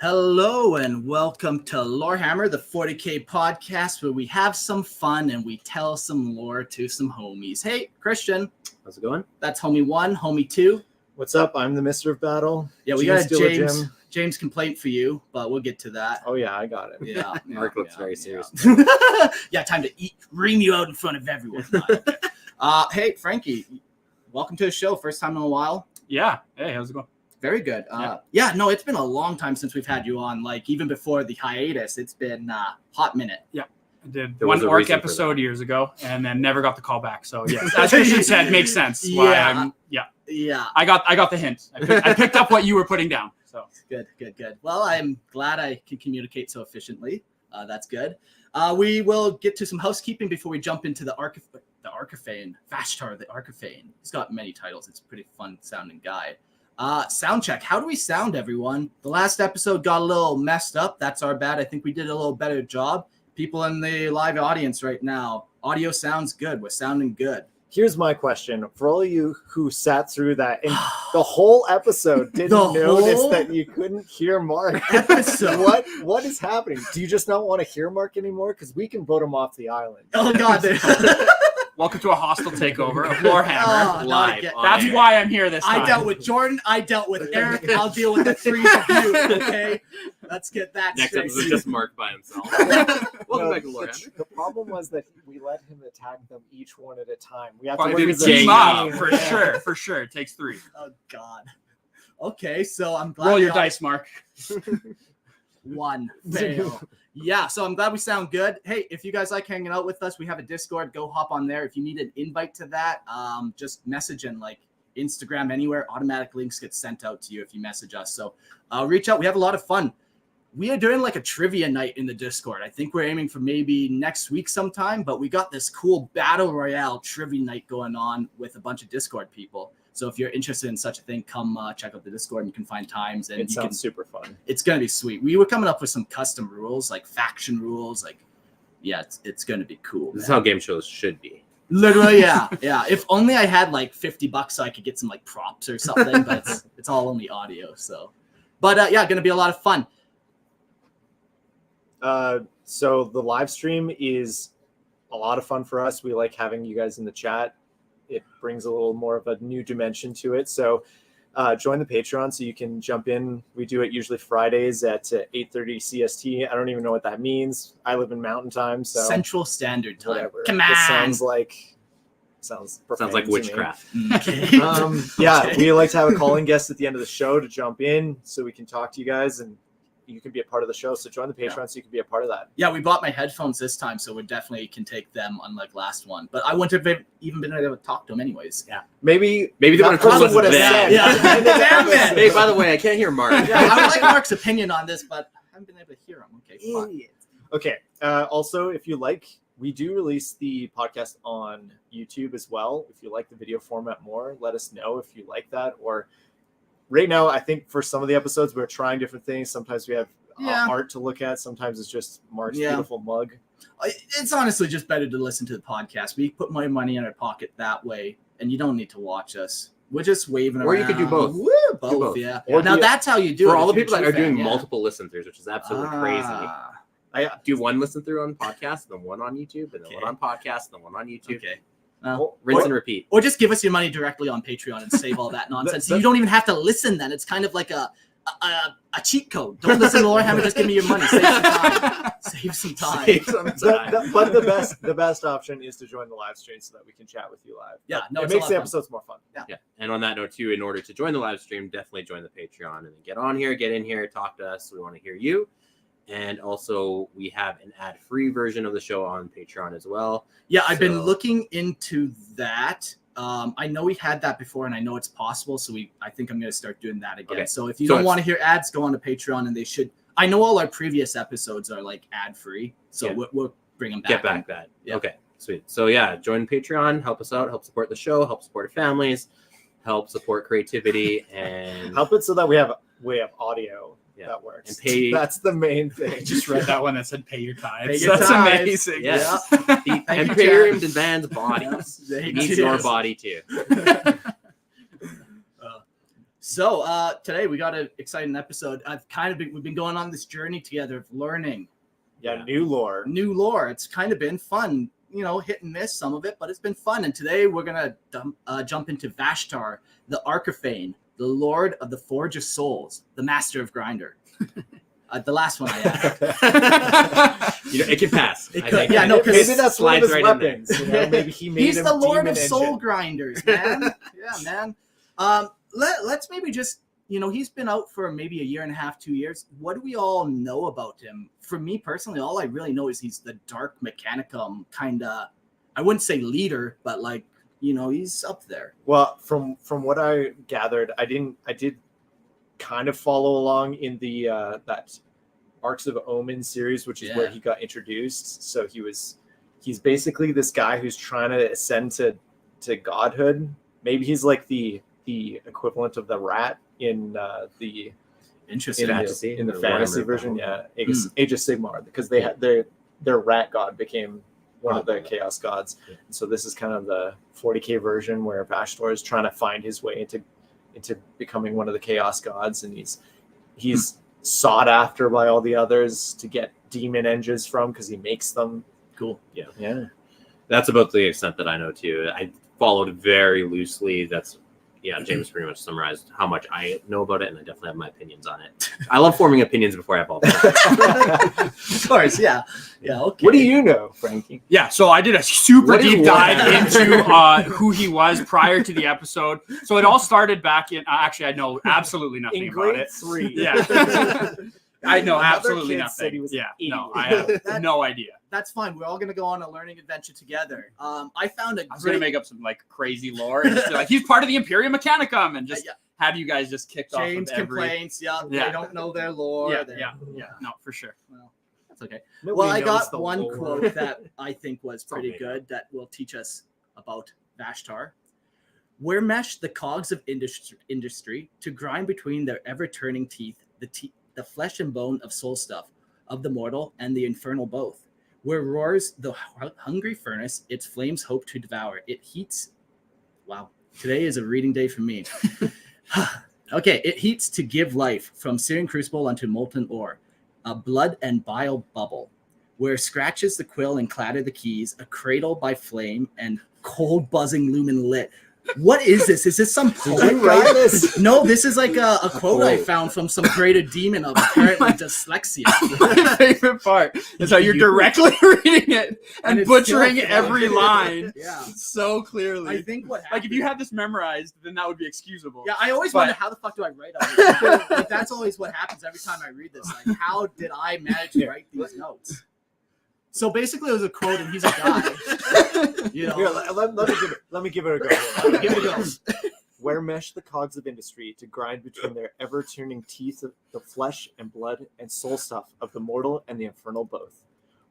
Hello and welcome to Lorehammer, the 40K podcast, where we have some fun and we tell some lore to some homies. Hey, Christian. How's it going? That's homie 1, homie 2. What's up? I'm the Mister of Battle. Yeah, we got a James complaint for you, but we'll get to that. Oh yeah, I got it. Yeah, Mark looks very serious. Yeah, time to ream you out in front of everyone. Hey, Frankie, welcome to the show. First time in a while. Yeah. Hey, how's it going? Very good. No, it's been a long time since we've had you on. Like, even before the hiatus, it's been a hot minute. Yeah. I did There one was a Orc reason for episode years ago and then never got the call back. So, yeah, as Christian said, makes sense. Why Yeah. I got the hint. I picked up what you were putting down. So Good. Well, I'm glad I can communicate so efficiently. That's good. We will get to some housekeeping before we jump into the Arkifane, Vashtar, the Arkifane. He's got many titles. It's a pretty fun sounding guy. Sound check. How do we sound, everyone? The last episode got a little messed up. That's our bad. I think we did a little better job. People in the live audience right now, audio sounds good. We're sounding good. Here's my question for all of you who sat through that and the whole episode didn't notice that you couldn't hear Mark. Episode. What is happening? Do you just not want to hear Mark anymore? Because we can vote him off the island. Oh God. welcome to a hostile takeover of Lorehammer. Live. That's why I'm here this time. I dealt with Jordan. I dealt with Eric. I'll deal with the three of you. Okay, let's get that Next straight. episode, just Mark by himself. Welcome back to Lorehammer. The problem was that we let him attack them each one at a time. We have Well, to dude, work as a team team. up, for sure. It takes 3. Oh God. Okay, so I'm glad. Roll your dice, Mark. 1 fail. Yeah, so I'm glad we sound good. Hey, if you guys like hanging out with us, we have a Discord. Go hop on there. If you need an invite to that, just message in like Instagram, anywhere. Automatic links get sent out to you if you message us. So reach out. We have a lot of fun. We are doing like a trivia night in the Discord. I think we're aiming for maybe next week sometime, but we got this cool Battle Royale trivia night going on with a bunch of Discord people. So if you're interested in such a thing, come check out the Discord and you can find times. And It sounds super fun. It's going to be sweet. We were coming up with some custom rules, like faction rules. Like, yeah, it's going to be cool. This is how game shows should be. Literally, yeah. If only I had like $50 so I could get some like props or something, but it's all only audio. So, but going to be a lot of fun. So the live stream is a lot of fun for us. We like having you guys in the chat. It brings a little more of a new dimension to it. So join the Patreon so you can jump in. We do it usually Fridays at 8:30 CST. I don't even know what that means. I live in Mountain Time, so Central Standard Time. whatever. Come It on. sounds Sounds like profane to me. witchcraft. Okay. Yeah, we like to have a calling guest at the end of the show to jump in so we can talk to you guys and you can be a part of the show. So join the Patreon so you can be a part of that. Yeah, we bought my headphones this time, so we definitely can take them, unlike last one. But I wouldn't have even been able to talk to them anyways. Yeah. Maybe they that would have told person us would have then. said. Yeah. Damn it. Hey, by the way, I can't hear Mark. Yeah, I would like Mark's opinion on this, but I haven't been able to hear him. Okay, fine. Okay. Also, if you like, we do release the podcast on YouTube as well. If you like the video format more, let us know if you like that. Or right now, I think for some of the episodes, we're trying different things. Sometimes we have art to look at. Sometimes it's just Mark's beautiful mug. It's honestly just better to listen to the podcast. We put my money in our pocket that way, and you don't need to watch us. We're just waving around. Or you could do both. Woo, both, yeah. Or now that's how you do it. For all the if you're people a that are true fan, doing multiple listen-throughs, which is absolutely crazy. I do one listen-through on podcast, then one on YouTube, and then one on podcast, then one on YouTube. Okay. Rinse and repeat. Or just give us your money directly on Patreon and save all that nonsense. So you don't even have to listen then. It's kind of like a cheat code. Don't listen to Lorehammer, just give me your money. Save some time. But the best option is to join the live stream so that we can chat with you live. Yeah, it makes the episodes more fun. Yeah. And on that note too, in order to join the live stream, definitely join the Patreon and then get on here, get in here, talk to us. We want to hear you. And also we have an ad-free version of the show on Patreon as well. Yeah, I've been looking into that. I know we had that before, and I know it's possible. So I think I'm going to start doing that again. Okay. So if you don't want to hear ads, go on to Patreon, and they should. I know all our previous episodes are like ad free, so we'll bring them back. Get back that. Yeah. Okay, sweet. So yeah, join Patreon, help us out, help support the show, help support our families, help support creativity, and help it so that we have audio. Yeah. That works. And pay. That's the main thing. I just read that one that said pay your tithes. That's amazing. Yeah. And pay your in-demand bodies. He needs your body too. So today we got an exciting episode. We've been going on this journey together of learning New lore. new lore. It's kind of been fun, hit and miss some of it, but it's been fun. And today we're gonna jump into Vashtar, the Arkifane, the Lord of the Forge of Souls, the Master of Grinder. The last one I added. It can pass. It I could, think. yeah, no, 'cause maybe that's one of slides his right in there. weapons. Maybe he made He's a the Lord of demon Soul engine. Grinders, man. Yeah, man. Let's maybe just, he's been out for maybe a year and a half, 2 years. What do we all know about him? For me personally, all I really know is he's the Dark Mechanicum kind of, I wouldn't say leader, but he's up there. Well, from what I gathered, I did kind of follow along in the that Arcs of Omen series, which is where he got introduced. So he's basically this guy who's trying to ascend to godhood. Maybe he's like the equivalent of the rat in the Interesting. in the fantasy version. Yeah, Age of Sigmar, because their rat god became one of the chaos gods. Yeah. And so this is kind of the 40k version where Vashtorr is trying to find his way into becoming one of the chaos gods, and he's sought after by all the others to get demon engines from because he makes them. Cool. Yeah. That's about the extent that I know too. I followed very loosely. James pretty much summarized how much I know about it, and I definitely have my opinions on it. I love forming opinions before I have all the Of course, yeah. Okay. What do you know, Frankie? Yeah, so I did a super What is deep dive Warhammer? into who he was prior to the episode. So it all started back in. Actually, I know absolutely nothing In about grade it. 3. Yeah, I know Another absolutely kid said he nothing. was Yeah, an no, idiot. I have no idea. That's fine. We're all gonna go on a learning adventure together. I found a I was gonna great make up some crazy lore and just be like, he's part of the Imperium Mechanicum, and just have you guys just kicked James off of every. complaints. Yeah, Yeah. they don't know their lore. Yeah, no, for sure. Well, that's okay. Nobody Well, I knows got the one lore. quote that I think was all pretty made good that will teach us about Vashtar. We're meshed the cogs of industry to grind between their ever-turning teeth, the flesh and bone of soul stuff, of the mortal and the infernal both. Where roars the hungry furnace, its flames hope to devour. It heats. Wow, today is a reading day for me. Okay, it heats to give life from searing crucible unto molten ore, a blood and bile bubble, where scratches the quill and clatter the keys, a cradle by flame and cold buzzing lumen lit. What is this? Is this some poet you write guy? this? No, this is like a quote I found from some graded demon of apparently dyslexia. My favorite part is how you're directly reading it and it's butchering still- every line Yeah. so clearly. I think what happened, Like, if you had this memorized, then that would be excusable. yeah, I always But- wonder how the fuck do I write all this? Like, that's always what happens every time I read this. Like, how did I manage to write these notes? So basically, it was a quote, and he's a guy. Here, let me give it a go. Give it a go. Where mesh the cogs of industry to grind between their ever-turning teeth of the flesh and blood and soul stuff of the mortal and the infernal both.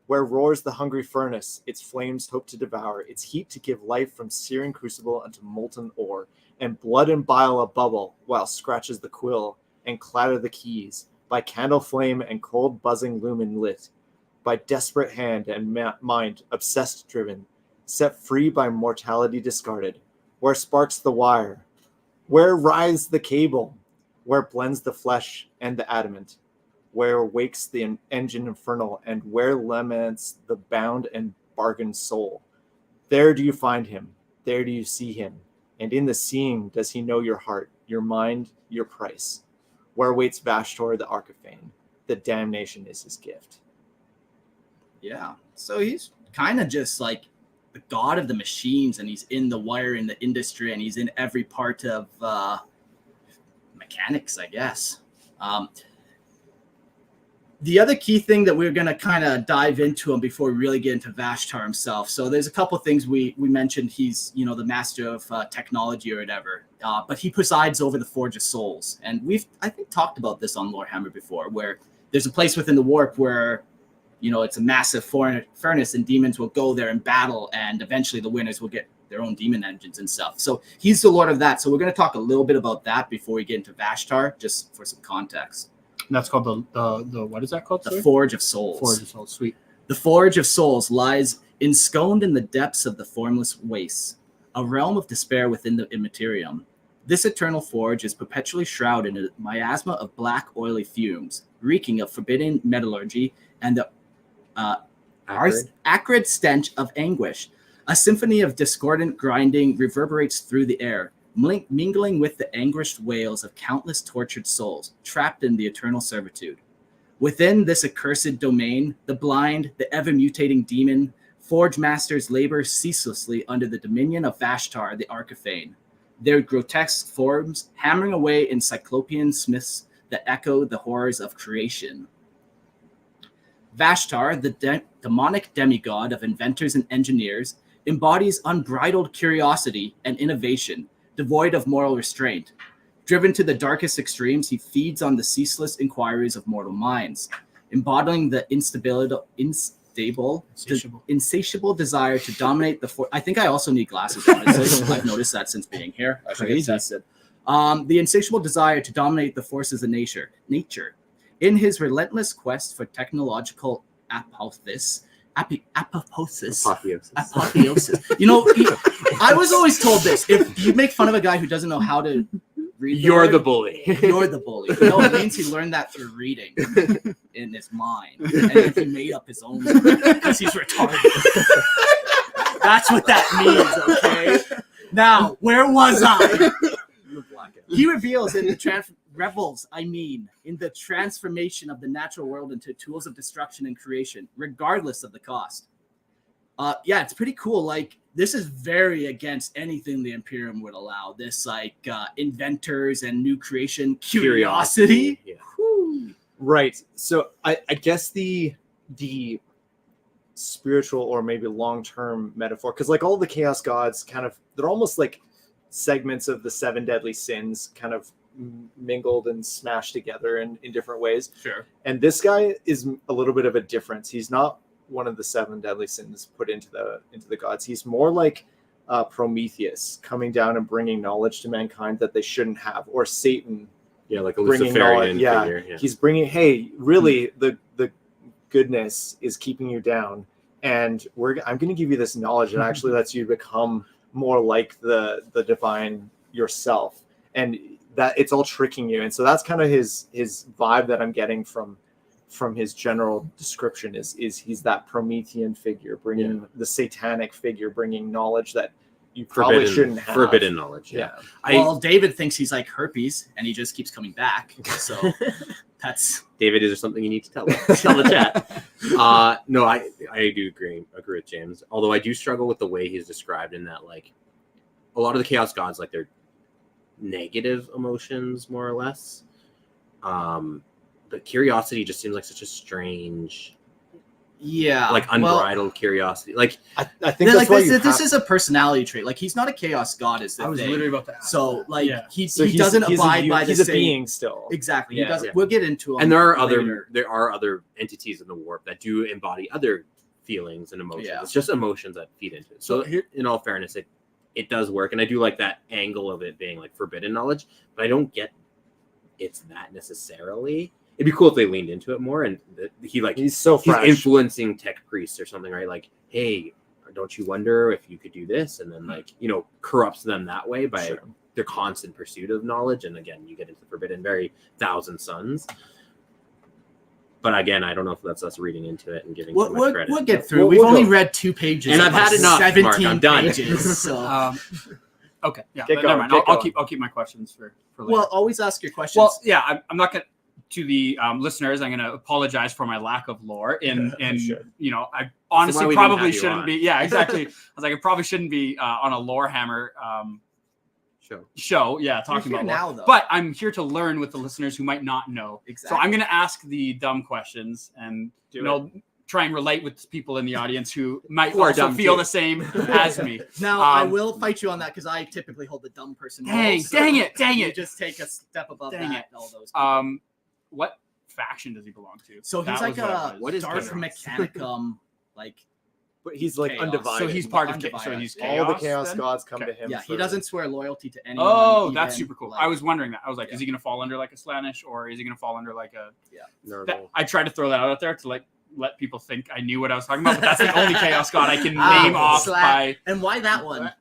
Where roars the hungry furnace, its flames hope to devour, its heat to give life from searing crucible unto molten ore, and blood and bile a bubble, while scratches the quill and clatter the keys, by candle flame and cold buzzing lumen lit, by desperate hand and mind obsessed driven, set free by mortality discarded, where sparks the wire, where writhes the cable, where blends the flesh and the adamant, where wakes the engine infernal, and where laments the bound and bargained soul. There do you find him, there do you see him, and in the seeing does he know your heart, your mind, your price. Where waits Vashtorr the Arkifane, the damnation is his gift. Yeah. So he's kind of just like the god of the machines, and he's in the wire in the industry, and he's in every part of mechanics, I guess. The other key thing that we're going to kind of dive into him before we really get into Vashtar himself. So there's a couple things we mentioned. He's, the master of technology or whatever, but he presides over the Forge of Souls. And I think, talked about this on Lorehammer before, where there's a place within the warp where it's a massive furnace, and demons will go there and battle, and eventually the winners will get their own demon engines and stuff. So he's the lord of that. So we're going to talk a little bit about that before we get into Vashtar, just for some context. And that's called the what is that called? The sorry? Forge of Souls. Forge of Souls. Sweet. The Forge of Souls lies ensconced in the depths of the formless wastes, a realm of despair within the immaterium. This eternal forge is perpetually shrouded in a miasma of black, oily fumes, reeking of forbidden metallurgy and the acrid stench of anguish. A symphony of discordant grinding reverberates through the air, mingling with the anguished wails of countless tortured souls trapped in the eternal servitude. Within this accursed domain, the blind, the ever-mutating demon, forge masters labor ceaselessly under the dominion of Vashtar, the Arkifane, their grotesque forms hammering away in cyclopean smiths that echo the horrors of creation. Vashtar, the demonic demigod of inventors and engineers, embodies unbridled curiosity and innovation, devoid of moral restraint. Driven to the darkest extremes, he feeds on the ceaseless inquiries of mortal minds, embodying the insatiable desire to dominate the force. I think I also need glasses, honestly. I've noticed that since being here. I should get tested. The insatiable desire to dominate the forces of nature. In his relentless quest for technological apotheosis. You know, I was always told this. If you make fun of a guy who doesn't know how to read, You're the bully. You're the bully. No, it means he learned that through reading in his mind, and then he made up his own because he's retarded. That's what that means. Okay. Now, where was I? He reveals in the in the transformation of the natural world into tools of destruction and creation, regardless of the cost. Yeah, it's pretty cool. Like, this is very against anything the Imperium would allow. This, like, inventors and new creation curiosity. Yeah. Right. So I guess the spiritual or maybe long-term metaphor, because like all the chaos gods kind of, they're almost like segments of the 7 deadly sins kind of mingled and smashed together in different ways. Sure. And this guy is a little bit of a difference. He's not one of the 7 deadly sins put into the gods. He's more like Prometheus coming down and bringing knowledge to mankind that they shouldn't have, or Satan. Yeah, like a Luciferian figure. Yeah. He's bringing, hey, really, the goodness is keeping you down, and I'm going to give you this knowledge that actually lets you become more like the divine yourself, and that it's all tricking you. And so that's kind of his vibe that I'm getting from his general description is he's that Promethean figure, bringing the satanic figure, bringing knowledge that you probably shouldn't have. Forbidden knowledge. Yeah. Well, David thinks he's like herpes, and he just keeps coming back. So that's David. Is there something you need to tell the chat? No, I do agree with James. Although I do struggle with the way he's described in that, like, a lot of the chaos gods, like, they're negative emotions more or less. But curiosity just seems like such a strange. Yeah, like unbridled curiosity. Like I think that's why this is a personality trait. Like, he's not a chaos god, is the I was thing. literally about to ask. So like he he's doesn't abide by the he's a same being still. Exactly. Yeah. He doesn't. We'll get into him. And there are later. other entities in the warp that do embody other feelings and emotions. Yeah. It's just emotions that feed into it. So in all fairness, it does work, and I do like that angle of it being like forbidden knowledge, but I don't get it's that necessarily. It'd be cool if they leaned into it more, and he's so fresh. He's influencing tech priests or something, right? Like, hey, don't you wonder if you could do this? And then, like, corrupts them that way by their constant pursuit of knowledge. And again, you get into the forbidden, very Thousand Suns. But again, I don't know if that's us reading into it and giving too much credit. We'll get through. We've only read 2 pages, and I've had enough. 17 Mark, I'm done. pages. So. Okay, yeah, never mind. I'll keep my questions for later. Well, always ask your questions. Well, yeah, I'm not gonna. To the listeners, I'm going to apologize for my lack of lore. I honestly probably shouldn't be. Yeah, exactly. I was like, I probably shouldn't be on a lore hammer show. Yeah, talking about now, lore. though. But I'm here to learn with the listeners who might not know. Exactly. So I'm going to ask the dumb questions and try and relate with people in the audience who might also feel the same as me. Now, I will fight you on that because I typically hold the dumb person. Dang it. You just take a step above that. All those. What faction does he belong to? So he's like a dark mechanicum, like. But he's like chaos. undivided. So he's part of chaos. So he's chaos. All the chaos gods come to him. Yeah, he doesn't swear loyalty to anyone. Oh, that's super cool. I was wondering that. I was like, is he going to fall under like a Slaanesh, or is he going to fall under like a? Yeah. I tried to throw that out there to like let people think I knew what I was talking about, but that's the only chaos god I can name off by. And why that one?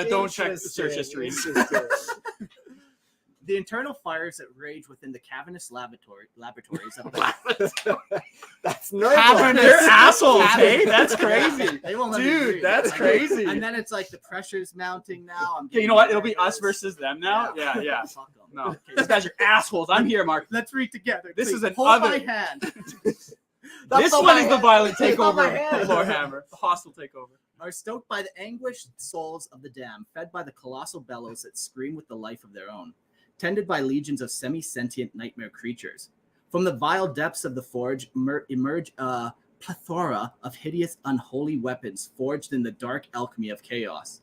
Don't check the search history. The internal fires that rage within the cavernous laboratories of That's nerve. They're assholes, hey? That's crazy. They won't let me Dude, breathe. that's crazy. And then it's like the pressure's mounting now. Okay, you know what? It'll be us versus them now. Yeah. Fuck 'em. No, Okay, these guys are assholes. I'm here, Mark. let's read together. This Please, is an hold other- my hand. This one is the violent takeover hand. of Lorehammer. The hostile takeover. Are stoked by the anguished souls of the damned, fed by the colossal bellows that scream with the life of their own, tended by legions of semi-sentient nightmare creatures. From the vile depths of the forge emerge a plethora of hideous, unholy weapons forged in the dark alchemy of chaos.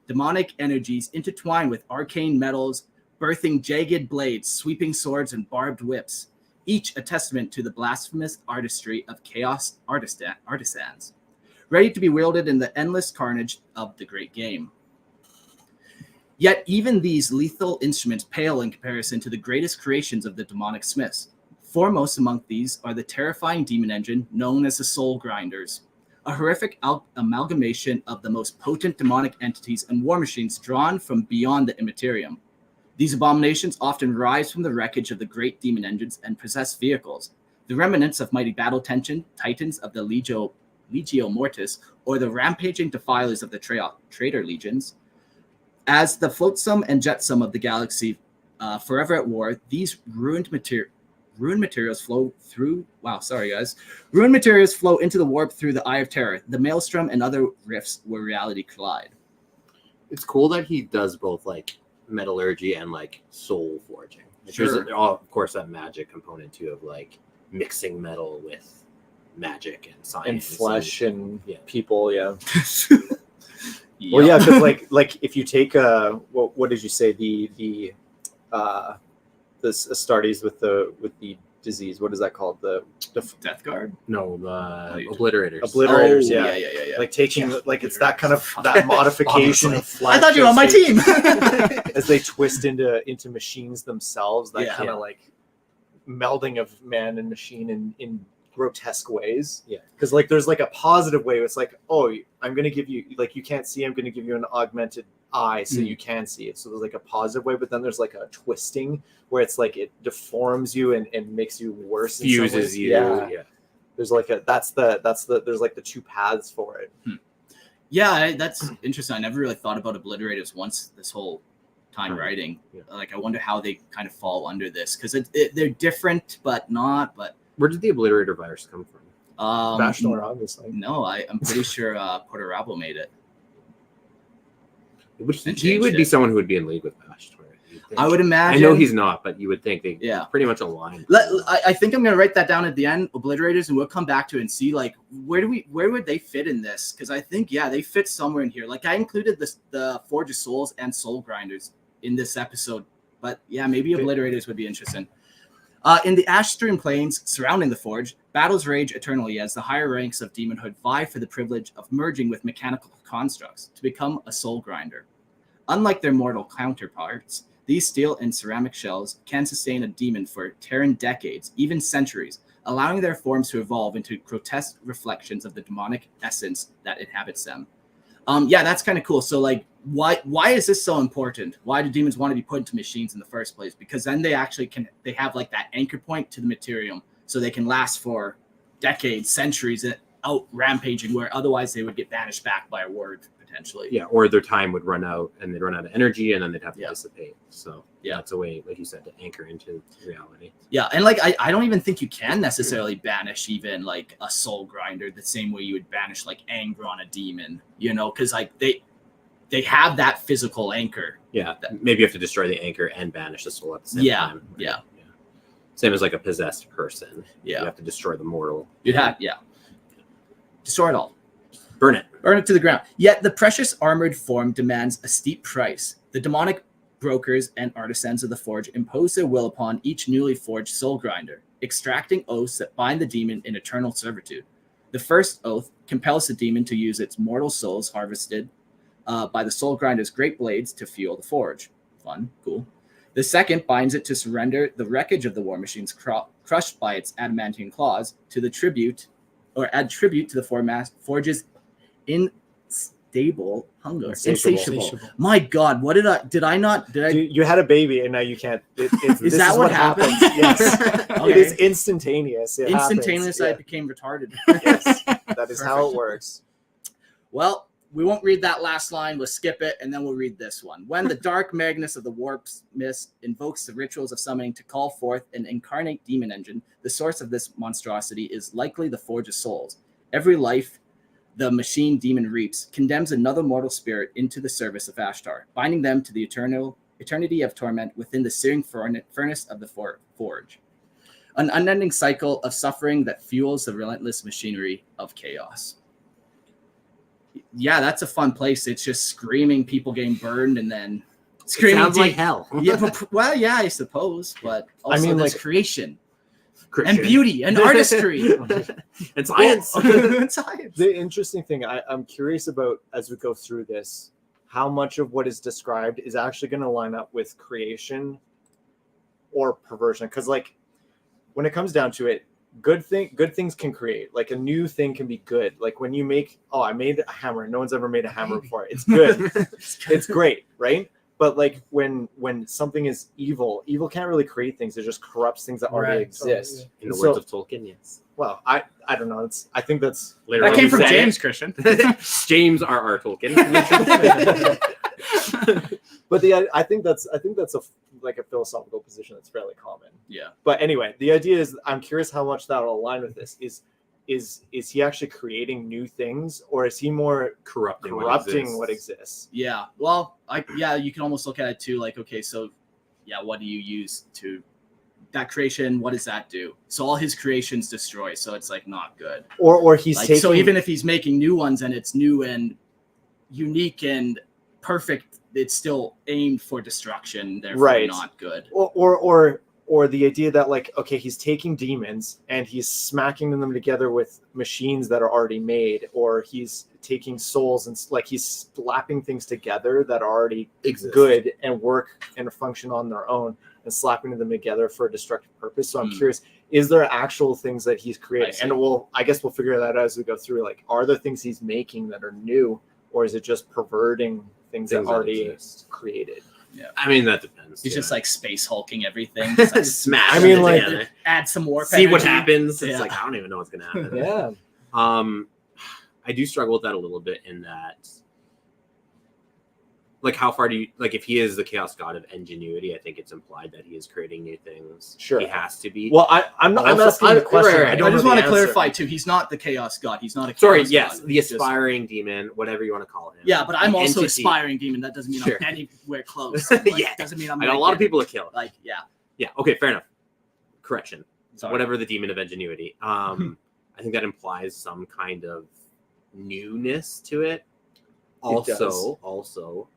Demonic energies intertwine with arcane metals, birthing jagged blades, sweeping swords, and barbed whips, each a testament to the blasphemous artistry of chaos artisans, ready to be wielded in the endless carnage of the great game. Yet even these lethal instruments pale in comparison to the greatest creations of the demonic smiths. Foremost among these are the terrifying demon engine known as the Soul Grinders, a horrific amalgamation of the most potent demonic entities and war machines drawn from beyond the Immaterium. These abominations often rise from the wreckage of the great demon engines and possess vehicles, the remnants of mighty battle tension, titans of the Legio Mortis, or the rampaging defilers of the Traitor Legions. As the flotsam and jetsam of the galaxy, forever at war, these ruined materials flow through. Ruined materials flow into the warp through the Eye of Terror, the Maelstrom, and other rifts where reality collide. It's cool that he does both like metallurgy and like soul forging. Sure. There's of course that magic component too of like mixing metal with magic and science And flesh and yeah. people, yeah. Well, yeah, because like if you take what did you say the Astartes with the disease, what is that called, the Death Guard? No, the obliterators. Obliterators, Oh, yeah. yeah. Like taking like it's that kind of that modification of flesh. I thought you were on my as they- team. as they twist into machines themselves, that Yeah. kind of like melding of man and machine in grotesque ways. Yeah. Because like there's like a positive way. It's like, oh, I'm gonna give you, like, you can't see, I'm gonna give you an augmented eye so you can see it. So there's like a positive way, but then there's like a twisting where it's like it deforms you and makes you worse. in some Fuses ways. you. Yeah. Yeah. There's like that's the there's like the two paths for it. Yeah, that's interesting. I never really thought about obliterators once this whole time Right. writing. Yeah. Like, I wonder how they kind of fall under this, because they're different, but not. But Where did the obliterator virus come from? Vashtor, obviously. No, I'm pretty sure Porter Rabble made it. He changed would be it. someone who would be in league with Vashtar. I would I imagine. know he's not, but you would think they Yeah. pretty much align. I think I'm gonna write that down at the end, obliterators, and we'll come back to it and see like where would they fit in this? Because I think they fit somewhere in here. Like, I included the Forge of Souls and Soul Grinders in this episode, but yeah, maybe obliterators would be interesting. In the Ashstream plains surrounding the Forge, battles rage eternally as the higher ranks of demonhood vie for the privilege of merging with mechanical constructs to become a soul grinder. Unlike their mortal counterparts, these steel and ceramic shells can sustain a demon for Terran decades, even centuries, allowing their forms to evolve into grotesque reflections of the demonic essence that inhabits them. Yeah, that's kind of cool. So, like, why is this so important? Why do demons want to be put into machines in the first place? Because then they actually they have like that anchor point to the materium, so they can last for decades, centuries out rampaging, where otherwise they would get banished back by a word potentially. Yeah, or their time would run out and they'd run out of energy and then they'd have to Yeah. dissipate. So Yeah. that's a way, like you said, to anchor into reality. Yeah, and like I don't even think you can necessarily banish even like a soul grinder the same way you would banish like anger on a demon, because like they have that physical anchor. Yeah, maybe you have to destroy the anchor and banish the soul at the same Yeah, time. right? yeah. Same as like a possessed person. Yeah. You have to destroy the mortal. You'd have destroy it all. Burn it. Burn it to the ground. Yet the precious armored form demands a steep price. The demonic brokers and artisans of the forge impose their will upon each newly forged soul grinder, extracting oaths that bind the demon in eternal servitude. The first oath compels the demon to use its mortal souls harvested by the soul grinder's great blades to fuel the forge. Fun, cool. The second binds it to surrender the wreckage of the war machine's crushed by its adamantine claws, to the tribute, or add tribute to the forge's insatiable hunger. Insatiable. My God, what did I not? You had a baby and now you can't. Is that what happens? Yes. Okay. It is instantaneous. Instantaneous, I Yeah. became retarded. Yes, that is how it works. Well, we won't read that last line. We'll skip it, and then we'll read this one. When the dark Magnus of the Warp's Mist invokes the rituals of summoning to call forth an incarnate demon engine, the source of this monstrosity is likely the Forge of Souls. Every life the machine demon reaps condemns another mortal spirit into the service of Vashtar, binding them to the eternity of torment within the searing furnace of the Forge. An unending cycle of suffering that fuels the relentless machinery of chaos. Yeah, that's a fun place. It's just screaming, people getting burned, and then screaming. Sounds like hell. Yeah, well, yeah, I suppose, but also there's like creation and beauty and artistry and science. and science. The interesting thing I'm curious about as we go through this, how much of what is described is actually going to line up with creation or perversion. Because like when it comes down to it, good things can create. Like a new thing can be good. Like when you make, I made a hammer. No one's ever made a hammer before. It's good. It's great, right? But like when something is evil can't really create things. It just corrupts things that already exist. In the words of Tolkien, yes. Well, I don't know. I think that's that came from James, Christian. James R.R. Tolkien. But I think that's a philosophical position that's fairly common. Yeah. But anyway, the idea is, I'm curious how much that will align with this. Is he actually creating new things, or is he more corrupting what exists? Yeah. Well, you can almost look at it too. Like, okay, so yeah, what do you use to that creation? What does that do? So all his creations destroy. So it's like not good. Or he's like, taking. So even if he's making new ones and it's new and unique and perfect, it's still aimed for destruction. Therefore, not good. Or the idea that like, okay, he's taking demons and he's smacking them together with machines that are already made, or he's taking souls and like he's slapping things together that already good and work and function on their own and slapping them together for a destructive purpose. So I'm curious, is there actual things that he's creating? And I guess we'll figure that out as we go through. Like, are there things he's making that are new, or is it just perverting things that already created? Yeah, I mean that depends. He's just like space hulking everything, just like smash. I mean, like together. Add some warp. See energy. what happens. It's like I don't even know what's gonna happen. Yeah. I do struggle with that a little bit in that, like, how far do you like if he is the chaos god of ingenuity? I think it's implied that he is creating new things. Sure, he has to be. Well, I'm asking the question. Right. I just want to clarify too. He's not the chaos god. He's not a chaos god. The aspiring demon, whatever you want to call him. Yeah, but I'm also aspiring demon. That doesn't mean I'm anywhere close. Like, doesn't mean I'm. I got a lot of people to kill. Like, yeah. Yeah. Okay. Fair enough. Correction. Sorry. Whatever the demon of ingenuity. I think that implies some kind of newness to it. Also,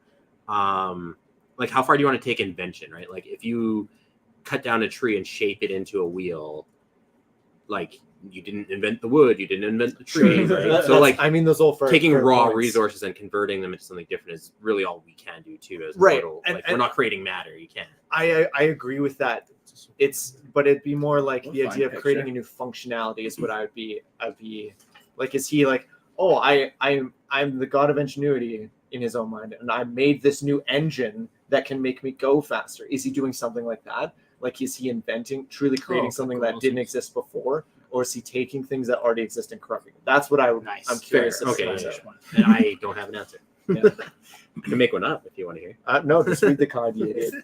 like how far do you want to take invention, right? Like if you cut down a tree and shape it into a wheel, like you didn't invent the wood, you didn't invent the tree. Right? So like, I mean, those all taking raw points. resources and converting them into something different is really all we can do too. As right, total, like we're not creating matter. You can't. I agree with that. But it'd be more like the idea of creating a new functionality is what I'd be like. Is he like, oh, I'm the god of ingenuity in his own mind, and I made this new engine that can make me go faster? Is he doing something like that? Like, is he truly creating something that didn't exist before, or is he taking things that already exist and corrupting them? That's what I'm curious. Okay, and I don't have an answer. Yeah. I can make one up if you want to hear. No, just read the card, you idiot.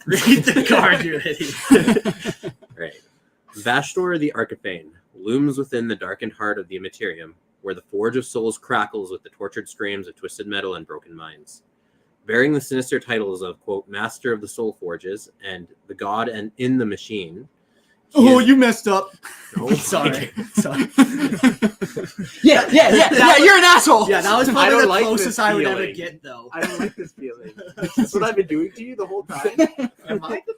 Read the card, you idiot. Right. Vashtorr the Arkifane looms within the darkened heart of the Immaterium, where the Forge of Souls crackles with the tortured screams of twisted metal and broken minds. Bearing the sinister titles of, quote, Master of the Soul Forges and the God and in the Machine. You messed up. No, sorry. Yeah, you're an asshole. Yeah, that was probably the closest I would ever get, though. I don't like this feeling. That's what I've been doing to you the whole time.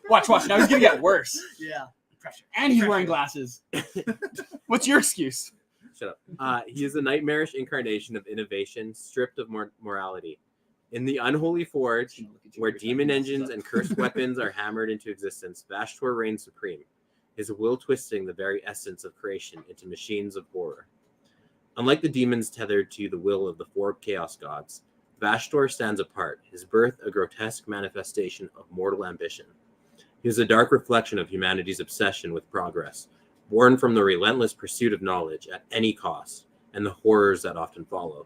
Watch. Now he's gonna get worse. Yeah. Pressure. And he's wearing glasses. What's your excuse? Shut up. He is a nightmarish incarnation of innovation, stripped of morality. In the unholy forge, where demon engines and cursed weapons are hammered into existence, Vashtorr reigns supreme. his will twisting the very essence of creation into machines of horror. Unlike the demons tethered to the will of the four chaos gods, Vashtorr stands apart, his birth a grotesque manifestation of mortal ambition. He is a dark reflection of humanity's obsession with progress, born from the relentless pursuit of knowledge at any cost, and the horrors that often follow.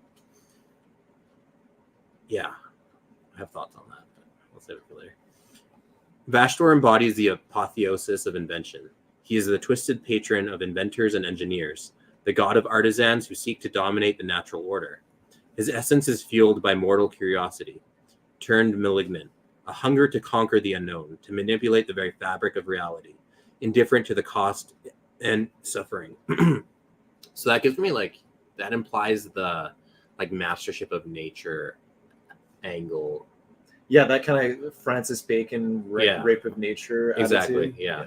Yeah, I have thoughts on that, but we'll save it for later. Vashtorr embodies the apotheosis of invention. He is the twisted patron of inventors and engineers, the god of artisans who seek to dominate the natural order. His essence is fueled by mortal curiosity, turned malignant, a hunger to conquer the unknown, to manipulate the very fabric of reality, indifferent to the cost and suffering. So that gives me that implies the mastership of nature angle. Yeah, that kind of Francis Bacon rape of nature exactly attitude. Yeah.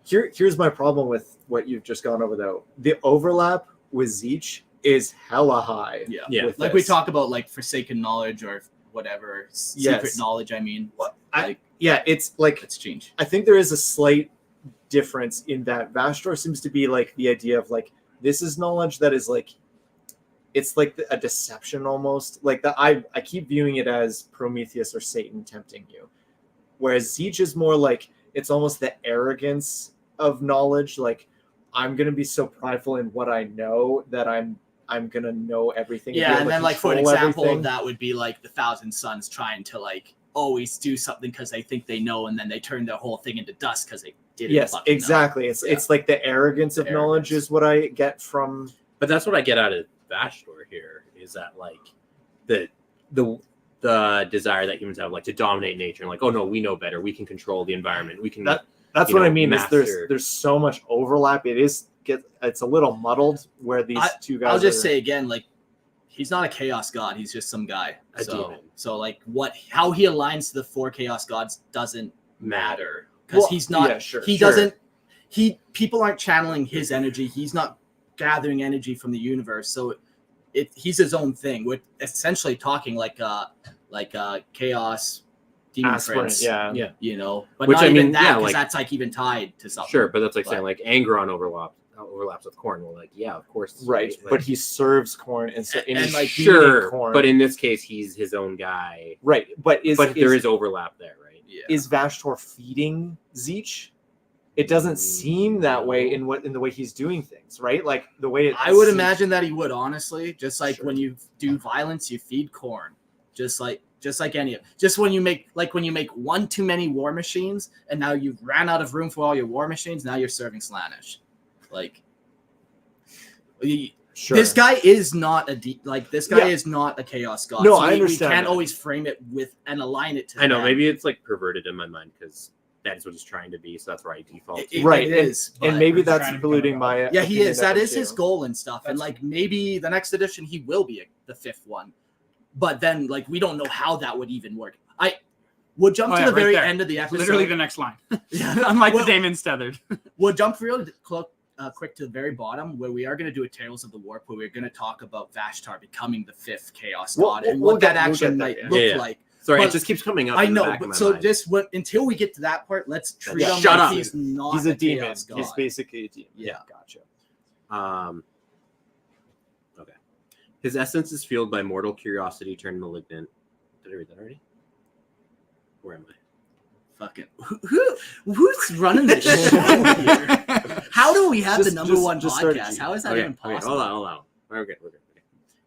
Here's my problem with what you've just gone over though. The overlap with Zeech is hella high. Yeah. Like we talk about forsaken knowledge or whatever secret knowledge. I mean, it's changed. I think there is a slight difference in that Vashtorr seems to be the idea of this is knowledge that is it's a deception almost. I keep viewing it as Prometheus or Satan tempting you, whereas Zeech is more it's almost the arrogance of knowledge. I'm gonna be so prideful in what I know that I'm gonna know everything. Yeah, and then for an example of that would be the Thousand Sons trying to always do something because they think they know, and then they turn their whole thing into dust because they didn't. Yes, exactly. Know. It's the arrogance of knowledge is what I get from. But that's what I get out of Vashtorr here, is that the desire that humans have to dominate nature and oh no, we know better, we can control the environment, we can. That's what I mean. Is there's so much overlap. It's a little muddled where these two guys. I'll just say again, he's not a chaos god. He's just some guy. Demon. So how he aligns to the four chaos gods doesn't matter because he's not. Yeah, sure, he doesn't. People aren't channeling his energy. He's not gathering energy from the universe. So he's his own thing. We're essentially talking like chaos demon prince. Yeah. But which not I even mean, that because that's even tied to something. Sure, but that's saying Angron overlaps with Khorne. Well, of course, right. But he serves Khorne and sure. Khorne. But in this case, he's his own guy. Right. But there is overlap there, right? Yeah. Is Vashtorr feeding Zeech? It doesn't seem that way in the way he's doing things, right? The way I would imagine that he would, honestly. Just when you do violence, you feed Khorne. Just like any of just when you make one too many war machines and now you've ran out of room for all your war machines, now you're serving Slaanesh. Sure. This guy is not is not a chaos god. No, so I understand. We can't always frame it with and align it to I know, them. maybe it's perverted in my mind because that is what he's trying to be, so that's where I default to. Right. It is. And maybe that's polluting my he is. That is his goal and stuff. And maybe the next edition he will be the fifth one. But then we don't know how that would even work. We'll jump to the very end of the episode. Literally the next line. Unlike the Daemons tethered. We'll jump real quick to the very bottom where we are going to do a Tales of the Warp where we're going to talk about Vashtar becoming the fifth chaos god and what that action might look like. Sorry, it just keeps coming up. I know, but so until we get to that part, let's treat him like he's not he's a demon. Chaos god. He's basically a demon. Yeah, gotcha. Okay. His essence is fueled by mortal curiosity turned malignant. Did I read that already? Where am I? Fucking who's running this show here? How do we have the number one podcast? How is that even possible? Hold on. We're good.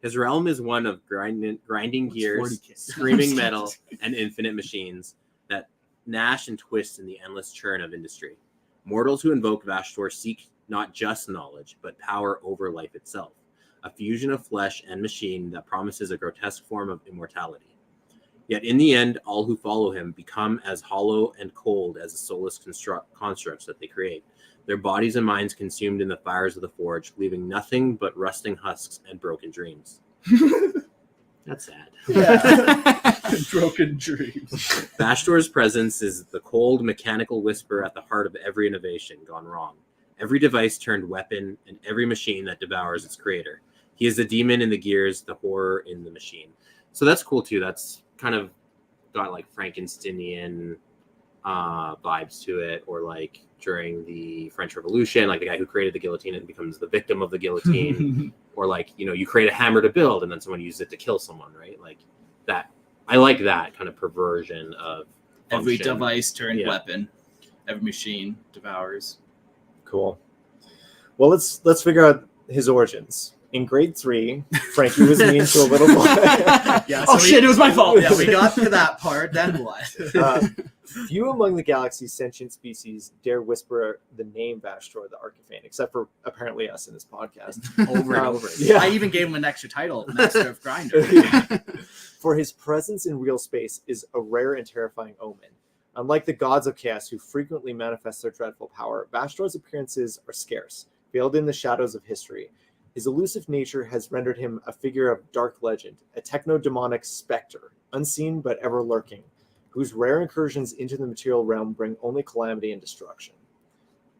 His realm is one of grinding gears, screaming metal, and infinite machines that gnash and twist in the endless churn of industry. Mortals who invoke Vashtorr seek not just knowledge, but power over life itself, a fusion of flesh and machine that promises a grotesque form of immortality. Yet in the end, all who follow him become as hollow and cold as the soulless constructs that they create, their bodies and minds consumed in the fires of the forge, leaving nothing but rusting husks and broken dreams. That's sad. Yeah. Broken dreams. Vashtorr's presence is the cold, mechanical whisper at the heart of every innovation gone wrong, every device turned weapon, and every machine that devours its creator. He is the demon in the gears, the horror in the machine. So that's cool too. That's kind of got Frankensteinian vibes to it, or like during the French Revolution, like the guy who created the guillotine and becomes the victim of the guillotine, or like, you know, you create a hammer to build and then someone uses it to kill someone, right? Like that. I like that kind of perversion of function. Every device turned weapon, every machine devours. Cool. Well, let's figure out his origins. In grade 3, Frankie was mean to a little boy. Shit, it was my fault. Yeah, we got to that part. Then what? Few among the galaxy's sentient species dare whisper the name Vashtorr the Arkifane, except for apparently us in this podcast. Over and over. Yeah. I even gave him an extra title, Master of Grinder. For his presence in real space is a rare and terrifying omen. Unlike the gods of chaos who frequently manifest their dreadful power, Vashtor's appearances are scarce, veiled in the shadows of history. His elusive nature has rendered him a figure of dark legend, a techno-demonic specter, unseen but ever lurking, whose rare incursions into the material realm bring only calamity and destruction.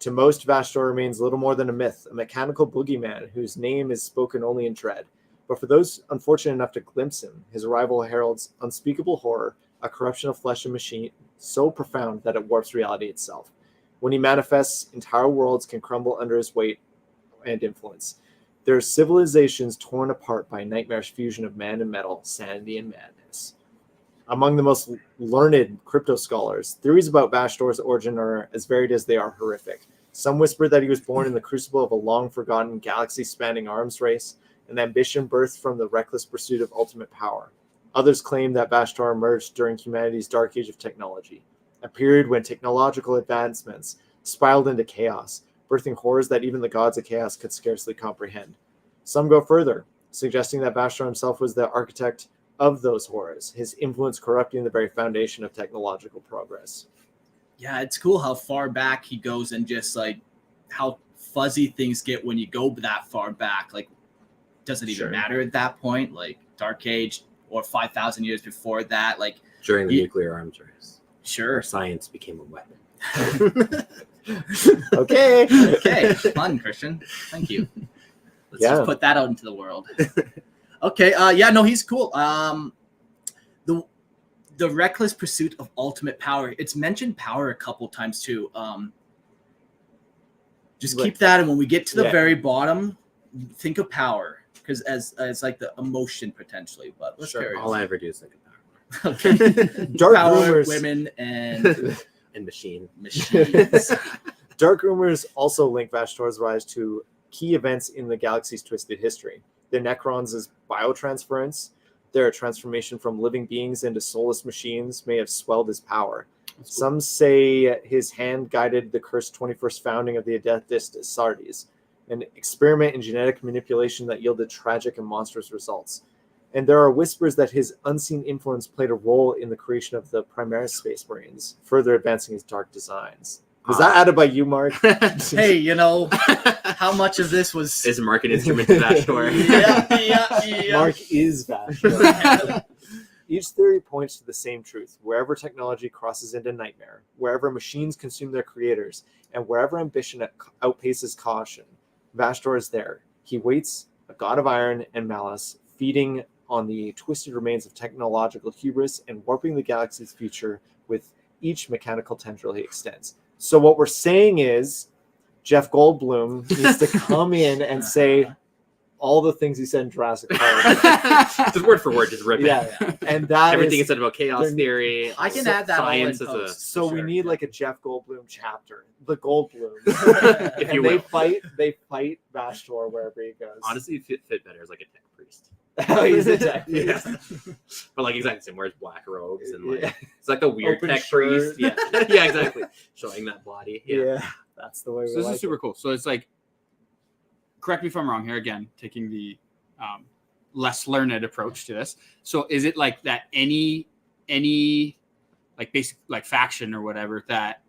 To most, Vashtorr remains little more than a myth, a mechanical boogeyman whose name is spoken only in dread. But for those unfortunate enough to glimpse him, his arrival heralds unspeakable horror, a corruption of flesh and machine so profound that it warps reality itself. When he manifests, entire worlds can crumble under his weight and influence. There are civilizations torn apart by a nightmarish fusion of man and metal, sanity and madness. Among the most learned crypto scholars, theories about Vashtor's origin are as varied as they are horrific. Some whisper that he was born in the crucible of a long-forgotten, galaxy-spanning arms race, an ambition birthed from the reckless pursuit of ultimate power. Others claim that Vashtorr emerged during humanity's dark age of technology, a period when technological advancements spiraled into chaos, birthing horrors that even the gods of chaos could scarcely comprehend. Some go further, suggesting that Vashtorr himself was the architect of those horrors, his influence corrupting the very foundation of technological progress. Yeah, it's cool how far back he goes and just like how fuzzy things get when you go that far back. Like, does it even matter at that point? Like Dark Age or 5,000 years before that? Like during the nuclear arms race. Sure. Science became a weapon. Okay. Fun, Christian. Thank you. Let's just put that out into the world. Okay. No, he's cool. The reckless pursuit of ultimate power. It's mentioned power a couple times too. Just keep that, and when we get to the very bottom, think of power, because as like the emotion potentially. But let's all I ever do is think of power. Okay. Dark power, rumors, women, and machines. Dark rumors also link Vashtor's rise to key events in the galaxy's twisted history. The Necrons' biotransference, their transformation from living beings into soulless machines, may have swelled his power. Some say his hand guided the cursed 21st founding of the Adeptus Astartes, an experiment in genetic manipulation that yielded tragic and monstrous results. And there are whispers that his unseen influence played a role in the creation of the Primaris Space Marines, further advancing his dark designs. Was that added by you, Mark? Hey, you know, how much of this was... Is Mark an instrument to Vashtorr? Yeah. Mark is Vashtorr. Each theory points to the same truth. Wherever technology crosses into nightmare, wherever machines consume their creators, and wherever ambition outpaces caution, Vashtorr is there. He waits, a god of iron and malice, feeding on the twisted remains of technological hubris and warping the galaxy's future with each mechanical tendril he extends. So what we're saying is Jeff Goldblum needs to come in and say all the things he said in Jurassic Park. Just word for word, just rip it. Yeah. And that everything he said about chaos theory. I can add that science all in is post. So we need like a Jeff Goldblum chapter. The Goldblum. If you and will. they fight Vashtorr wherever he goes. Honestly, fit better as like a tech priest. He's a tech priest. Yeah. But like exactly same, wears black robes and like Yeah. it's like the weird Open tech shirt. priest. Yeah, exactly. Showing that body. Yeah. That's the way we So this like is super cool. So it's like, correct me if I'm wrong here, again, taking the less learned approach to this. So is it like that any like basic like faction or whatever that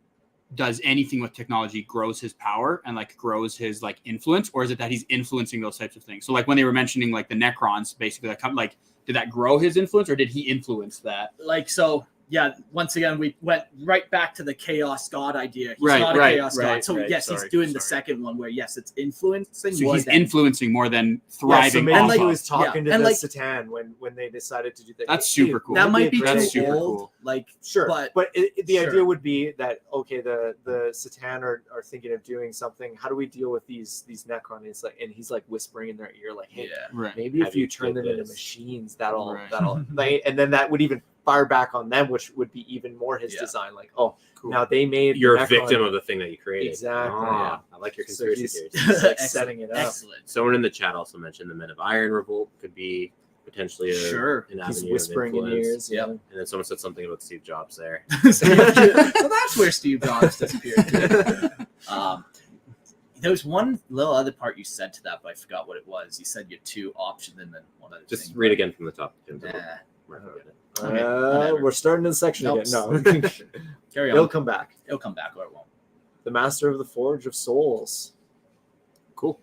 does anything with technology grows his power and like grows his like influence, or is it that he's influencing those types of things? So like when they were mentioning like the Necrons, basically like did that grow his influence or did he influence that? Like, so yeah, once again, we went right back to the chaos god idea. He's Right, not a right, chaos right, god. So right. yes, Sorry, he's doing the sorry. second one where yes, it's influencing. So more he's than, influencing more than Yeah, so thriving maybe off he of. was talking to and the like- Satan when they decided to do that. That's super cool. that might be That's too super old. cool. Like Sure, but but the sure. idea would be that okay, the Satan are thinking of doing something. How do we deal with these Necron? And he's like whispering in their ear, like, hey, yeah. Right. maybe Have if you you turn did them into this. machines, Right. that'll like, and then that would even fire back on them, which would be even more his Yeah. design. Like, oh, Cool. now they made the You're a Necron- victim of the thing that you created. Exactly, Ah, I like your So conspiracy he's, theories. he's like Excellent. setting it up. Excellent. Someone in the chat also mentioned the Men of Iron revolt could be potentially Sure. an He's avenue whispering of in influence. ears. Yep. Yeah. And then someone said something about Steve Jobs there. So that's where Steve Jobs disappeared. There was one little other part you said to that, but I forgot what it was. You said you had two options and then one other Just thing. read again from the top. Jim. Nah. Mark will get it. Okay, whatever. We're starting in section Nope. again. No, Carry he'll on. come back. It'll come back or it won't. The master of the Forge of Souls. Cool.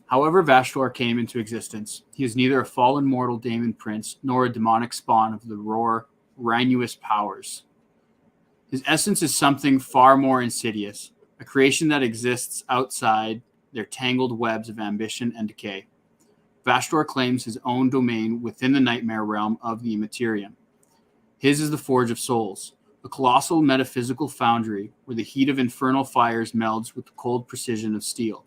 However Vashtorr came into existence, he is neither a fallen mortal daemon prince nor a demonic spawn of the Ruinous Powers. His essence is something far more insidious, a creation that exists outside their tangled webs of ambition and decay. Vashtorr claims his own domain within the nightmare realm of the Immaterium. His is the Forge of Souls, a colossal metaphysical foundry where the heat of infernal fires melds with the cold precision of steel.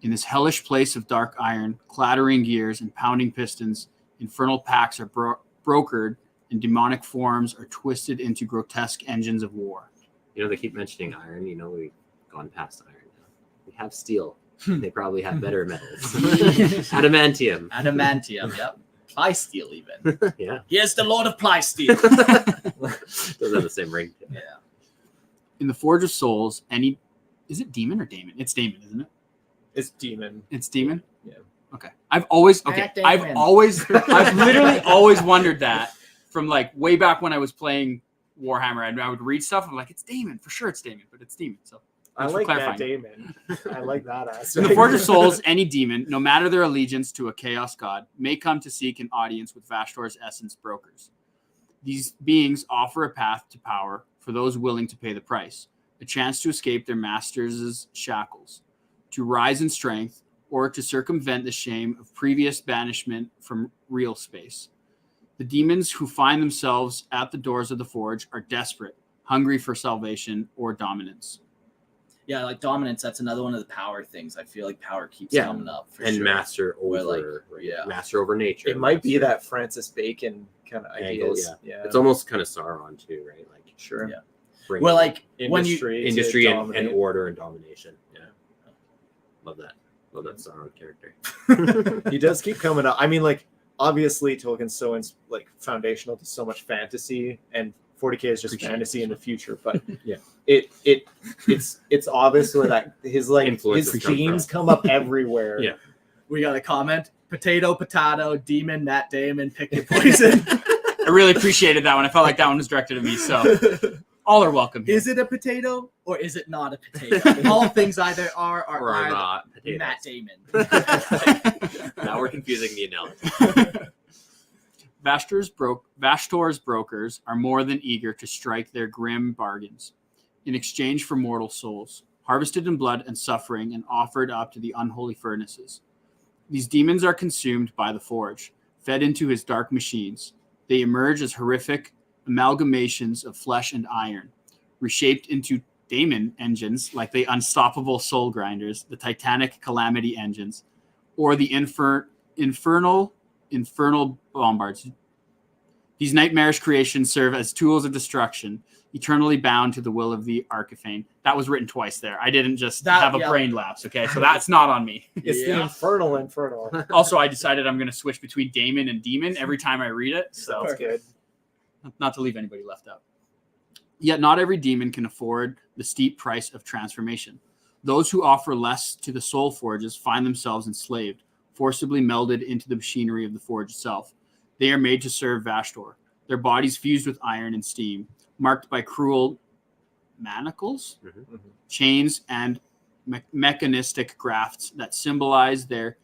In this hellish place of dark iron, clattering gears and pounding pistons, infernal pacts are brokered and demonic forms are twisted into grotesque engines of war. You know, they keep mentioning iron. You know, we've gone past iron now. We have steel. They probably have better metals. Adamantium. Adamantium, yep. Plysteel even. Yeah. Here's the Lord of Plysteel. Those have the same ring. Yeah. In the Forge of Souls, is it demon or Damon? It's Damon, isn't it? It's demon. It's demon? Yeah. Okay. I've Damon. I've literally always wondered that from like way back when I was playing Warhammer. I would read stuff. I'm like, it's Damon. For sure it's Damon, but it's demon. So I thanks for like clarifying. that Damon. I like that aspect. In the Forge of Souls, any demon, no matter their allegiance to a chaos god, may come to seek an audience with Vashtor's essence brokers. These beings offer a path to power for those willing to pay the price, a chance to escape their masters' shackles, to rise in strength, or to circumvent the shame of previous banishment from real space. The demons who find themselves at the doors of the Forge are desperate, hungry for salvation or dominance. Yeah, like dominance, that's another one of the power things. I feel like power keeps Yeah. coming up. For And sure. master Where, over, like, yeah. master over nature. It might be master- that Francis Bacon kind of Angle, ideas. Yeah. It's almost kind of Sauron too, right? Like Sure. Yeah. bringing Well, like when you industry to and dominate. order and domination. Yeah. Love that. Love that Sauron character. He does keep coming up. I mean, like obviously Tolkien's so like foundational to so much fantasy, and 40K is just Appreciate fantasy in the future. But Yeah. it's obvious that his like Influences his come themes from. come up everywhere. Yeah. we got a comment. Potato, demon, Matt Damon, pick your poison. I really appreciated that one. I felt like that one was directed at me, so all are welcome here. Is it a potato or is it not a potato? All things either are or Or are not potatoes. Matt Damon. Now we're confusing the analogy. Vashtor's brokers are more than eager to strike their grim bargains in exchange for mortal souls, harvested in blood and suffering and offered up to the unholy furnaces. These demons are consumed by the Forge, fed into his dark machines. They emerge as horrific amalgamations of flesh and iron, reshaped into daemon engines like the unstoppable soul grinders, the titanic calamity engines, or the infernal bombards. These nightmarish creations serve as tools of destruction, eternally bound to the will of the Arkifane. That was written twice there. I didn't just have a brain lapse, okay? So that's not on me. It's the infernal. Also, I decided I'm going to switch between daemon and demon every time I read it, so That's good. not to leave anybody left out. Yet not every demon can afford the steep price of transformation. Those who offer less to the soul forges find themselves enslaved, forcibly melded into the machinery of the forge itself. They are made to serve Vashtorr, their bodies fused with iron and steam, marked by cruel manacles, chains, and mechanistic grafts that symbolize their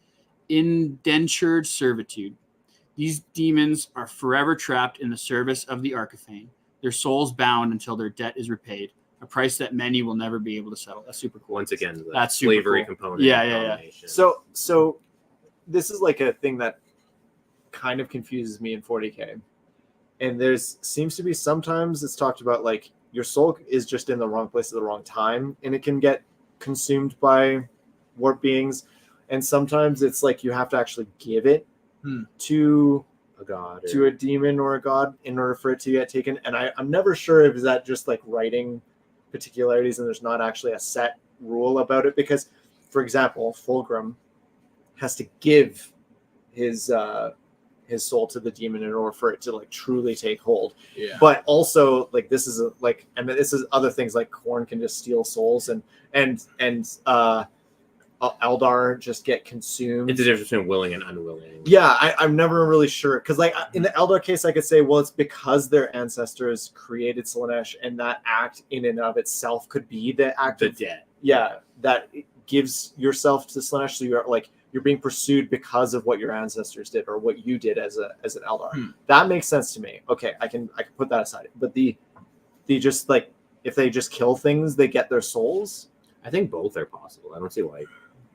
indentured servitude. These demons are forever trapped in the service of the Arkifane, their souls bound until their debt is repaid, a price that many will never be able to settle. That's super cool. Once again, the That's super slavery cool. component. Yeah. So this is like a thing that kind of confuses me in 40K. And there's seems to be sometimes it's talked about like your soul is just in the wrong place at the wrong time and it can get consumed by warp beings. And sometimes it's like you have to actually give it to a god to a demon or a god in order for it to get taken. And I'm never sure if that just like writing particularities and there's not actually a set rule about it. Because, for example, Fulgrim has to give his soul to the demon in order for it to like truly take hold. Yeah. But also like this is this is other things like Khorne can just steal souls and Eldar just get consumed. It's the difference between willing and unwilling. Yeah, I'm never really sure because like in the Eldar case, I could say, well, it's because their ancestors created Slaanesh, and that act in and of itself could be the act of debt. Yeah, that gives yourself to Slaanesh, so you're being pursued because of what your ancestors did or what you did as an Eldar. That makes sense to me. Okay, I can put that aside. But the just like if they just kill things, they get their souls. I think both are possible. I don't see why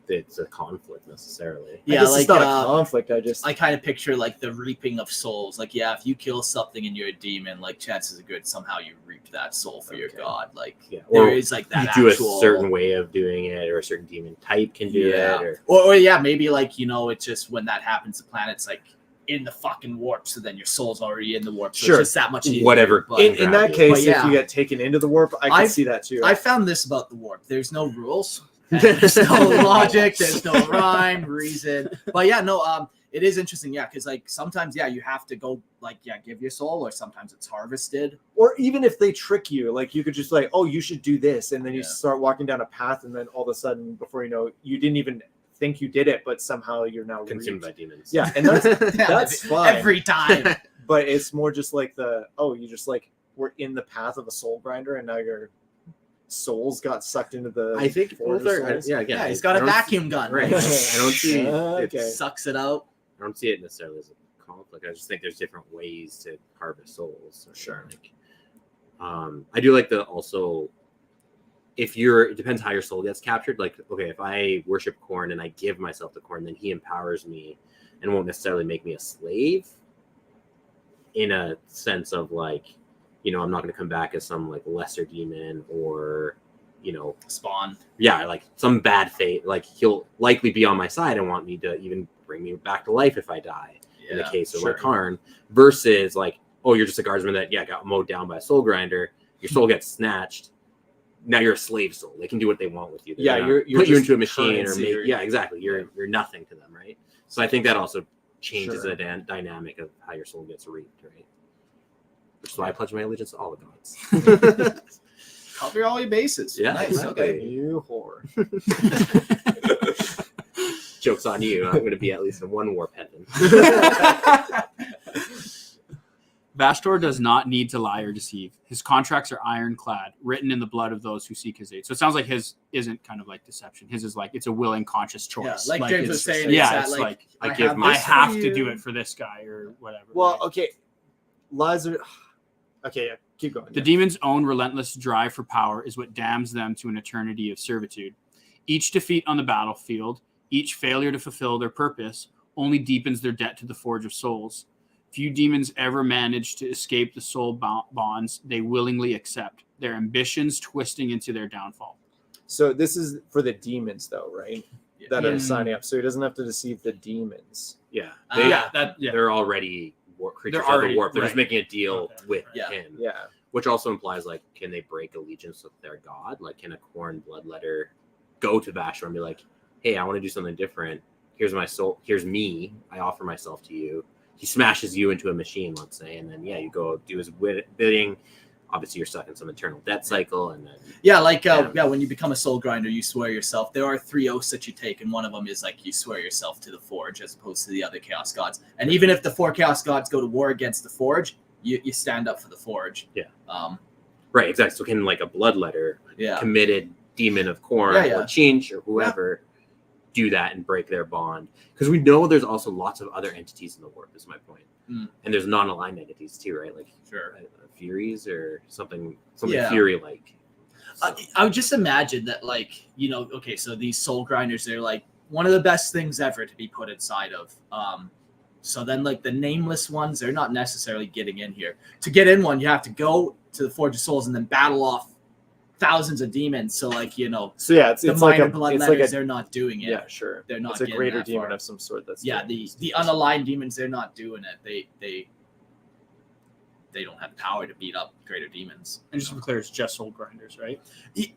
it's a conflict necessarily. Yeah, like like it's not a conflict. I kind of picture like the reaping of souls. Like, yeah, if you kill something and you're a demon, like chances are good somehow you reap that soul for your god. Like, there is like that. You do a certain way of doing it, or a certain demon type can do it, or yeah, maybe like it's just when that happens, the planet's like in the fucking warp, so then your soul's already in the warp. So sure, it's just that much easier. Whatever. But, in that case, if you get taken into the warp, I can see that too. I found this about the warp. There's no rules. There's no logic, there's no rhyme, reason. But yeah, no, it is interesting, yeah, because like sometimes, yeah, you have to go like, yeah, give your soul, or sometimes it's harvested. Or even if they trick you, like you could just like, oh, you should do this, and then you start walking down a path, and then all of a sudden, before you know, you didn't even think you did it, but somehow you're now consumed by demons. Yeah, and that's fine every time. But it's more just like you just like were in the path of a soul grinder, and now your souls got sucked into the. I think both are. Yeah, he's got a vacuum gun. Right. I don't see. Okay. Sucks it out. I don't see it necessarily as a conflict. I just think there's different ways to harvest souls. Sure. Like, I do like also. It depends how your soul gets captured. Like, okay, if I worship Khorne and I give myself to Khorne, then he empowers me and won't necessarily make me a slave. In a sense of like, I'm not going to come back as some like lesser demon or, spawn. Yeah, like some bad fate. Like he'll likely be on my side and want me to even bring me back to life if I die. In the case of like Khorne, versus like, oh, you're just a guardsman that got mowed down by a soul grinder. Your soul gets snatched. Now you're a slave soul. They can do what they want with you. You're put you into a machine or exactly. You're nothing to them, right? So I think that also changes the dynamic of how your soul gets reaped, right? Which is why I pledge my allegiance to all the gods. Cover all your bases. Yeah, nice. Exactly. Okay. You whore. Joke's on you. I'm going to be at least in one warp heaven. Vashtorr does not need to lie or deceive. His contracts are ironclad, written in the blood of those who seek his aid. So it sounds like his isn't kind of like deception. His is like it's a willing, conscious choice. Yeah, like James was saying. It's like I have to do it for this guy or whatever. Well, okay. Lies are... Okay, yeah. Keep going. The demon's own relentless drive for power is what damns them to an eternity of servitude. Each defeat on the battlefield, each failure to fulfill their purpose, only deepens their debt to the Forge of Souls. Few demons ever manage to escape the soul bonds they willingly accept, their ambitions twisting into their downfall. So this is for the demons, though, right? Yeah. That are signing up. So he doesn't have to deceive the demons. Yeah. They're already creatures of the warp. They're just making a deal with him. Yeah. Which also implies, like, can they break allegiance with their god? Like, can a Khorne bloodletter go to Vashtar and be like, hey, I want to do something different. Here's my soul. Here's me. I offer myself to you. He smashes you into a machine, let's say, and then you go do his bidding. Obviously, you're stuck in some eternal debt cycle, and then when you become a soul grinder, you swear yourself. There are 3 oaths that you take, and one of them is like you swear yourself to the Forge as opposed to the other Chaos Gods. And even if the 4 Chaos Gods go to war against the Forge, you stand up for the Forge. Yeah. Right. Exactly. So can like a bloodletter, committed demon of Khorne or Chinch or whoever. do that and break their bond. Because we know there's also lots of other entities in the warp, is my point. Mm. And there's non-aligned entities too, right? Like Sure. Furies or something Yeah. Fury-like. So. I would just imagine that, like, okay, so these soul grinders, they're like one of the best things ever to be put inside of. So then, like, the nameless ones, they're not necessarily getting in here. To get in one, you have to go to the Forge of Souls and then battle off thousands of demons. So, like, So yeah, it's the like minor a bloodletters, they're not doing it. Yeah, sure. They're not It's a getting greater that demon far. of some sort. That's Yeah, doing the unaligned demons, they're not doing it. They don't have power to beat up greater demons. And just to be clear, it's just soul grinders, right?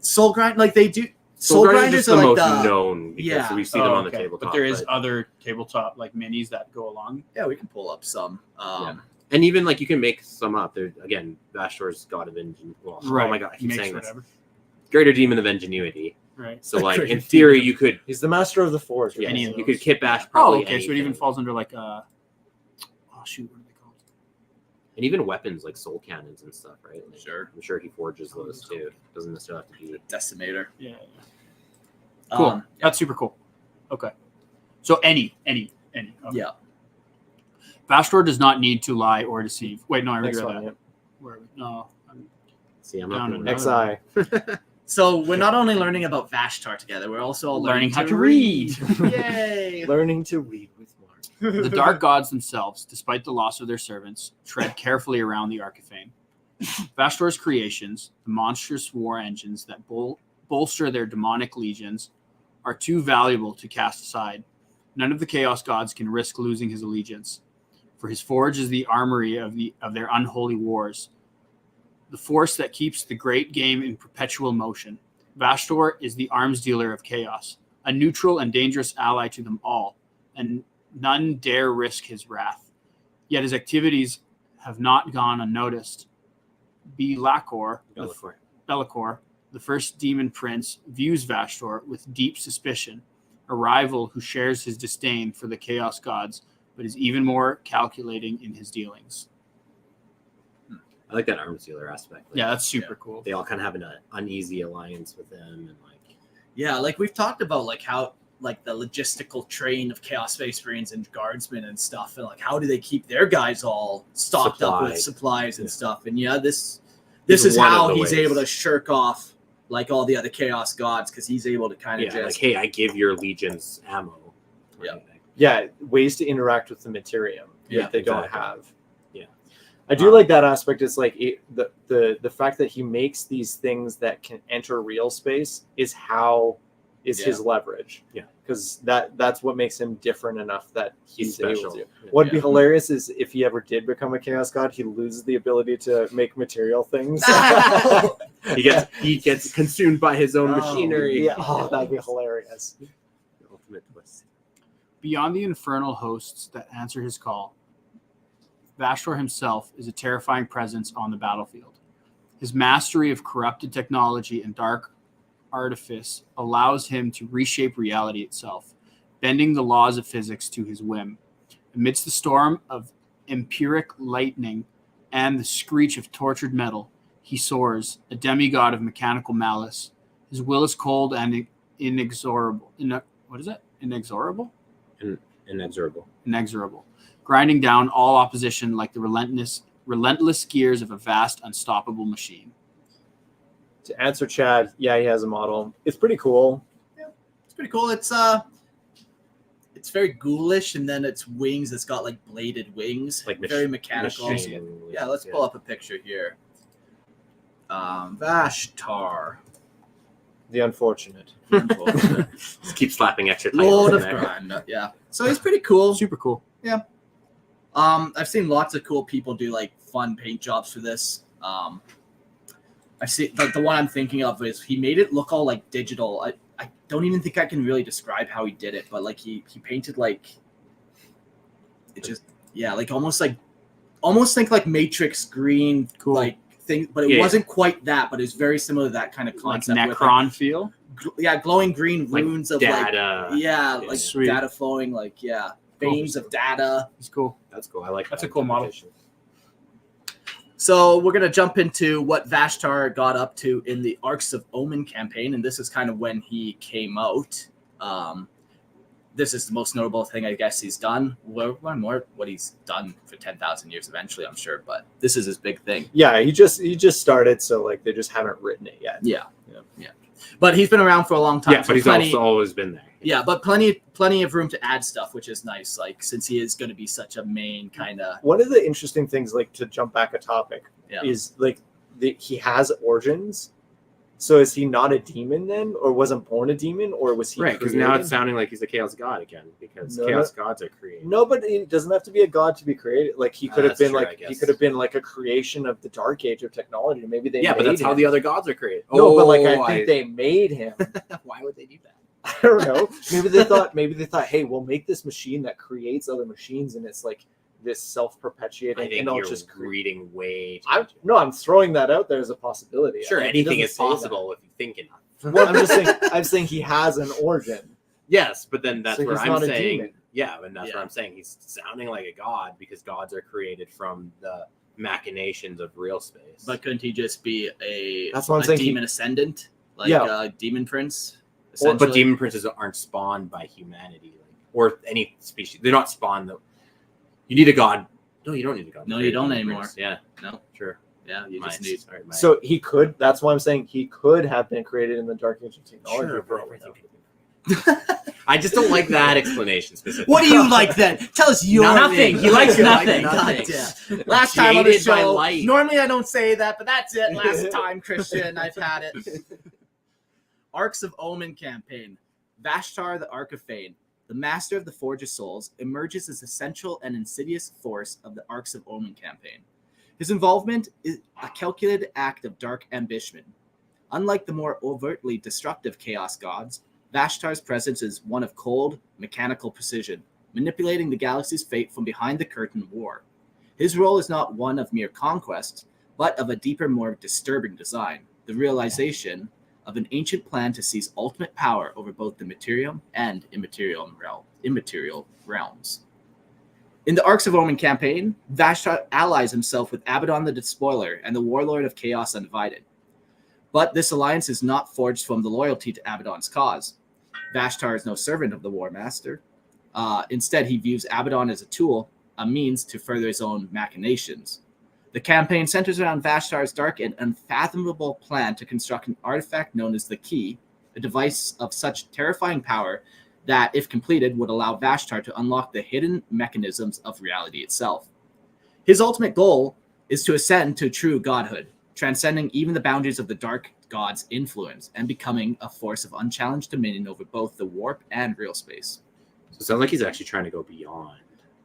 Soul grind, like they do. Soul Grinders grinders is are the like most known because yeah. we see them on the okay. tabletop. But there is other tabletop like minis that go along. Yeah, we can pull up some. And even like you can make some up. There again, Vashtor's god of ingenuity. Well, Right. Oh my god, I keep Makes saying whatever. this. Greater demon of ingenuity. Right. So like Greater in theory, demon. you could He's the master of the forge. yeah, Any of you those. could kit bash Oh, probably. okay. So it even anything. falls under like a. Oh shoot, what are they called? And even weapons like soul cannons and stuff, right? Like, Sure. I'm sure he forges those too. Doesn't necessarily have to be. Decimator. Yeah. Cool. Um, That's super cool. Okay. So any. Okay. Yeah. Vashtorr does not need to lie or deceive. Wait, no, I Next read one. that. Yeah. Where are we? No. See, I'm Down not and doing down. that. XI. So we're not only learning about Vashtar together, we're also all Learning how to read. Yay! Learning to read with Mark. The dark gods themselves, despite the loss of their servants, tread carefully around the Arkifane. Vashtor's creations, the monstrous war engines that bolster their demonic legions, are too valuable to cast aside. None of the chaos gods can risk losing his allegiance, for his forge is the armory of their unholy wars, the force that keeps the great game in perpetual motion. Vashtorr is the arms dealer of chaos, a neutral and dangerous ally to them all, and none dare risk his wrath. Yet his activities have not gone unnoticed. Belacor, the first demon prince, views Vashtorr with deep suspicion, a rival who shares his disdain for the chaos gods, but is even more calculating in his dealings. I like that arms dealer aspect. Like, Yeah, that's super cool. They all kind of have an uneasy alliance with them, and like Yeah, like we've talked about, like how like the logistical train of Chaos Space Marines and guardsmen and stuff, and like how do they keep their guys all stocked up with supplies and stuff? And yeah, this is one of how the he's ways. able to shirk off like all the other Chaos gods, because he's able to kind of like just hey, I give your legions ammo. or Yeah. anything. Yeah, ways to interact with the materium Yeah, that they don't exactly. have. Yeah. I do like that aspect. Is like the fact that he makes these things that can enter real space is his leverage. Yeah. Because that's what makes him different enough that he's special. able to. Yeah. What'd be Yeah. hilarious is if he ever did become a chaos god, he loses the ability to make material things. He gets consumed by his own Oh, machinery. Yeah, that'd be hilarious. The ultimate twist. Beyond the infernal hosts that answer his call, Vashtorr himself is a terrifying presence on the battlefield. His mastery of corrupted technology and dark artifice allows him to reshape reality itself, bending the laws of physics to his whim. Amidst the storm of empiric lightning and the screech of tortured metal, he soars, a demigod of mechanical malice. His will is cold and inexorable. Inexorable? Inexorable, grinding down all opposition like the relentless gears of a vast, unstoppable machine. To answer Chad, yeah, he has a model. It's pretty cool. it's pretty cool. It's very ghoulish, and then its wings, it's got like bladed wings, Like very mechanical. machine. Yeah, let's pull up a picture here. Vashtar, The unfortunate. Just keep slapping extra titles Lord in of there. Grind. Yeah, so he's pretty cool. Super cool. I've seen lots of cool people do like fun paint jobs for this. I see the one I'm thinking of is he made it look all like digital. I don't even think I can really describe how he did it, but like he painted like it just like almost think like Matrix green like thing, but it wasn't quite that, but it's very similar to that kind of Like concept. Necron feel. Glowing green runes of data. like Sweet. data flowing, like veins of data. It's cool. That's cool. I like That's that a cool model. interpretation. So we're going to jump into what Vashtar got up to in the Arcs of Omen campaign, and this is kind of when he came out. this is the most notable thing I guess he's done. Well, more what he's done for 10,000 years eventually, I'm sure, but this is his big thing. Yeah, he just started, so like they just haven't written it yet. Yeah. But he's been around for a long time. Yeah, but he's also always been there. Yeah, but plenty of room to add stuff, which is nice. Like since he is going to be such a main kind of. One of the interesting things, like to jump back a topic, is like he has origins. So is he not a demon then, or wasn't born a demon, or was he? Right, because now it's sounding like he's a chaos god again, because chaos gods are created. No, but it doesn't have to be a god to be created. Like he could have been he could have been like a creation of the dark age of technology. Maybe they but that's how the other gods are created. No, but like I think they made him. Why would they do that? I don't know. Maybe they thought, hey, we'll make this machine that creates other machines, and it's like this self-perpetuating. I think and I'll you're just reading way too much. I'm throwing that out there as a possibility. Sure, anything is possible if you think enough. Well, I'm saying he has an origin. Yes, but then that's where I'm saying. Demon. Yeah, and that's what I'm saying. He's sounding like a god because gods are created from the machinations of real space. But couldn't he just be a demon ascendant, like a demon prince? But demon princes aren't spawned by humanity, or any species. They're not spawned though. You need a god. No, you don't need a god. No, you don't anymore. Prince. Yeah. No. Sure. Yeah, you just need. So he could. That's why I'm saying he could have been created in the dark age of technology. Sure, for everything. I just don't like that explanation specifically. What do you like then? Tell us your nothing. He likes nothing. Last time on the show. Normally I don't say that, but that's it. Last time, Christian, I've had it. Arcs of Omen campaign. Vashtar the Arkifane, the master of the Forge of Souls, emerges as essential and insidious force of the Arcs of Omen campaign. His involvement is a calculated act of dark ambition. Unlike the more overtly destructive chaos gods, Vashtar's presence is one of cold, mechanical precision, manipulating the galaxy's fate from behind the curtain of war. His role is not one of mere conquest, but of a deeper, more disturbing design, the realization of an ancient plan to seize ultimate power over both the material and immaterial realms. In the Arcs of Omen campaign, Vashtar allies himself with Abaddon the Despoiler and the Warlord of Chaos Undivided. But this alliance is not forged from the loyalty to Abaddon's cause. Vashtar is no servant of the War Master. Instead, he views Abaddon as a tool, a means to further his own machinations. The campaign centers around Vashtar's dark and unfathomable plan to construct an artifact known as the Key, a device of such terrifying power that, if completed, would allow Vashtar to unlock the hidden mechanisms of reality itself. His ultimate goal is to ascend to true godhood, transcending even the boundaries of the dark god's influence and becoming a force of unchallenged dominion over both the warp and real space. So it sounds like he's actually trying to go beyond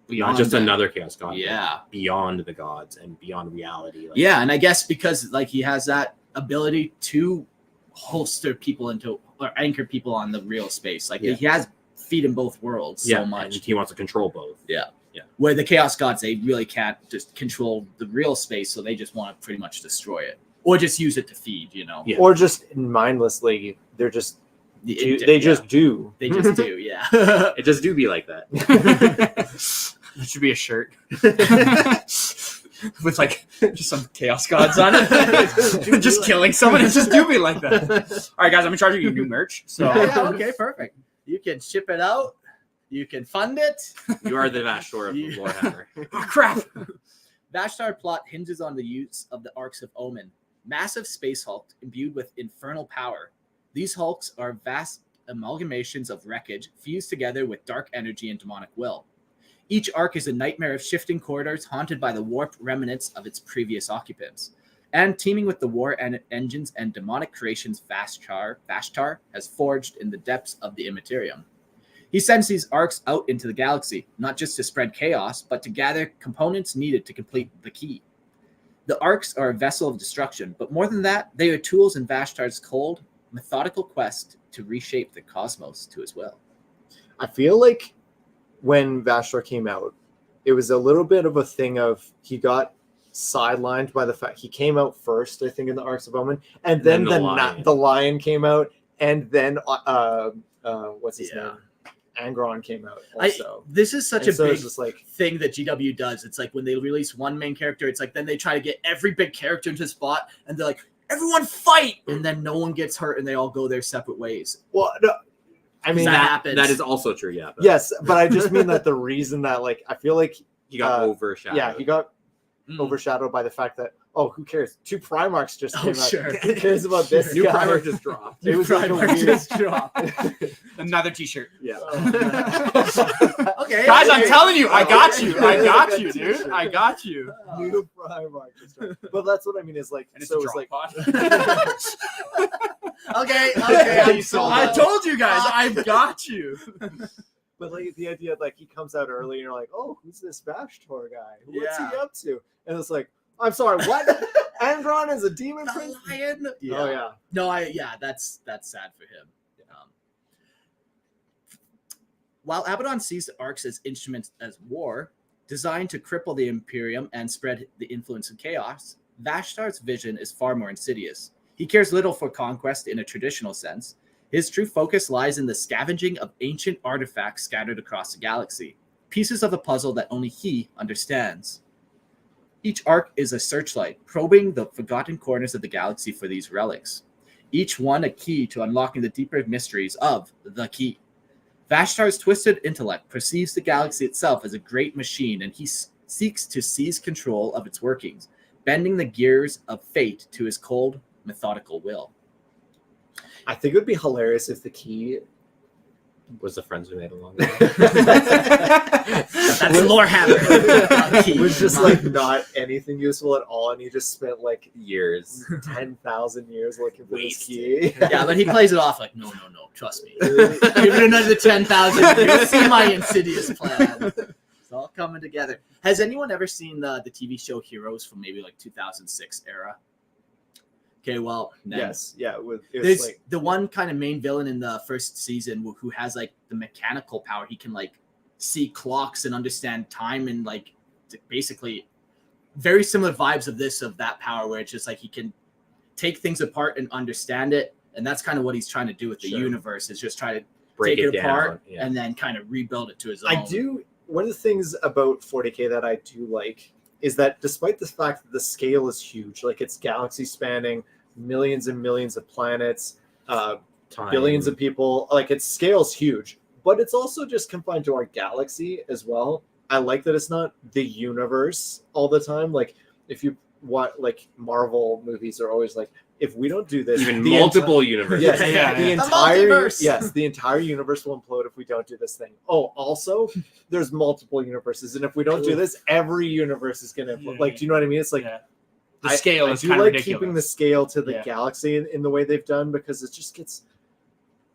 not just another chaos god. Yeah. Beyond the gods and beyond reality. And I guess because he has that ability to holster people into or anchor people on the real space. He has feet in both worlds so much. And he wants to control both. Yeah. Where the chaos gods, they really can't just control the real space, so they just want to pretty much destroy it. Or just use it to feed, Yeah. Or just mindlessly, they're just they just do. They just do, yeah. It just do be like that. It should be a shirt. With just some chaos gods on it. Just killing someone. It just do be like that. All right, guys, I'm in charge of your new merch. So okay, perfect. You can ship it out. You can fund it. You are the Vashtorr of Warhammer. Oh, crap. Vashtar plot hinges on the use of the Arcs of Omen, massive space hulks imbued with infernal power. These hulks are vast amalgamations of wreckage fused together with dark energy and demonic will. Each arc is a nightmare of shifting corridors haunted by the warped remnants of its previous occupants. And teeming with the war engines and demonic creations Vashtar has forged in the depths of the Immaterium. He sends these arcs out into the galaxy, not just to spread chaos, but to gather components needed to complete the key. The arcs are a vessel of destruction, but more than that, they are tools in Vashtar's cold, methodical quest to reshape the cosmos to his will. I feel like when Vashtar came out, it was a little bit of a thing of he got sidelined by the fact he came out first, I think, in the Arcs of Omen, and then the lion came out, and then what's his name? Angron came out also. This is such a big thing that GW does. It's like when they release one main character, it's like then they try to get every big character into a spot, and they're like, everyone fight! And then no one gets hurt, and they all go their separate ways. Well, I mean, that happens. That is also true, yeah. But yes, but I just mean that the reason that, like, I feel like he got overshadowed. Yeah, he got overshadowed by the fact that, oh, who cares? 2 Primarchs just came out. Sure. Who cares about this New guy? Primarch just dropped. It was like a weird... just dropped. Another T-shirt. Yeah. Okay, Guys, okay. I'm telling you, I got Okay. you. I got you, dude. I got you. New Primarch just dropped. But that's what I mean is like, And it's so a it's like, drop Okay, I told you guys, I've got you. but like the idea like he comes out early and you're like, oh, who's this Vashtorr guy? What's he Yeah. up to? And it's like, I'm sorry, what? Angron is a demon The prince? lion. Yeah. Oh yeah. No, that's sad for him. While Abaddon sees the arcs as instruments as war, designed to cripple the Imperium and spread the influence of chaos, Vashtar's vision is far more insidious. He cares little for conquest in a traditional sense. His true focus lies in the scavenging of ancient artifacts scattered across the galaxy, pieces of a puzzle that only he understands. Each arc is a searchlight, probing the forgotten corners of the galaxy for these relics, each one a key to unlocking the deeper mysteries of the key. Vashtar's twisted intellect perceives the galaxy itself as a great machine, and he seeks to seize control of its workings, bending the gears of fate to his cold, methodical will. I think it would be hilarious if the key Was the friends we made along the way. That's Lorehammer. Key. was just like not anything useful at all, and he just spent like Years. 10,000 years looking for this Wasted. key. Yeah, but he plays it off like, no, trust me. Give it another 10,000 years. See my insidious plan. It's all coming together. Has anyone ever seen the TV show Heroes from maybe like 2006 era? Okay, well, then Yes, yeah. It was there's like the one kind of main villain in the first season who has like the mechanical power. He can like see clocks and understand time, and like basically very similar vibes of that power, where it's just like he can take things apart and understand it. And that's kind of what he's trying to do with the universe, is just try to Break take it it apart down, yeah. and then kind of rebuild it to his own. I do. One of the things about 40K that I do like is that despite the fact that the scale is huge, like it's galaxy spanning, millions and millions of planets, billions of people, like its scale's huge, but it's also just confined to our galaxy as well. I like that it's not the universe all the time. Like if you want, like Marvel movies are always like, if we don't do this, Even multiple universes. Yes, Yeah, the yeah. entire multiverse. yes, the entire universe will implode if we don't do this thing. Oh, also, there's multiple universes, and if we don't do this, every universe is gonna implode. Like, do you know what I mean? It's like the scale is I do kind of like ridiculous. keeping the scale to the Yeah. galaxy in the way they've done, because it just gets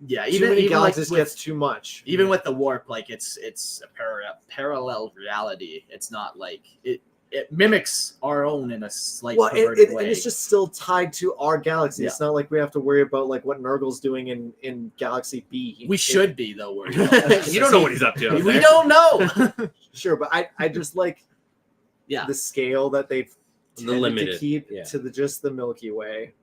yeah, too even many like galaxies with, gets too much. even with the warp, like it's a parallel reality. It's not like it mimics our own in a slight Well, perverted way. and it's just still tied to our galaxy. Yeah. It's not like we have to worry about like what Nurgle's doing in Galaxy B. we should be though. Worried about it. You don't know what he's up to. out We there. don't know. Sure, but I just like Yeah. the scale that they've The tended to limited, keep yeah. to just the Milky Way.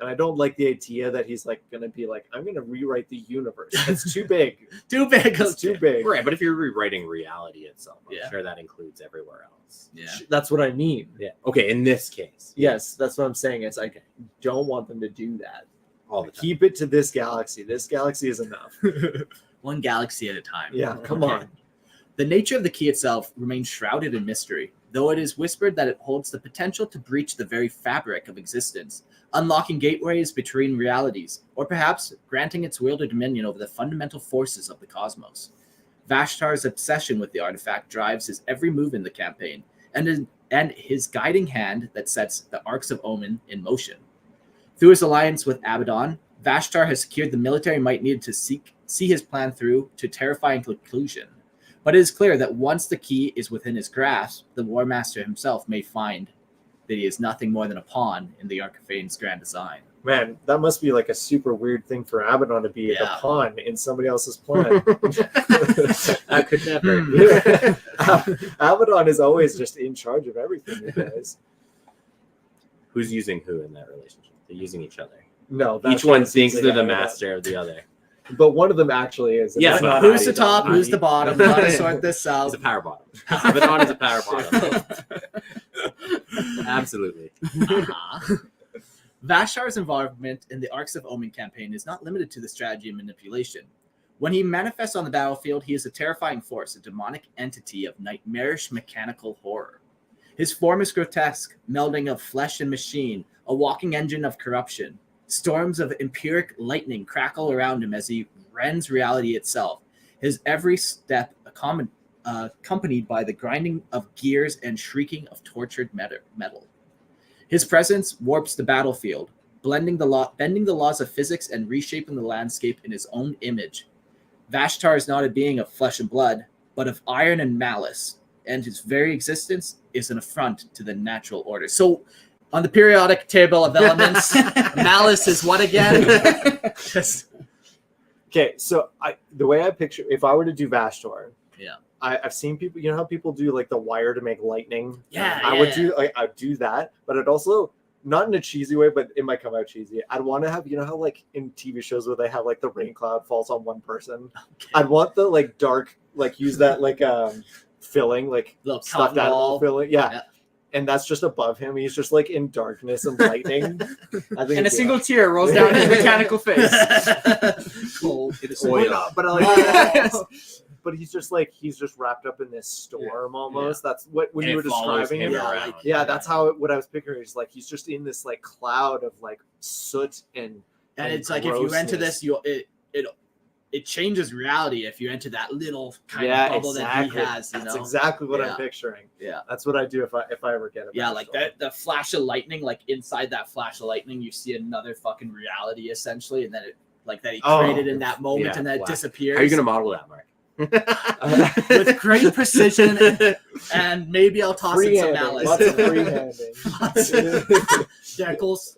And I don't like the idea that he's like gonna be like, I'm gonna rewrite the universe. It's too big. Too big. It's too big. Right, but if you're rewriting reality itself, I'm Yeah. sure that includes everywhere else. Yeah. That's what I mean. Yeah. Okay, in this case. Yes, that's what I'm saying. It's like, I don't want them to do that. All the time. Keep it to this galaxy. This galaxy is enough. One galaxy at a time. Yeah, come Okay. on. The nature of the key itself remains shrouded in mystery, though it is whispered that it holds the potential to breach the very fabric of existence, unlocking gateways between realities, or perhaps granting its wielder dominion over the fundamental forces of the cosmos. Vashtar's obsession with the artifact drives his every move in the campaign, and his guiding hand that sets the arcs of Omen in motion. Through his alliance with Abaddon, Vashtar has secured the military might needed to see his plan through to terrifying conclusion. But it is clear that once the key is within his grasp, the War Master himself may find that he is nothing more than a pawn in the Arkifane's grand design. Man, that must be like a super weird thing for Abaddon to be Yeah. a pawn in somebody else's plan. I could never. Abaddon is always just in charge of everything, you guys. Who's using who in that relationship? They're using each other. No, Each one thinks like they're the Abaddon. master of the other. But one of them actually is. Yeah, It's but not Who's the Abaddon. top? Who's the bottom? Gotta sort this out. He's a power bottom. Abaddon is a power bottom. Absolutely. Uh-huh. Vashtar's involvement in the Arcs of Omen campaign is not limited to the strategy and manipulation. When he manifests on the battlefield, he is a terrifying force, a demonic entity of nightmarish mechanical horror. His form is grotesque, melding of flesh and machine, a walking engine of corruption. Storms of empiric lightning crackle around him as he rends reality itself, his every step accompanied by the grinding of gears and shrieking of tortured metal. His presence warps the battlefield, bending the laws of physics and reshaping the landscape in his own image. Vashtar is not a being of flesh and blood, but of iron and malice, and his very existence is an affront to the natural order. So, on the periodic table of elements, malice is what again? Okay, so the way I picture, if I were to do Vashtorr, yeah, I've seen people. You know how people do like the wire to make lightning. Yeah, I'd do that, but I'd also, not in a cheesy way, but it might come out cheesy. I'd want to have, you know how like in TV shows where they have like the rain cloud falls on one person. Okay. I'd want the like dark, like use that like filling, like little stuffed animal filling. Yeah. And that's just above him. He's just like in darkness and lightning. I think and a single tear rolls down his mechanical face. Cold. It's oil. But I like but he's just wrapped up in this storm almost. That's what when you were describing him. That's how what I was picturing. Is like he's just in this like cloud of like soot and it's like if you enter this, it changes reality if you enter that little kind of bubble that he has. That's exactly what I'm picturing. Yeah, that's what I do if I ever get it. Yeah, like that the flash of lightning, like inside that flash of lightning, you see another fucking reality essentially, and then it like that he created in that moment, and then it disappears. How are you gonna model that, Mark? With great precision, and maybe I'll toss in some malice. Lots of free-handing. Deckles.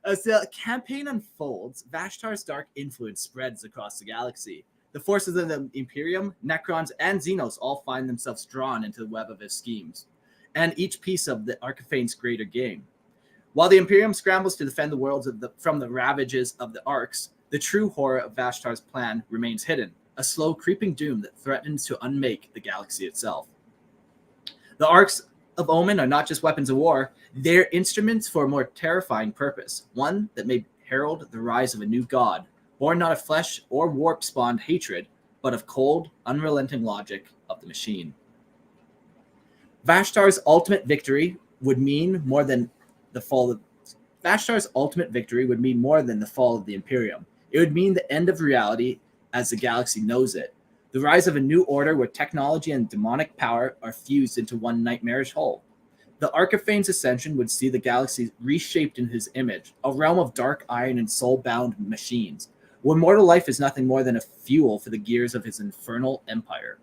As the campaign unfolds, Vashtar's dark influence spreads across the galaxy. The forces of the Imperium, Necrons, and Xenos all find themselves drawn into the web of his schemes, and each piece of the Arkifane's greater game. While the Imperium scrambles to defend the worlds from the ravages of the Arcs, the true horror of Vashtar's plan remains hidden, a slow creeping doom that threatens to unmake the galaxy itself. The Arcs of Omen are not just weapons of war, they're instruments for a more terrifying purpose, one that may herald the rise of a new god, born not of flesh or warp-spawned hatred, but of cold, unrelenting logic of the machine. Vashtar's ultimate victory would mean more than the fall of the Imperium. It would mean the end of reality as the galaxy knows it. The rise of a new order where technology and demonic power are fused into one nightmarish whole. The Arkifane's ascension would see the galaxy reshaped in his image, a realm of dark iron and soul-bound machines, where mortal life is nothing more than a fuel for the gears of his infernal empire.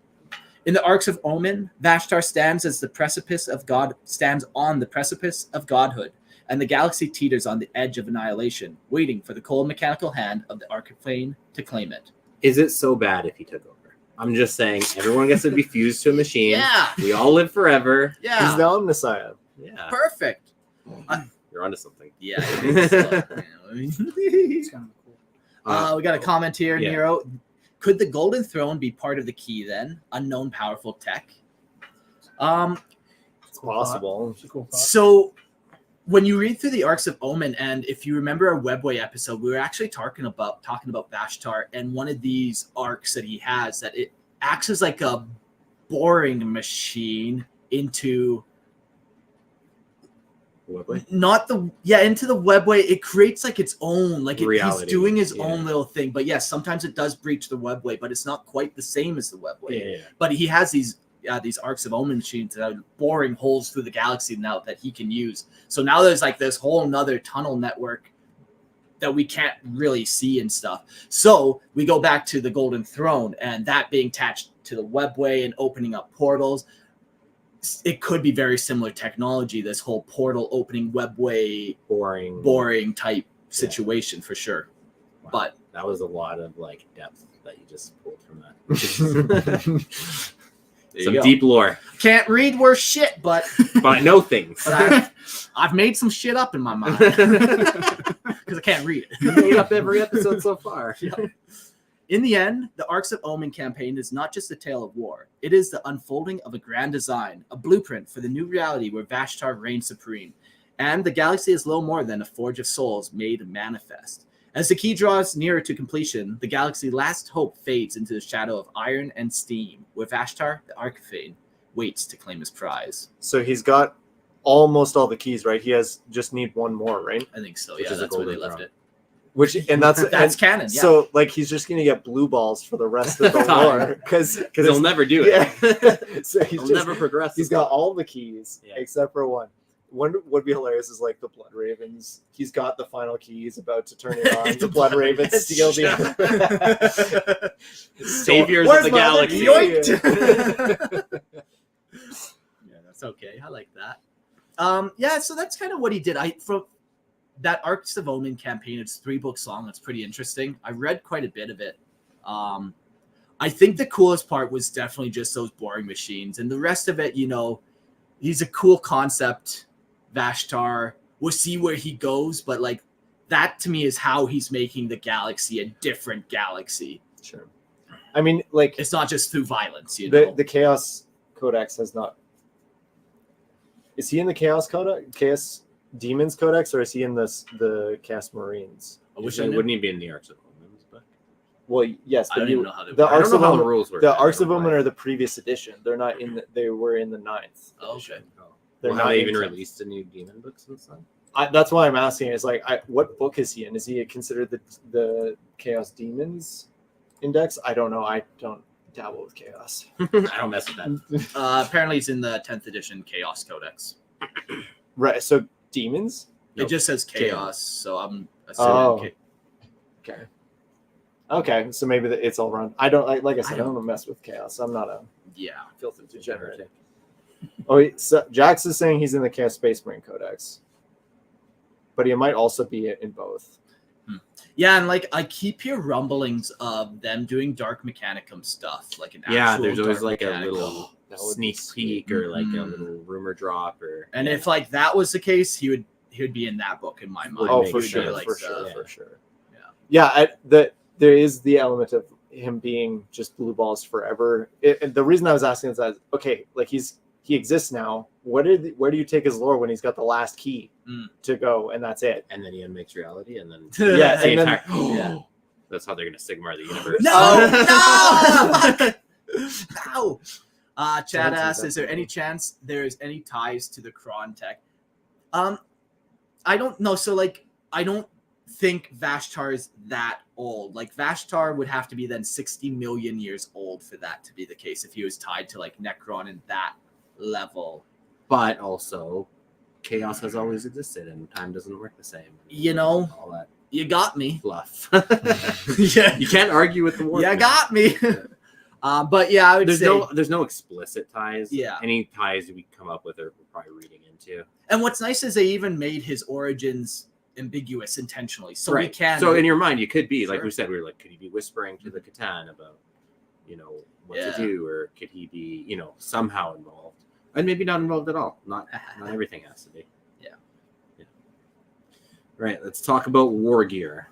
In the Arcs of Omen, Vashtar stands on the precipice of godhood, and the galaxy teeters on the edge of annihilation, waiting for the cold mechanical hand of the Arkifane to claim it. Is it so bad if he took over? I'm just saying, everyone gets to be fused to a machine. Yeah. We all live forever. Yeah. He's the Omnissiah. Yeah. Perfect. You're onto something. Yeah. It's kind of cool. We got a comment here, Nero. Could the Golden Throne be part of the key then? Unknown powerful tech? It's possible. So when you read through the Arcs of Omen, and if you remember our Webway episode, we were actually talking about Vashtar and one of these arcs that he has, that it acts as like a boring machine into into the Webway. It creates like its own, like he's doing his own little thing. But yes, sometimes it does breach the Webway, but it's not quite the same as the Webway. Yeah. But he has these Arcs of Omen machines that are boring holes through the galaxy now that he can use. So now there's like this whole nother tunnel network that we can't really see and stuff. So we go back to the Golden Throne and that being attached to the Webway and opening up portals. It could be very similar technology, this whole portal opening Webway boring type situation for sure. Wow. But that was a lot of like depth that you just pulled from that. Some deep lore. Can't read worth shit, but I know things. But I've made some shit up in my mind because I can't read it. You made up every episode so far. In the end, the Arcs of Omen campaign is not just a tale of war. It is the unfolding of a grand design, a blueprint for the new reality where Vashtar reigns supreme. And the galaxy is little more than a forge of souls made manifest. As the key draws nearer to completion, the galaxy's last hope fades into the shadow of iron and steam, where Vashtar, the Arkifane, waits to claim his prize. So he's got almost all the keys, right? He just need one more, right? I think so. Which Yeah, is a that's where they golden left it. That's canon. Yeah. So like he's just gonna get blue balls for the rest of the lore because he'll never do it. Yeah. So he'll never progress. He's got all the keys except for one. One would be hilarious is like the Blood Ravens. He's got the final key. He's about to turn it on. The Blood Ravens steal the saviors of the galaxy. Yeah, that's okay. I like that. Yeah, so that's kind of what he did. From that Arcs of Omen campaign, it's 3 books long. It's pretty interesting. I read quite a bit of it. I think the coolest part was definitely just those boring machines, and the rest of it, he's a cool concept. Vashtar, we'll see where he goes, but like that to me is how he's making the galaxy a different galaxy. Sure. I mean, like it's not just through violence, The Chaos Codex has not. Is he in the Chaos Codex? Chaos Demons Codex, or is he in the Chaos Marines? I wish wouldn't he be in the Arcs of Omen? But well, yes, but I don't even know how the Arcs of Omen, the rules work. The Arcs of Omen are the previous edition. They're not in. They were in the 9th. Oh, edition. okay. They're not not even released a new demon book since then. That's why I'm asking. Is like, what book is he in? Is he considered the Chaos Demons Index? I don't know. I don't dabble with chaos. I don't mess with that. Apparently, it's in the 10th edition Chaos Codex. Right. So demons. It just says chaos, so I'm assuming. Okay. Okay. So maybe it's all run. I don't like I said. I don't mess with chaos. I'm not a filthy degenerate. Oh, so Jax is saying he's in the Chaos Space Marine Codex, but he might also be in both. Yeah, and like I keep hearing rumblings of them doing Dark Mechanicum stuff, like an actual there's always Dark like Mechanicum. a little sneak peek or like a little rumor drop or. And if like that was the case, he would be in that book in my mind. Oh, for sure, for sure. Yeah. There is the element of him being just blue balls forever. And the reason I was asking is that like he exists now. Where do you take his lore when he's got the last key to go and that's it? And then he unmakes reality and then that's how they're gonna Sigmar the universe. No. Chad asks, is there any chance there's any ties to the Kron tech? I don't know. So like I don't think Vashtar is that old. Like Vashtar would have to be then 60 million years old for that to be the case if he was tied to like Necron and that level. But also chaos has always existed and time doesn't work the same. All that you got me. Fluff. Yeah, you can't argue with the war. You got me. But yeah, I would say there's no explicit ties. Yeah, any ties we come up with are probably reading into. And what's nice is they even made his origins ambiguous intentionally, so we can. So in your mind, you could be like we said, we were like, could he be whispering to the Catan about, what to do, or could he be, somehow involved, and maybe not involved at all. Not everything has to be. Yeah. Right. Let's talk about war gear.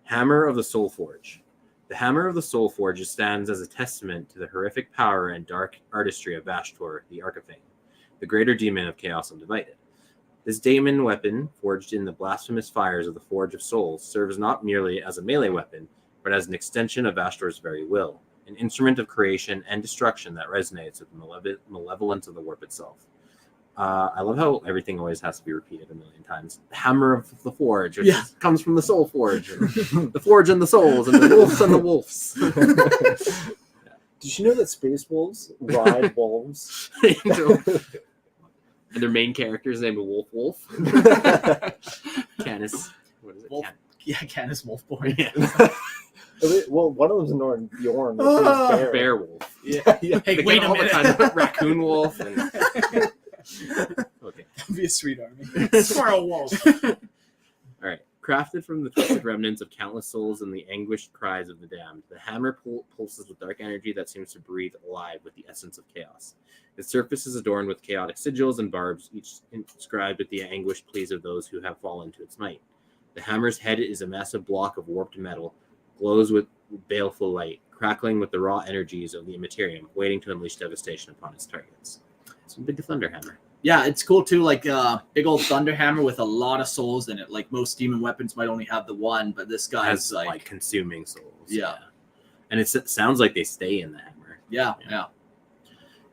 Hammer of the Soul Forge. The Hammer of the Soul Forge stands as a testament to the horrific power and dark artistry of Vashtorr, the Arkifane, the greater demon of Chaos Undivided. This daemon weapon, forged in the blasphemous fires of the Forge of Souls, serves not merely as a melee weapon, but as an extension of Vashtor's very will, an instrument of creation and destruction that resonates with the malevolence of the warp itself. I love how everything always has to be repeated a million times. The Hammer of the Forge, which comes from the Soul Forge, the Forge and the Souls, and the Wolves and the Wolves. Did you know that space wolves ride wolves? And their main character is named Wolf. Canis. What is it? Wolf. Canis Wolfborn. Yeah. Well, one of them's Bjorn. Bear Wolf. Yeah. Hey, wait a minute. Raccoon Wolf. And... Okay. That'd be a sweet army. Squirrel Wolf. All right. Crafted from the twisted remnants of countless souls and the anguished cries of the damned, the hammer pulses with dark energy that seems to breathe alive with the essence of chaos. Its surface is adorned with chaotic sigils and barbs, each inscribed with the anguished pleas of those who have fallen to its might. The hammer's head is a massive block of warped metal, glows with baleful light, crackling with the raw energies of the immaterium, waiting to unleash devastation upon its targets. It's a big thunderhammer. Yeah, it's cool too. Like big old thunderhammer with a lot of souls in it. Like most demon weapons might only have the one, but this guy has is like consuming souls. Yeah. And it sounds like they stay in the hammer. Yeah.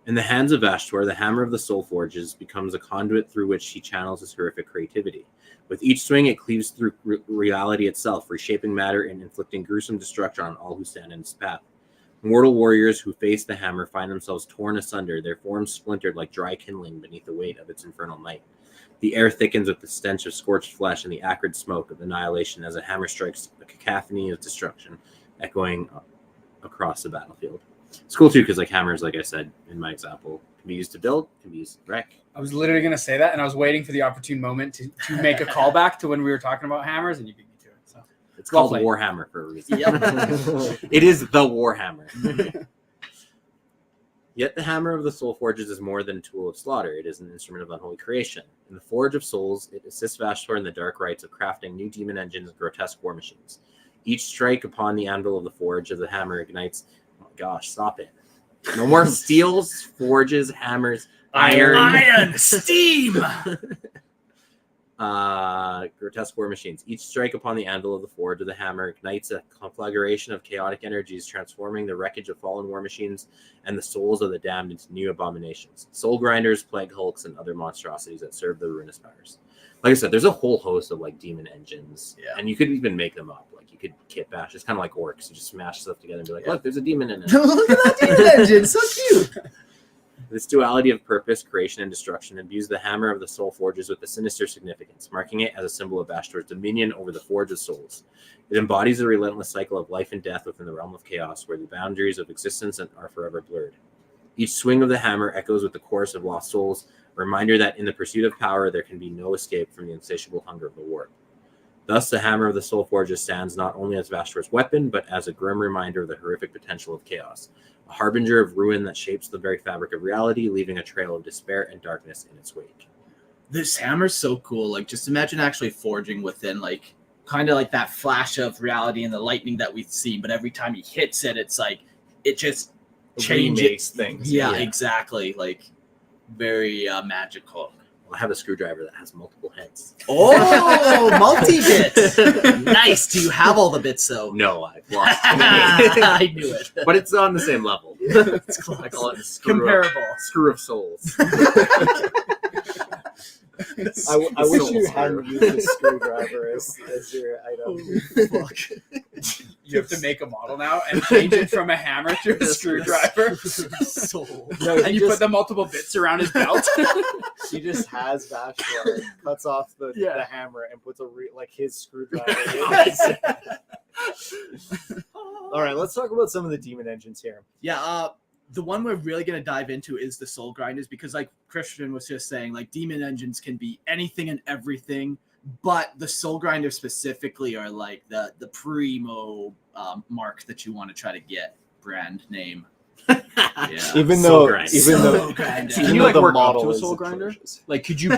In the hands of Vashtorr, the hammer of the soul forges becomes a conduit through which he channels his horrific creativity. With each swing, it cleaves through reality itself, reshaping matter and inflicting gruesome destruction on all who stand in its path. Mortal warriors who face the hammer find themselves torn asunder, their forms splintered like dry kindling beneath the weight of its infernal might. The air thickens with the stench of scorched flesh and the acrid smoke of annihilation as a hammer strikes a cacophony of destruction, echoing across the battlefield. It's cool too because like hammers, like I said in my example, can be used to build, can be used to wreck. I was literally going to say that, and I was waiting for the opportune moment to make a callback to when we were talking about hammers, and you beat me to it. So it's called Warhammer for a reason. Yep. It is the Warhammer. Yet the hammer of the soul forges is more than a tool of slaughter. It is an instrument of unholy creation. In the Forge of Souls, it assists Vashtorr in the dark rites of crafting new demon engines and grotesque war machines. Each strike upon the anvil of the forge of the hammer ignites. Oh my gosh, stop it. No more steels, forges, hammers, iron, steam. Grotesque war machines. Each strike upon the anvil of the forge of the hammer ignites a conflagration of chaotic energies, transforming the wreckage of fallen war machines and the souls of the damned into new abominations, soul grinders, plague hulks, and other monstrosities that serve the ruinous powers. Like I said, there's a whole host of like demon engines, and you could even make them up. Like you could kit bash. It's kind of like orcs. You just smash stuff together and be like, look, there's a demon in it. Look at that demon engine, so cute. This duality of purpose, creation, and destruction imbues the hammer of the soul forges with a sinister significance, marking it as a symbol of Vashtor's dominion over the Forge of Souls. It embodies a relentless cycle of life and death within the realm of chaos, where the boundaries of existence are forever blurred. Each swing of the hammer echoes with the chorus of lost souls, a reminder that in the pursuit of power, there can be no escape from the insatiable hunger of the warp. Thus, the hammer of the soul forges stands not only as Vashtor's weapon, but as a grim reminder of the horrific potential of chaos. A harbinger of ruin that shapes the very fabric of reality, leaving a trail of despair and darkness in its wake. This hammer's so cool. Like, just imagine actually forging within, like, kind of like that flash of reality and the lightning that we've seen. But every time he hits it, it's like it just changes things. Yeah, exactly. Like, very magical. I have a screwdriver that has multiple heads. Oh, multi-bits. Nice. Do you have all the bits, though? No, I've lost I knew it. But it's on the same level. It's close. I call it Comparable. Screw of souls. I wish you hadn't used a screwdriver as your item. Oh, fuck. You have to make a model now and change it from a hammer to a screwdriver. And you put the multiple bits around his belt. He just has Vashtar, cuts off the hammer and puts his screwdriver in. All right, let's talk about some of the demon engines here. Yeah, the one we're really going to dive into is the soul grinders, because like Christian was just saying, like demon engines can be anything and everything, but the soul grinders specifically are like the primo mark that you want to try to get, brand name. Yeah. Even though can you like work up to a is soul grinder? atrocious. Like, could you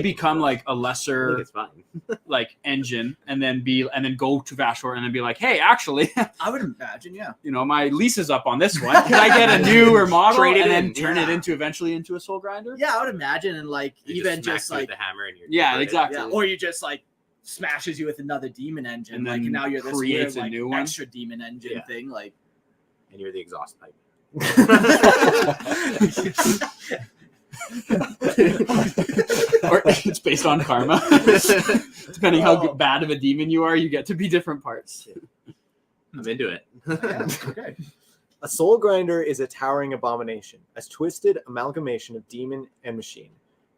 become like a lesser It's fine. like engine and then go to Vashtorr and then be like, hey, actually, I would imagine, yeah. you know, my lease is up on this one. Can I get a newer model Trade it and then in. turn it eventually into a soul grinder? Yeah, I would imagine, and like You even just smack like the hammer and you're exactly. yeah, or you just like smashes you with another demon engine, And like then and now you're this creates weird, a like, new one. extra demon engine thing, like. and you're the exhaust pipe. Or it's based on karma. Depending how bad of a demon you are, you get to be different parts. I'm into it. Yeah, okay. A soul grinder is a towering abomination, a twisted amalgamation of demon and machine,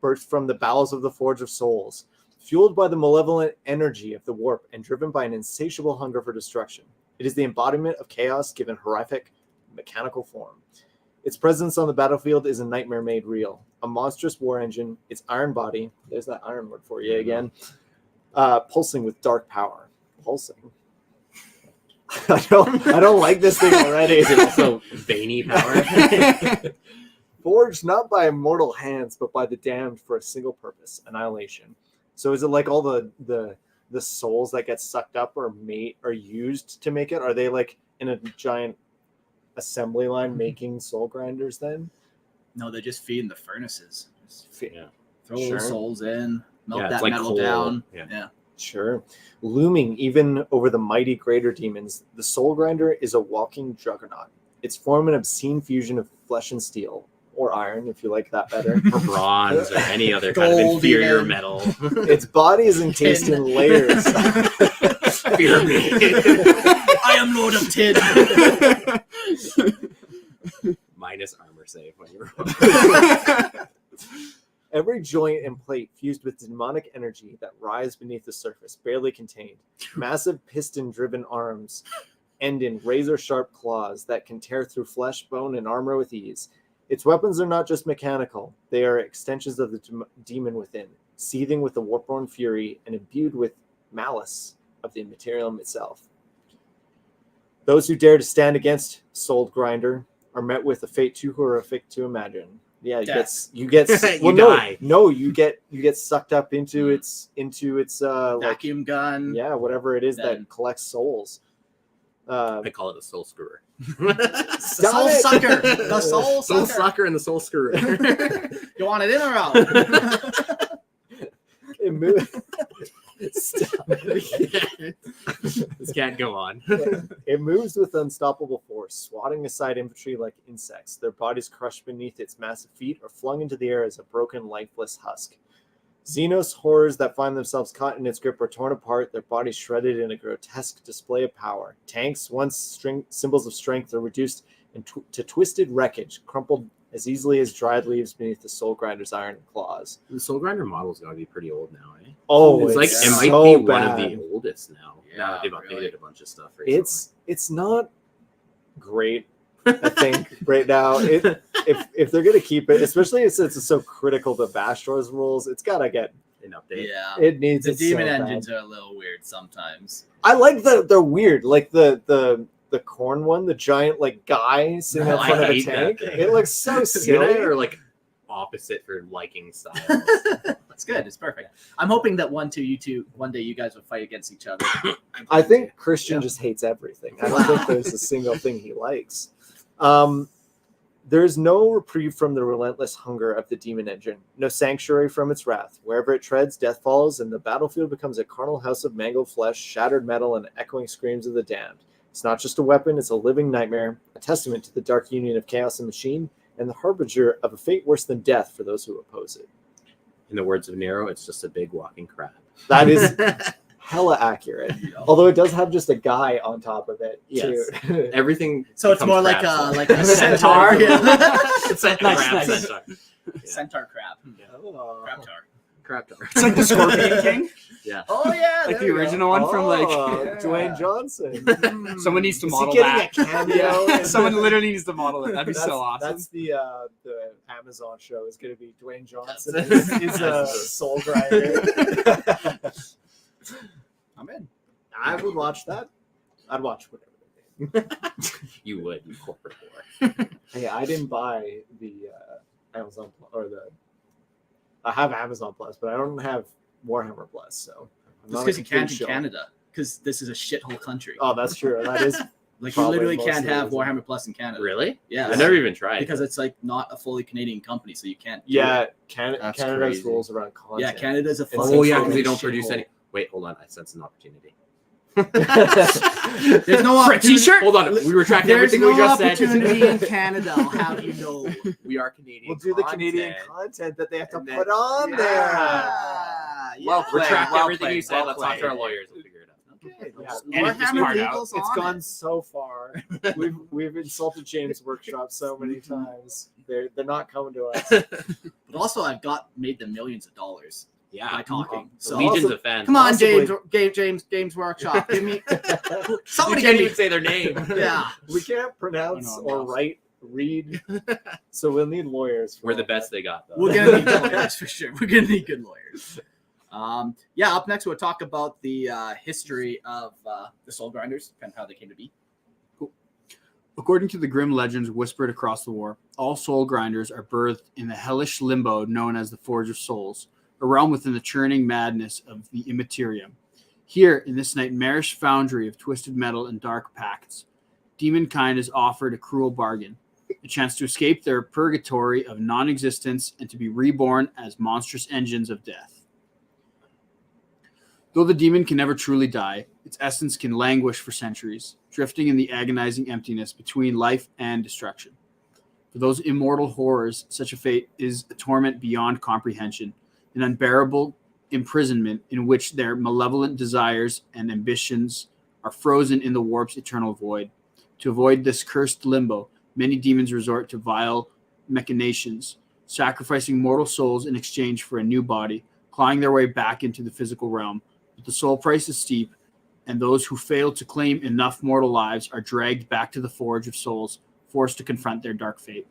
birthed from the bowels of the Forge of Souls, fueled by the malevolent energy of the warp and driven by an insatiable hunger for destruction. It is the embodiment of chaos given horrific, mechanical form. Its presence on the battlefield is a nightmare made real. A monstrous war engine, its iron body, there's that iron word for you again, pulsing with dark power. Pulsing. I don't like this thing already. Is it also veiny power? Forged not by immortal hands, but by the damned for a single purpose, annihilation. So is it like all the souls that get sucked up or used to make it? Are they like in a giant assembly line making soul grinders then? No, they're just feeding the furnaces. Yeah. Throw little Sure. souls in, melt Yeah, that it's like metal coal. down. Yeah. Yeah. Sure. Looming even over the mighty greater demons, the soul grinder is a walking juggernaut. Its form an obscene fusion of flesh and steel, or iron, if you like that better. Or bronze or any other kind of Gold inferior even. metal. Its body is encased Tin. in layers. Fear me. I am Lord of Tin. Minus armor save when you're Every joint and plate fused with demonic energy that rise beneath the surface, barely contained. Massive piston-driven arms end in razor-sharp claws that can tear through flesh, bone, and armor with ease. Its weapons are not just mechanical. They are extensions of the demon within, seething with the warp-born fury and imbued with malice of the materium itself. Those who dare to stand against Soul Grinder are met with a fate too horrific to imagine. Yeah, you get You die. you get sucked up into its like Vacuum gun. yeah, whatever it is Then- that collects souls. I call it the soul screwer. The soul sucker. The soul Soul sucker. sucker and the soul screwer. You want it in or out? It moves. This can't go on. It moves with unstoppable force, swatting aside infantry like insects. Their bodies crushed beneath its massive feet or flung into the air as a broken, lifeless husk. Xenos horrors that find themselves caught in its grip are torn apart, their bodies shredded in a grotesque display of power. Tanks, once symbols of strength, are reduced to twisted wreckage, crumpled as easily as dried leaves beneath the Soul Grinder's iron claws. The Soul Grinder model's got to be pretty old now, eh? Oh, It's like it might so be one of bad. the oldest now. Now that they've updated really. a bunch of stuff recently. It's not great. I think right now, if they're gonna keep it, especially since it's so critical to Vashtor's rules, it's gotta get. an update. Yeah. It needs The it demon so bad. engines are a little weird sometimes. I like they're weird, like the corn one, the giant like guy sitting in I front of a hate that tank. thing. It looks so You and I silly. are like opposite for liking style. It's good. It's perfect. I'm hoping that one day you guys will fight against each other. I think Christian Yeah. just hates everything. I don't think there's a single thing he likes. There's no reprieve from the relentless hunger of the demon engine, no sanctuary from its wrath. Wherever it treads, death follows, and the battlefield becomes a carnal house of mangled flesh, shattered metal, and echoing screams of the damned. It's not just a weapon, it's a living nightmare, a testament to the dark union of chaos and machine, and the harbinger of a fate worse than death for those who oppose it. In the words of Nero, it's just a big walking crab. That is hella accurate. Although it does have just a guy on top of it, Yes. too. Everything. So it's becomes more like crabs a now. like a centaur. It's like Nice, crab nice. centaur. Yeah. Centaur crab. Oh. Crab tar. Crab tar. It's like the Scorpion King, Yeah. Oh yeah, like there the we go. original one from like. Oh, Yeah. Dwayne Johnson. Someone needs to Is he model getting that. a cameo? Yeah, someone literally needs to model it. That'd be That's- so awesome. That's the Amazon show is going to be Dwayne Johnson That's- is a soul grinder. I'm in. I would watch that. I'd watch whatever. You would, you corporate whore. Hey, I didn't buy the Amazon or the. I have Amazon Plus, but I don't have Warhammer Plus, so. I'm Just not a because you can't in complete show. Canada, because this is a shithole country. Oh, that's true. That is. Like you probably literally most can't of it have is. Warhammer Plus in Canada. Really? Yeah. I never even tried. Because it's like not a fully Canadian company, so you can't. do Yeah, it. Canada's crazy. rules around content. Yeah, Canada's a It's fucking. Oh yeah, because fucking they don't produce shithole. any. Wait, hold on. I sense an opportunity. There's no For a opportunity. t-shirt? Hold on. We retract There's everything no we just opportunity in said. Canada. I'll have you know. We are Canadian. We'll do the content. Canadian content that they have to And then- put on Yeah. there. Well, Yeah. retract well everything played, you said. well Let's talk to our played. lawyers. We'll figure it out. Okay. Yeah. Just Edit this Warhammer part out. Eagles It's on gone it. so far. We've insulted James Workshop so many times. They're not coming to us. But also, I've made them millions of dollars Yeah. by talking. So Legions Also- of fans. come on, Possibly- James Workshop, give me You somebody. can't Give even me. say their name. Yeah. We can't pronounce I know, or write, read, so we'll need lawyers. For We're the all best that. they got, though. We're gonna need lawyers for sure. We're gonna need good lawyers. Yeah. Up next, we'll talk about the history of the Soul Grinders and how they came to be. According to the grim legends whispered across the war, all soul grinders are birthed in the hellish limbo known as the Forge of Souls, a realm within the churning madness of the immaterium. Here, in this nightmarish foundry of twisted metal and dark pacts, demonkind is offered a cruel bargain, a chance to escape their purgatory of non-existence and to be reborn as monstrous engines of death. Though the demon can never truly die, its essence can languish for centuries, drifting in the agonizing emptiness between life and destruction. For those immortal horrors, such a fate is a torment beyond comprehension, an unbearable imprisonment in which their malevolent desires and ambitions are frozen in the warp's eternal void. To avoid this cursed limbo, many demons resort to vile machinations, sacrificing mortal souls in exchange for a new body, clawing their way back into the physical realm. But the soul price is steep, and those who fail to claim enough mortal lives are dragged back to the Forge of Souls, forced to confront their dark fate.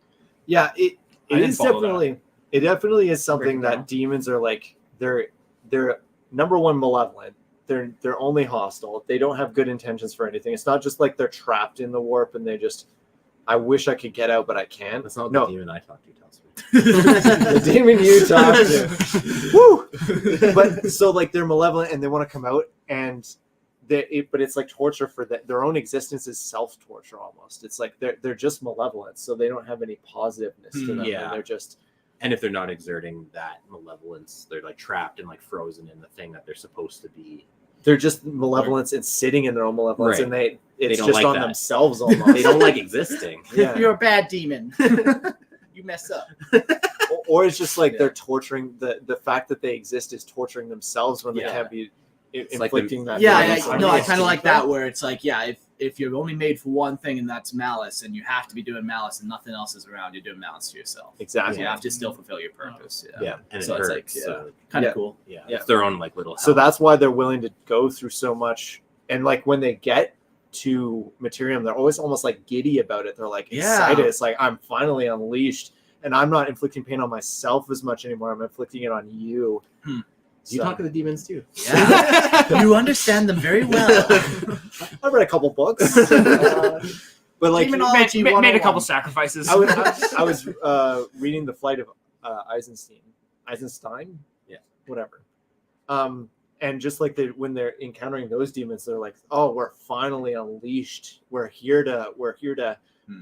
Yeah, it is definitely that. It definitely is something Break it that down. demons are like. They're number one malevolent. They're only hostile. They don't have good intentions for anything. It's not just like they're trapped in the warp and they just, I wish I could get out, but I can't. That's not No. the demon I talked to tells me. The demon you talk to. Woo! But so like they're malevolent and they want to come out and but it's like torture for their own existence is self-torture almost. It's like they're just malevolent, so they don't have any positiveness to them. Yeah. And they're just. And if they're not exerting that malevolence, they're like trapped and like frozen in the thing that they're supposed to be. They're just malevolence and sitting in their own malevolence, Right. and it's don't just like on that. themselves almost. They don't like existing. Yeah. You're a bad demon. You mess up. Or it's just like Yeah. they're torturing the fact that they exist is torturing themselves when they Yeah. can't be It's like inflicting that. Yeah, damage on I you. kind of like that where it's like, yeah, if you're only made for one thing and that's malice, and you have to be doing malice and nothing else is around, you're doing malice to yourself. Exactly. You have to still fulfill your purpose. Yeah. And So it it's hurts. like, yeah. So, Kind of Yeah. cool. yeah, Yeah. it's their own like little. So hell. that's why they're willing to go through so much. And like when they get to Materium, they're always almost like giddy about it. They're like excited. It's like I'm finally unleashed, and I'm not inflicting pain on myself as much anymore. I'm inflicting it on you. You talk to the demons too. Yeah. You understand them very well. I've read a couple books, but like Demonology Made a 101. couple sacrifices. I was reading The Flight of Eisenstein, Yeah. whatever. And just like when they're encountering those demons, they're like, "Oh, we're finally unleashed. We're here to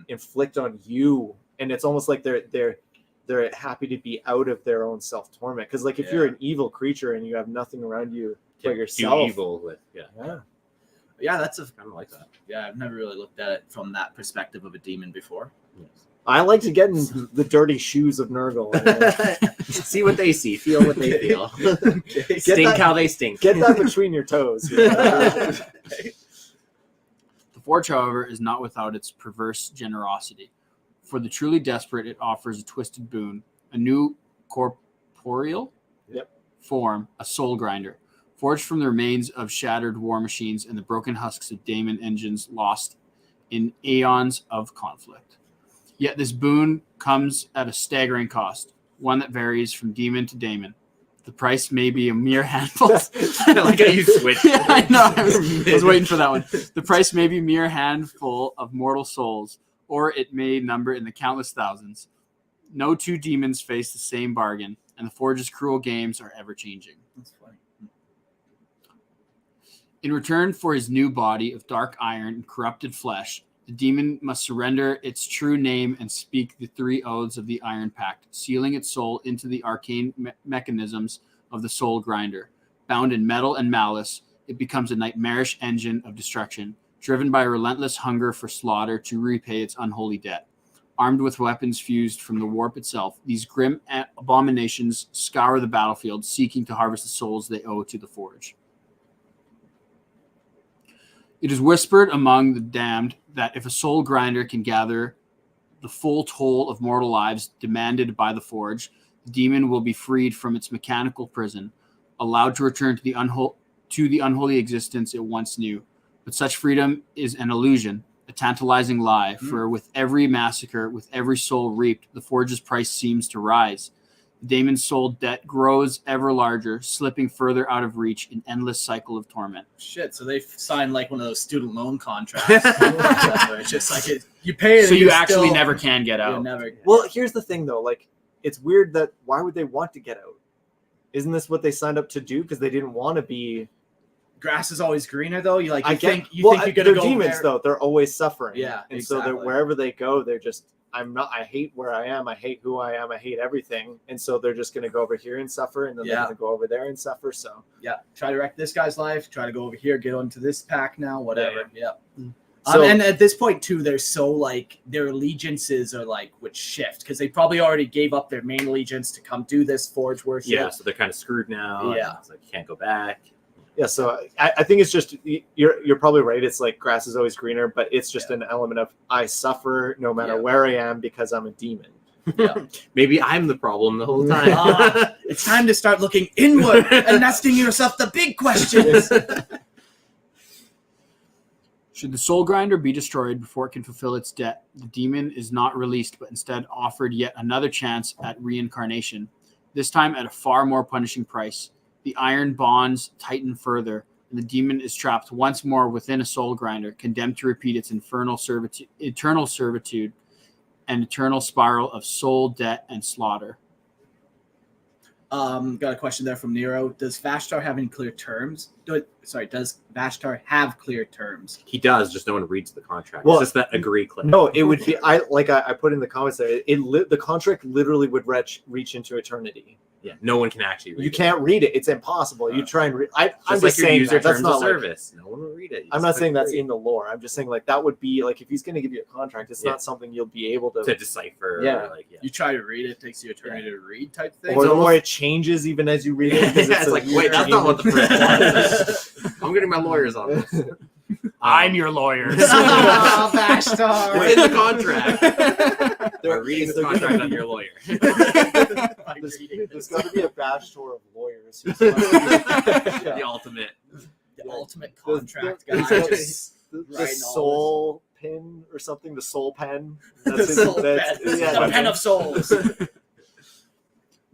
inflict on you." And it's almost like they're happy to be out of their own self torment. Because like if you're an evil creature and you have nothing around you but Do yourself, evil with Yeah, that's a kind of like that. yeah. I've never really looked at it from that perspective of a demon before. Yes. I like to get in the dirty shoes of Nurgle. See what they see, feel what they feel, stink that- how they stink. Get that between your toes. The Forge, however, is not without its perverse generosity. For the truly desperate, it offers a twisted boon, a new corporeal form, a soul grinder, forged from the remains of shattered war machines and the broken husks of daemon engines lost in aeons of conflict. Yet this boon comes at a staggering cost, one that varies from demon to daemon. The price may be a mere handful. I like how you switched. Yeah, I know. I was waiting for that one. The price may be a mere handful of mortal souls, or it may number in the countless thousands. No two demons face the same bargain, and the Forge's cruel games are ever-changing. That's funny. In return for his new body of dark iron and corrupted flesh, the demon must surrender its true name and speak the 3 oaths of the Iron Pact, sealing its soul into the arcane mechanisms of the soul grinder. Bound in metal and malice, it becomes a nightmarish engine of destruction, driven by a relentless hunger for slaughter to repay its unholy debt. Armed with weapons fused from the warp itself, these grim abominations scour the battlefield, seeking to harvest the souls they owe to the Forge. It is whispered among the damned that if a soul grinder can gather the full toll of mortal lives demanded by the Forge, the demon will be freed from its mechanical prison, allowed to return to the unholy existence it once knew. But such freedom is an illusion, a tantalizing lie, for with every massacre, with every soul reaped, the Forge's price seems to rise. The daemon's soul debt grows ever larger, slipping further out of reach in endless cycle of torment. Shit, so they signed like one of those student loan contracts. Where it's just like you pay it. So and you you're actually still- never can get you'll out. never. Well, here's the thing though, like it's weird that why would they want to get out? Isn't this what they signed up to do? Because they didn't want to be grass is always greener though. You like you I think get, you think you're gonna they're go demons there. though. They're always suffering. Yeah, and so they're exactly. wherever they go, they're just I hate where I am. I hate who I am. I hate everything. And so they're just gonna go over here and suffer, and then they're gonna go over there and suffer. So yeah, try to wreck this guy's life. Try to go over here, get onto this pack now. Whatever. Yeah. So, And at this point too, they're so like their allegiances are like would shift because they probably already gave up their main allegiance to come do this forge worship. Yeah, so they're kind of screwed now. Yeah. It's like you can't go back. yeah, so I think it's just you're probably right. It's like grass is always greener, but it's just an element of I suffer no matter where I am because I'm a demon. Yeah. Maybe I'm the problem the whole time. It's time to start looking inward and asking yourself the big questions. Should the soul grinder be destroyed before it can fulfill its debt, the demon is not released, but instead offered yet another chance at reincarnation, this time at a far more punishing price. The iron bonds tighten further, and the demon is trapped once more within a soul grinder, condemned to repeat its eternal servitude and eternal spiral of soul, debt, and slaughter. Got a question there from Nero. Does Vashtar have any clear terms? Does Vashtar have clear terms? He does, just no one reads the contract. Well, it's just that agree click. No, it would be I put in the comments there. The contract literally would reach into eternity. Yeah, no one can actually read You it. can't read it. It's impossible. You try and read. I'm Just just your saying user that's terms not of like, service. No one will read it. You I'm just not click saying that's agree. in the lore. I'm just saying like that would be like if he's going to give you a contract, it's not something you'll be able to decipher. Yeah. Or like, You try to read it, it takes you eternity to read type thing. or it changes even as you read it. because it's like, wait, that's not what the first one is. I'm getting my lawyers on this. I'm your lawyer. Oh, Vashtar. It's in the contract. They're reading the contract on your lawyer. There's got to be a Vashtorr of lawyers. The ultimate. The ultimate contract The- guy. the- Just the writing soul pin or something. The soul pen. the That's soul that's- pen. yeah, The that's- pen of souls.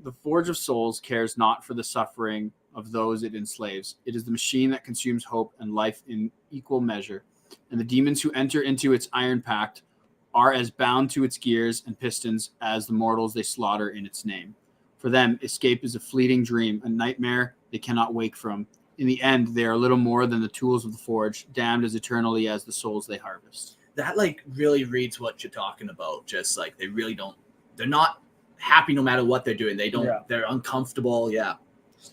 The Forge of Souls cares not for the suffering of those it enslaves. It is the machine that consumes hope and life in equal measure. And the demons who enter into its iron pact are as bound to its gears and pistons as the mortals they slaughter in its name. For them, escape is a fleeting dream, a nightmare they cannot wake from. In the end, they are little more than the tools of the forge, damned as eternally as the souls they harvest. That like really reads what you're talking about. Just like they really don't. They're not happy no matter what they're doing. They don't. Yeah. They're uncomfortable. Yeah.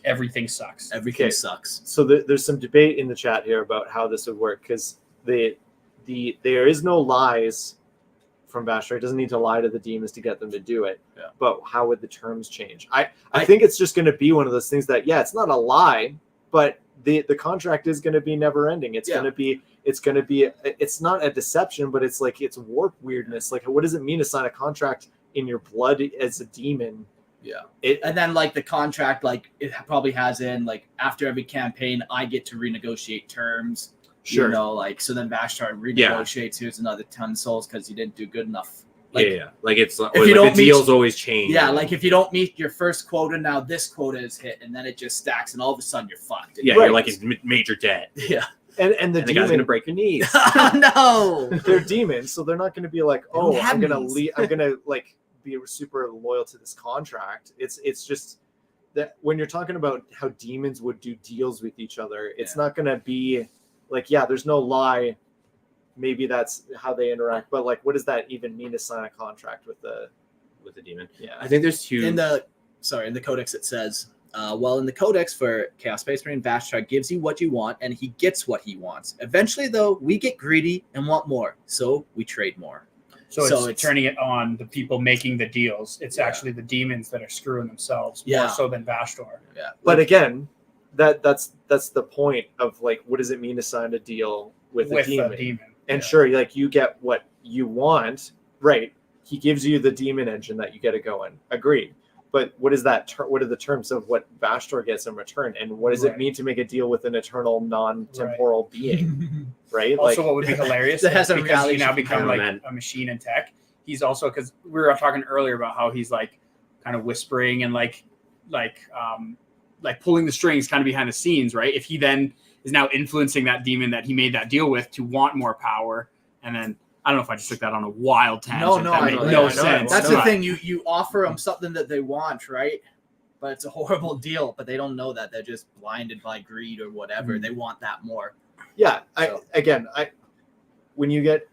Everything sucks. Everything Okay. sucks. So there's some debate in the chat here about how this would work because there is no lies from Vashtar. It doesn't need to lie to the demons to get them to do it. Yeah. But how would the terms change? I think it's just going to be one of those things that it's not a lie, but the contract is going to be never ending. It's going to be it's not a deception, but it's like it's warp weirdness. Like what does it mean to sign a contract in your blood as a demon? Yeah. And then like the contract, like it probably has in like after every campaign, I get to renegotiate terms. Sure. You know, like so then Vashtar renegotiates. Here's another 10 souls because you didn't do good enough. Like, Like it's like, if you don't the meet- deals always change. Yeah, like if you don't meet your first quota, now this quota is hit, and then it just stacks, and all of a sudden you're fucked. yeah, Right. you're like in major debt, Yeah. And the and the guy's demon, gonna break your knees. Oh no. they're demons, so they're not going to be like, don't oh, have I'm gonna knees. I'm gonna like be super loyal to this contract. It's just that when you're talking about how demons would do deals with each other, it's not going to be like, there's no lie. Maybe that's how they interact, but like, what does that even mean to sign a contract with the demon? Yeah, I think there's two. In the codex it says, in the codex for Chaos Space Marine, Vashtar gives you what you want and he gets what he wants. Eventually though, we get greedy and want more, so we trade more. So it's turning it on the people making the deals. It's actually the demons that are screwing themselves more so than Vashtor. Yeah. but again, that's the point of like, what does it mean to sign a deal with a demon? And sure, like you get what you want, right? He gives you the demon engine that you get to go in. Agreed. But what is that? What are the terms of what Vashtor gets in return? And what does it mean to make a deal with an eternal, non-temporal being? Right. Also, what would be hilarious that has a because reality he now become like man. a machine in tech. He's also, because we were talking earlier about how he's like kind of whispering and like pulling the strings kind of behind the scenes, right? If he then is now influencing that demon that he made that deal with to want more power, and then I don't know if I just took that on a wild tangent. No, that I made know, no yeah, sense. That's But the thing. You offer them something that they want, right? but it's a horrible deal. But they don't know that. They're just blinded by greed or whatever. They want that more. Yeah. When you get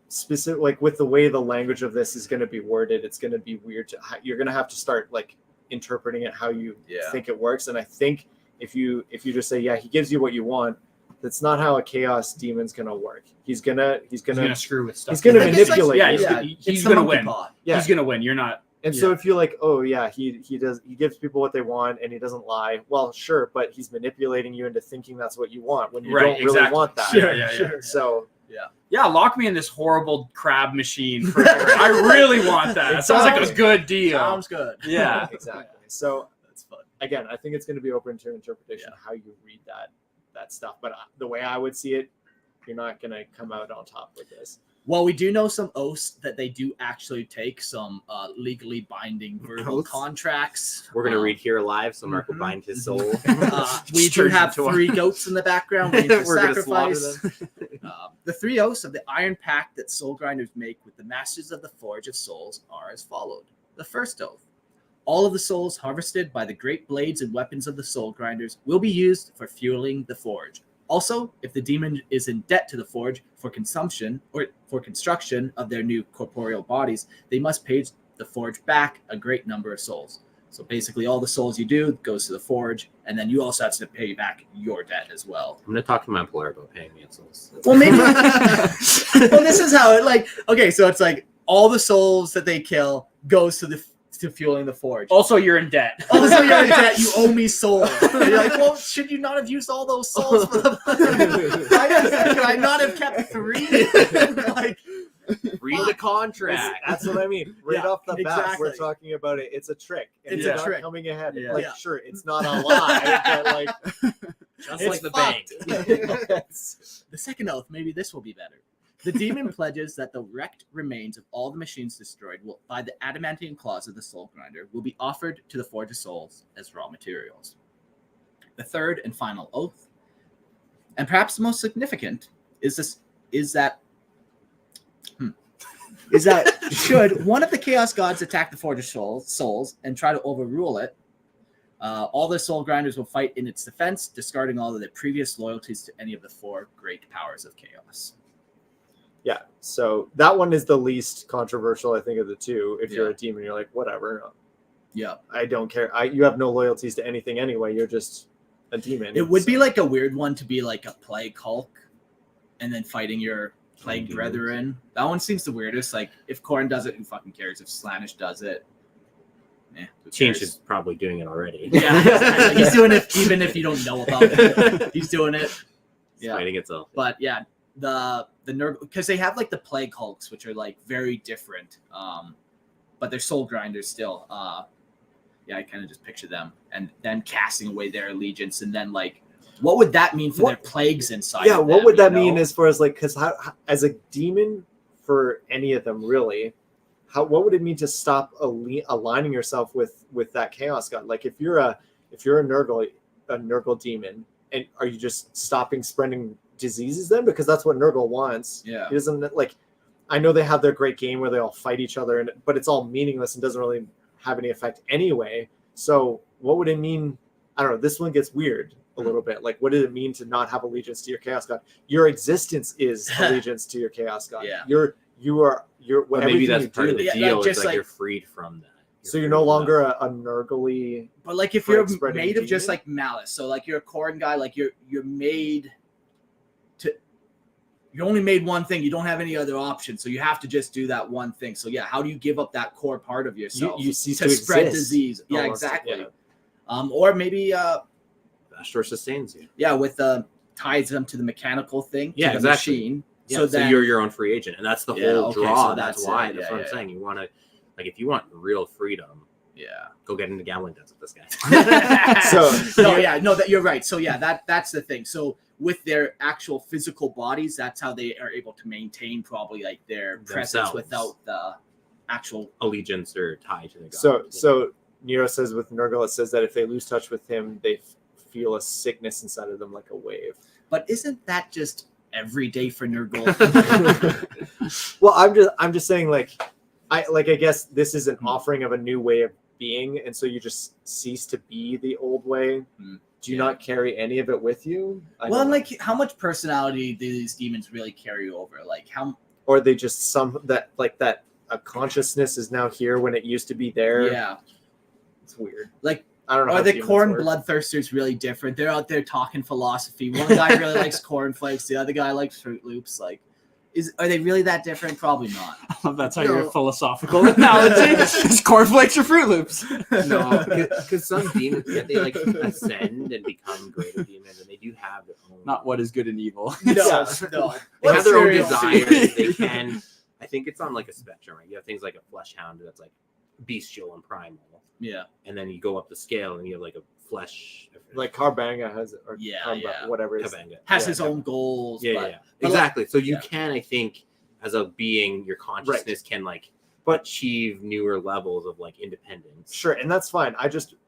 specific, like with the way the language of this is going to be worded, it's going to be weird. You're going to have to start like interpreting it how you think it works. And I think if you just say, yeah, he gives you what you want, that's not how a chaos demon's going to work. He's gonna screw with stuff. He's going to manipulate. He's going to win. Yeah. He's going to win. You're not. And so if you're like, oh yeah, he gives people what they want and he doesn't lie. Well, sure, but he's manipulating you into thinking that's what you want when you don't really want that. Sure. So lock me in this horrible crab machine. I really want that. It sounds like a good deal. Sounds good. Yeah, exactly. So that's fun. Again, I think it's going to be open to interpretation how you read that stuff. But the way I would see it, you're not going to come out on top with this. Well, we do know some oaths that they do actually take, some legally binding verbal contracts. We're going to read here live, so Mark will bind his soul. We do have 3 goats in the background. We're going to sacrifice. The 3 oaths of the Iron Pact that soul grinders make with the masters of the Forge of Souls are as followed. The first oath. All of the souls harvested by the great blades and weapons of the soul grinders will be used for fueling the forge. Also, if the demon is in debt to the forge for consumption or for construction of their new corporeal bodies, they must pay the forge back a great number of souls. So basically, all the souls you do goes to the forge, and then you also have to pay back your debt as well. I'm going to talk to my employer about paying me in souls. Well, maybe. Well, this is how it okay, so it's like all the souls that they kill goes to fueling the forge. Also, you're in debt. Also, you're in debt. You owe me souls. And you're like, well, should you not have used all those souls for the? Could I not have kept 3? Read the contract. That's what I mean. Right off the bat, we're talking about it. It's a trick. And it's a not trick. Coming ahead. Yeah. Sure, it's not a lie, but just like the bank. The second oath, maybe this will be better. The demon pledges that the wrecked remains of all the machines destroyed by the adamantine claws of the soul grinder will be offered to the Forge of Souls as raw materials. The third and final oath, and perhaps the most significant, is that should one of the Chaos Gods attack the Forge of Souls and try to overrule it, all the soul grinders will fight in its defense, discarding all of their previous loyalties to any of the 4 great powers of chaos. Yeah, so that one is the least controversial, I think, of the 2. If you're a demon, you're like, whatever. Yeah, I don't care. You have no loyalties to anything anyway. You're just a demon. It would be like a weird one to be like a plague Hulk, and then fighting your plague brethren. That one seems the weirdest. Like if Korn does it, who fucking cares? If Slaanesh does it, Change is probably doing it already. Yeah, he's doing it even if you don't know about it. He's doing it. It's fighting itself. But yeah. The Nurgle, because they have like the plague hulks, which are like very different, but they're soul grinders still. I kind of just picture them and then casting away their allegiance, and then like, what would that mean for their plagues inside? Yeah, of what them, would that mean as far as like, because how as a demon for any of them really, what would it mean to stop aligning yourself with that chaos god? Like if you're a Nurgle demon, and are you just stopping spreading diseases then, because that's what Nurgle wants? Yeah, he doesn't like. I know they have their great game where they all fight each other, but it's all meaningless and doesn't really have any effect anyway. So what would it mean? I don't know. This one gets weird a little bit. Like, what did it mean to not have allegiance to your chaos god? Your existence is allegiance to your chaos god. Yeah, you are. Well, maybe that's part of the deal. Is like you're freed from that. So you're no longer a Nurgle-y. But like if you're made of just like malice, so like you're a Korn guy, like you're made to. You only made one thing. You don't have any other option, so you have to just do that one thing. So yeah, how do you give up that core part of yourself you cease to spread disease? Almost, yeah, exactly. Yeah. Or maybe Vashtorr sustains you. Yeah, with ties them to the mechanical thing. Yeah, to exactly. the machine. Yeah, so you're your own free agent, and that's the whole draw. So that's why. That's what I'm saying. You want to, like, if you want real freedom, go get into gambling debts with this guy. You're right. So yeah, that's the thing. So with their actual physical bodies, that's how they are able to maintain probably like their presence without the actual allegiance or tie to the god. So Nero says with Nurgle, it says that if they lose touch with him, they feel a sickness inside of them like a wave. But isn't that just every day for Nurgle? Well, I'm just saying, I guess this is an offering of a new way of being, and so you just cease to be the old way. Do you Yeah. not carry any of it with you? Well, and like, how much personality do these demons really carry over? Like, how? Or they just a consciousness is now here when it used to be there. Yeah. It's weird. Like, I don't know. are how the demons corn work. bloodthirsters really different? They're out there talking philosophy. One guy really likes cornflakes. The other guy likes Fruit Loops. Like, are they really that different? Probably not. I love that's how your philosophical analogy is cornflakes or Fruit Loops. No, because some demons, they like ascend and become greater demons, and they do have their own. Not what is good and evil. No, no. They have their own Serious. desires. They can. I think it's on like a spectrum, right? You have things like a flesh hound that's like bestial and primal, Yeah. and then you go up the scale and you have like a flesh. Like Carbanga has, or Yeah, yeah. whatever it is. Kabanga. Has Yeah, his own goals. Yeah, but, yeah, yeah. but Exactly. So you yeah. can, I think, as a being, your consciousness can like achieve newer levels of like independence. Sure, and that's fine.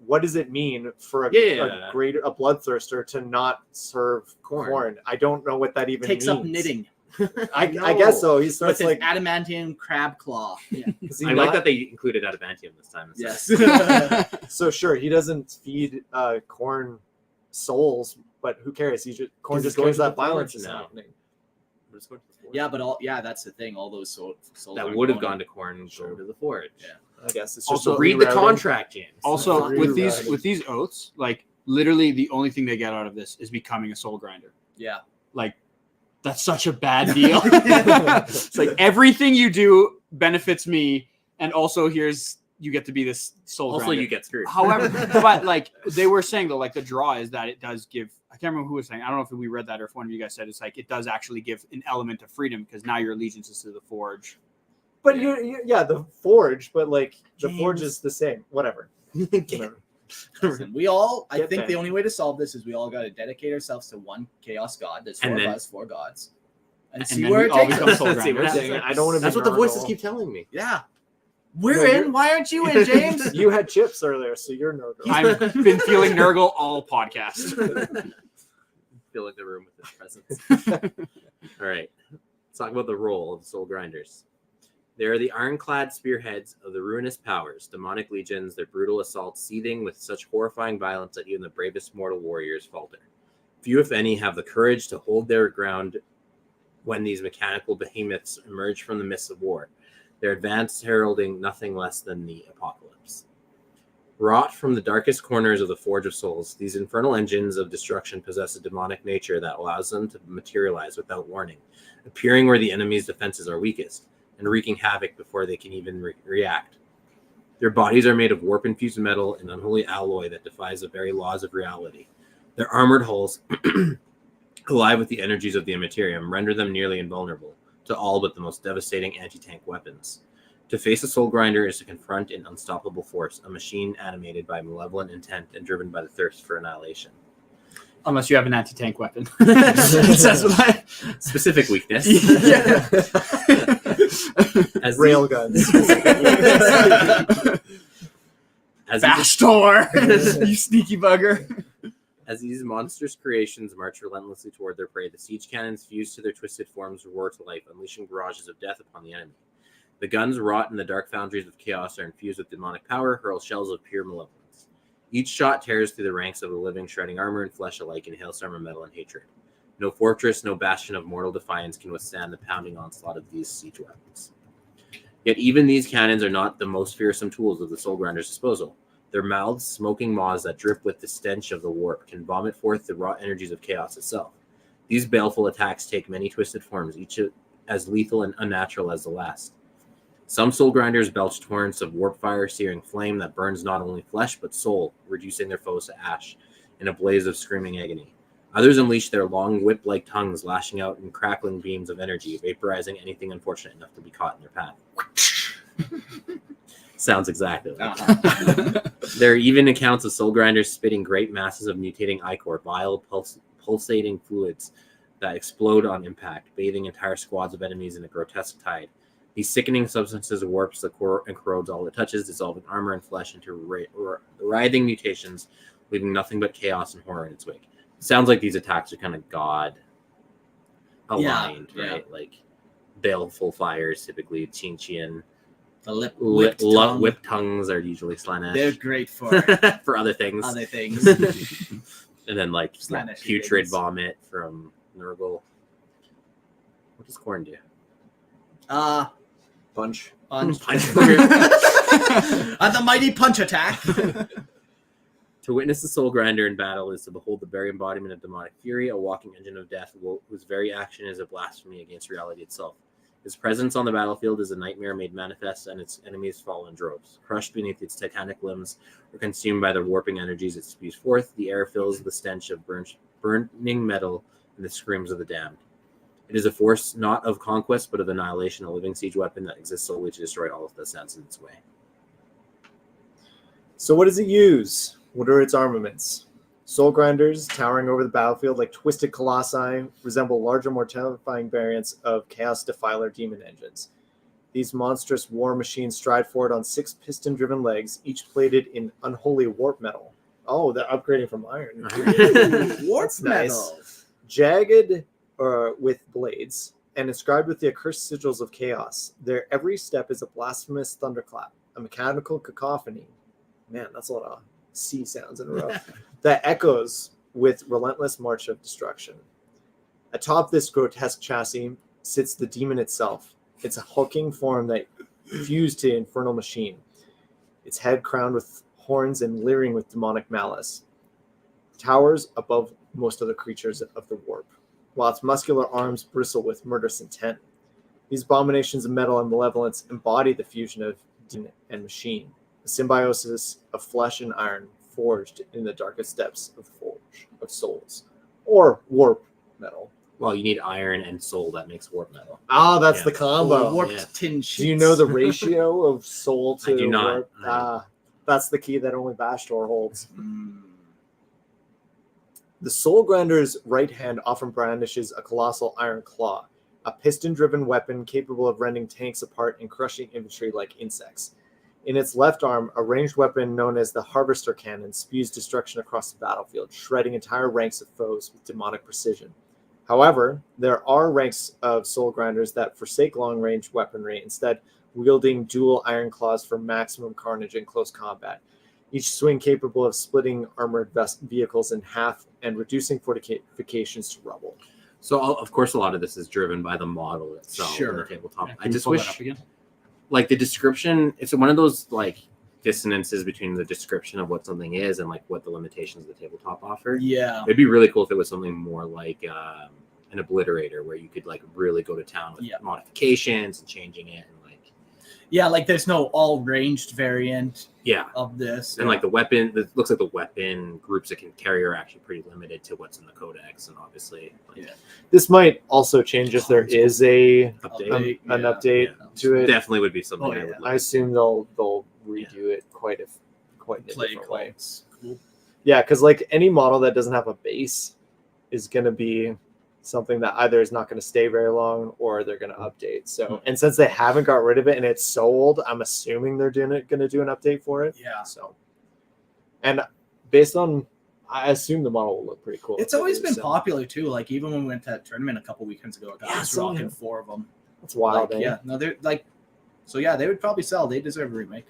What does it mean for a bloodthirster to not serve corn? I don't know what that even takes means. up knitting I guess so. He with starts his like. adamantium crab claw. Yeah. I like that they included adamantium this time. Yes. So sure, he doesn't feed corn souls, but who cares? Corn just going cares to that the forge violence is now. happening. Yeah, but that's the thing. All those souls that aren't would have going gone to corn go to the forge. Yeah. I guess it's just Also, Read the rerouting. contract, James. Also, Free with riding. these oaths, like literally the only thing they get out of this is becoming a soul grinder. Yeah. Like that's such a bad deal. It's like everything you do benefits me, and also you get to be this soul also grinder. you get screwed. However, but like they were saying though, like the draw is that it does give. I can't remember who was saying. I don't know if we read that or if one of you guys said it's like it does actually give an element of freedom because now your allegiance is to the forge. But the forge, but like the James. forge is the same. Whatever. Listen, I Get think that. the only way to solve this is we all got to dedicate ourselves to one chaos god. There's four And of then- us, four gods, and then see where we it all takes become us. soul Let's see what grinders. happens. I don't want to. That's what the voices keep telling me. Yeah. We're No, in. you're- Why aren't you in, James? You had chips earlier, so you're no. I've been feeling Nurgle all podcast. Filling the room with his presence. All right. Let's talk about the role of the soul grinders. They are the ironclad spearheads of the Ruinous Powers, demonic legions, their brutal assaults seething with such horrifying violence that even the bravest mortal warriors falter. Few, if any, have the courage to hold their ground when these mechanical behemoths emerge from the mists of war, their advance heralding nothing less than the apocalypse. Wrought from the darkest corners of the Forge of Souls, these infernal engines of destruction possess a demonic nature that allows them to materialize without warning, appearing where the enemy's defenses are weakest, and wreaking havoc before they can even react. Their bodies are made of warp-infused metal and unholy alloy that defies the very laws of reality. Their armored hulls, alive with the energies of the Immaterium, render them nearly invulnerable to all but the most devastating anti-tank weapons. To face a soul grinder is to confront an unstoppable force, a machine animated by malevolent intent and driven by the thirst for annihilation. Unless you have an anti-tank weapon. Specific weakness. Yeah. As Railguns. as Vashtorr, you sneaky bugger. As these monstrous creations march relentlessly toward their prey, the siege cannons fused to their twisted forms roar to life, unleashing barrages of death upon the enemy. The guns wrought in the dark foundries of chaos are infused with demonic power, hurl shells of pure malevolence. Each shot tears through the ranks of the living, shredding armor and flesh alike in hailstorm of metal and hatred. No fortress, no bastion of mortal defiance can withstand the pounding onslaught of these siege weapons. Yet even these cannons are not the most fearsome tools of the Soul Grinder's disposal. Their mouths, smoking maws that drip with the stench of the warp, can vomit forth the raw energies of chaos itself. These baleful attacks take many twisted forms, each as lethal and unnatural as the last. Some soul grinders belch torrents of warp fire, searing flame that burns not only flesh but soul, reducing their foes to ash in a blaze of screaming agony. Others unleash their long whip-like tongues, lashing out in crackling beams of energy, vaporizing anything unfortunate enough to be caught in their path. Sounds exactly like that. There are even accounts of soul grinders spitting great masses of mutating ichor, vile, pulsating fluids that explode on impact, bathing entire squads of enemies in a grotesque tide. These sickening substances warps the core and corrodes all it touches, dissolving armor and flesh into writhing mutations, leaving nothing but chaos and horror in its wake. Sounds like these attacks are kind of God aligned, right? Like baleful fires, typically Chinchian, The whip tongues are usually Slanesh. They're great for for other things. And then like Slanesh putrid things. vomit from Nurgle. What does corn do? Punch. Punch. Punch. The mighty punch attack. To witness the soul grinder in battle is to behold the very embodiment of demonic fury, a walking engine of death whose very action is a blasphemy against reality itself. His presence on the battlefield is a nightmare made manifest, and its enemies fall in droves. Crushed beneath its titanic limbs or consumed by the warping energies it spews forth, the air fills the stench of burning metal and the screams of the damned. It is a force not of conquest, but of annihilation, a living siege weapon that exists solely to destroy all that stands in its way. So what does it use? What are its armaments? Soul grinders, towering over the battlefield like twisted colossi, resemble larger, more terrifying variants of Chaos Defiler demon engines. These monstrous war machines stride forward on 6 piston-driven legs, each plated in unholy warp metal. Oh, they're upgrading from iron. Warp metal. Jagged with blades, and inscribed with the accursed sigils of chaos. Their every step is a blasphemous thunderclap, a mechanical cacophony. Man, that's a lot of C sounds in a row. That echoes with relentless march of destruction. Atop this grotesque chassis sits the demon itself. It's a hulking form that fused to infernal machine. Its head crowned with horns and leering with demonic malice. Towers above most other creatures of the warp, while its muscular arms bristle with murderous intent. These abominations of metal and malevolence embody the fusion of demon and machine, a symbiosis of flesh and iron forged in the darkest depths of the forge of souls, or warp metal. Well, you need iron and soul. That makes warp metal. Ah, that's the combo. Warped tin sheets. Do you know the ratio of soul to I do not. warp? That's the key that only Vashtorr holds. The soul grinder's right hand often brandishes a colossal iron claw, a piston-driven weapon capable of rending tanks apart and crushing infantry like insects. In its left arm, a ranged weapon known as the Harvester Cannon spews destruction across the battlefield, shredding entire ranks of foes with demonic precision. However, there are ranks of soul grinders that forsake long-range weaponry, instead wielding dual iron claws for maximum carnage in close combat. Each swing capable of splitting armored vehicles in half and reducing fortifications to rubble. So, of course, a lot of this is driven by the model itself in the tabletop. Yeah, I just wish, like, the description, it's one of those, like, dissonances between the description of what something is and, like, what the limitations of the tabletop offer. Yeah. It'd be really cool if it was something more like an obliterator, where you could, like, really go to town with modifications and changing it. And, like, yeah, like, there's no all-ranged variant of this. And, like, the weapon, it looks like the weapon groups it can carry are actually pretty limited to what's in the codex. And obviously, like, this might also change if there is an update to it. Definitely would be something I assume they'll redo it quite in a different way. Cool. Yeah, because like any model that doesn't have a base is going to be something that either is not going to stay very long or they're going to update. So, and since they haven't got rid of it and it's so old, I'm assuming they're going to do an update for it. Yeah. So, and based on, I assume the model will look pretty cool. It's always been popular too. Like even when we went to that tournament a couple weekends ago, I was rocking 4 of them. That's wild. Like, yeah. No, they're like, so yeah, they would probably sell. They deserve a remake.